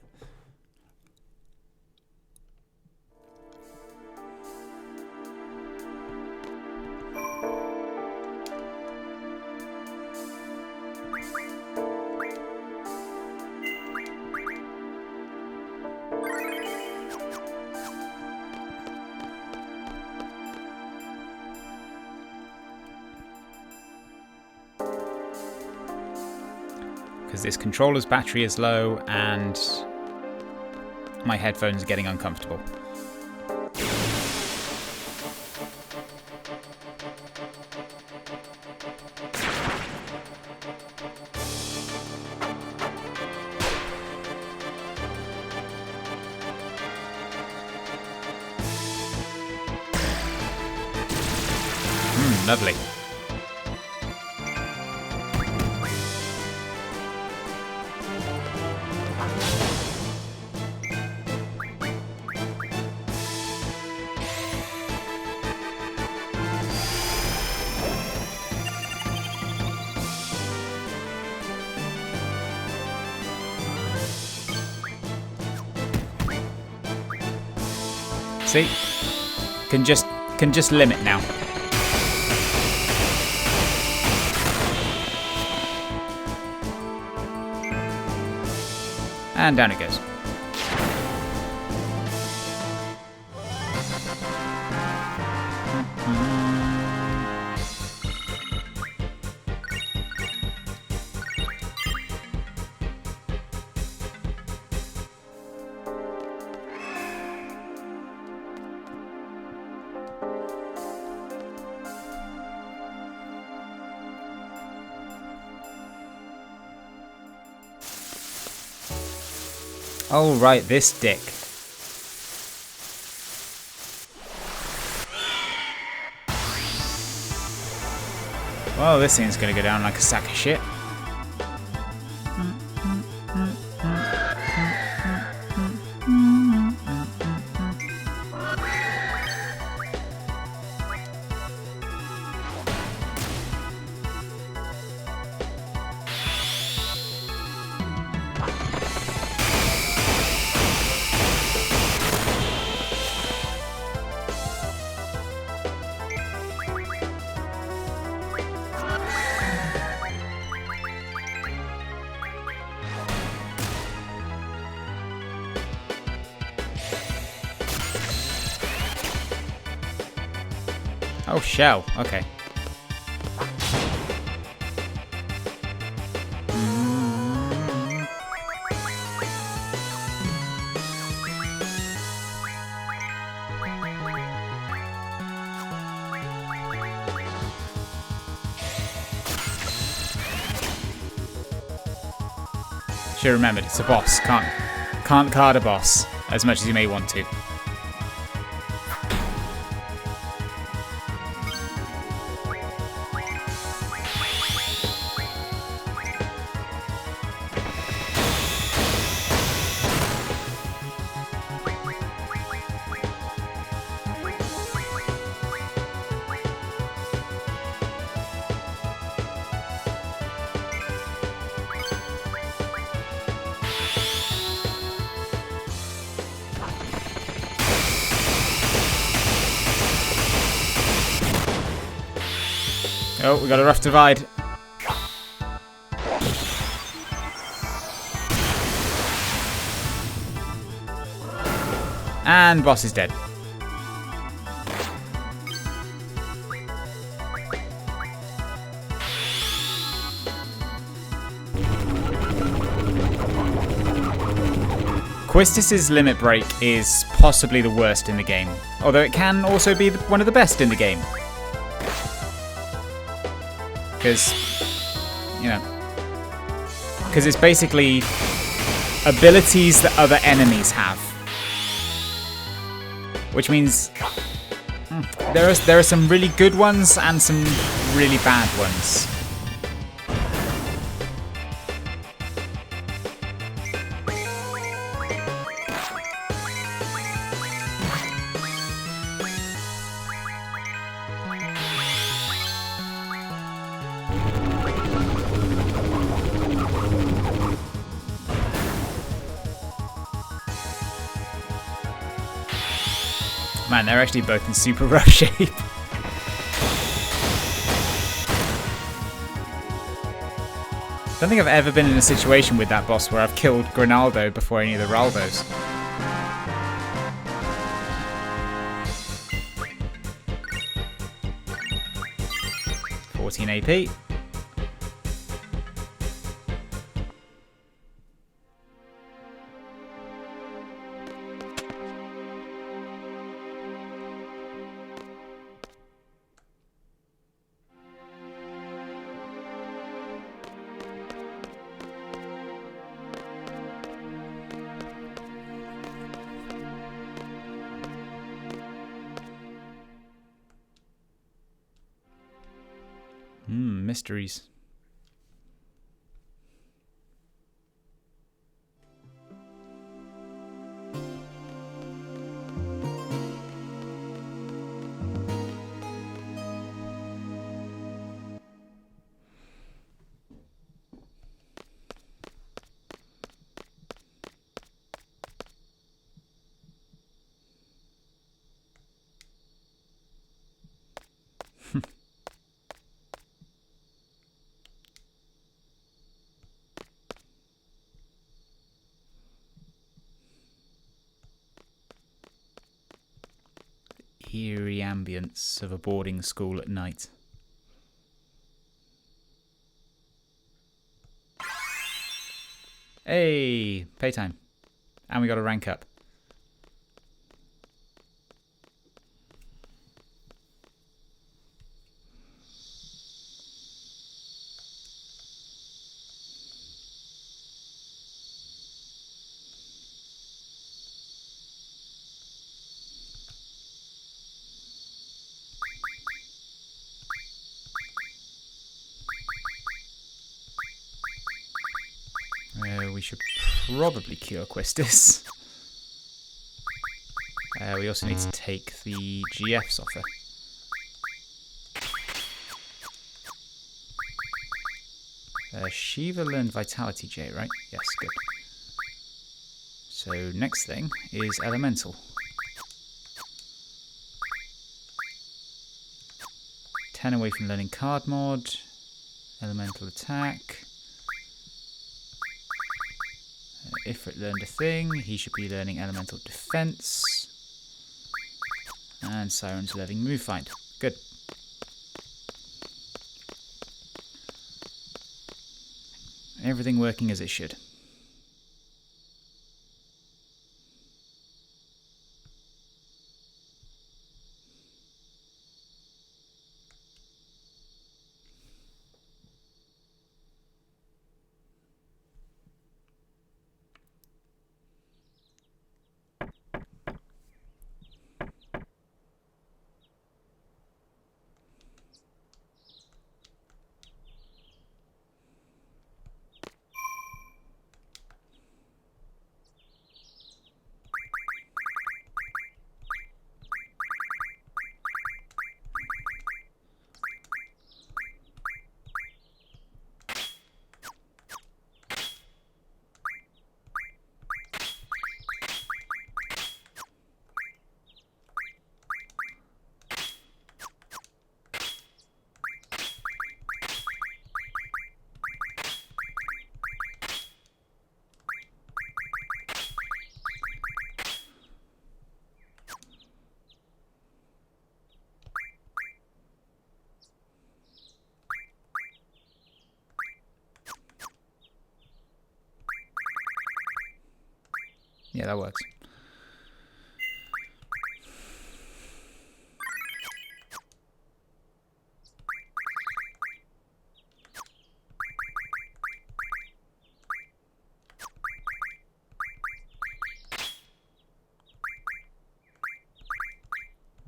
Because this controller's battery is low and my headphones are getting uncomfortable. Lovely. See? Can just limit now. And down it goes. Oh, right, this dick. Well, this thing's gonna go down like a sack of shit. Oh, shell. Okay. Should have remembered, it's a boss. Can't card a boss as much as you may want to. Oh, we got a rough divide. And boss is dead. Quistis's limit break is possibly the worst in the game, although it can also be one of the best in the game. Because, you know, because it's basically abilities that other enemies have. Which means there are some really good ones and some really bad ones. Man, they're actually both in super rough shape. I don't think I've ever been in a situation with that boss where I've killed Grinaldo before any of the Raldos. $14 AP. Mysteries. Eerie ambience of a boarding school at night. Hey, paytime. And we got a rank up. We should probably cure Quistis. We also need to take the GF's offer. Shiva learned Vitality J, right? Yes, good. So next thing is Elemental. 10 away from learning Card Mod. Elemental Attack. Ifrit learned a thing. He should be learning Elemental Defense. And Siren's learning Move Find. Good. Everything working as it should. Yeah, that works.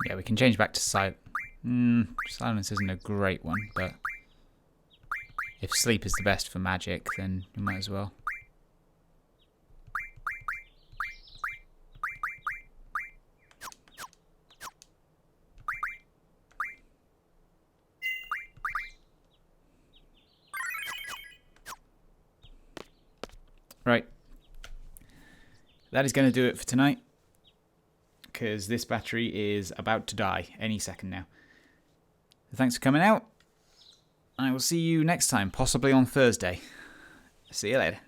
Yeah, we can change back to silence. Silence isn't a great one, but if sleep is the best for magic, then you might as well. Right. That is going to do it for tonight, because this battery is about to die any second now. Thanks for coming out. I will see you next time, possibly on Thursday. See you later.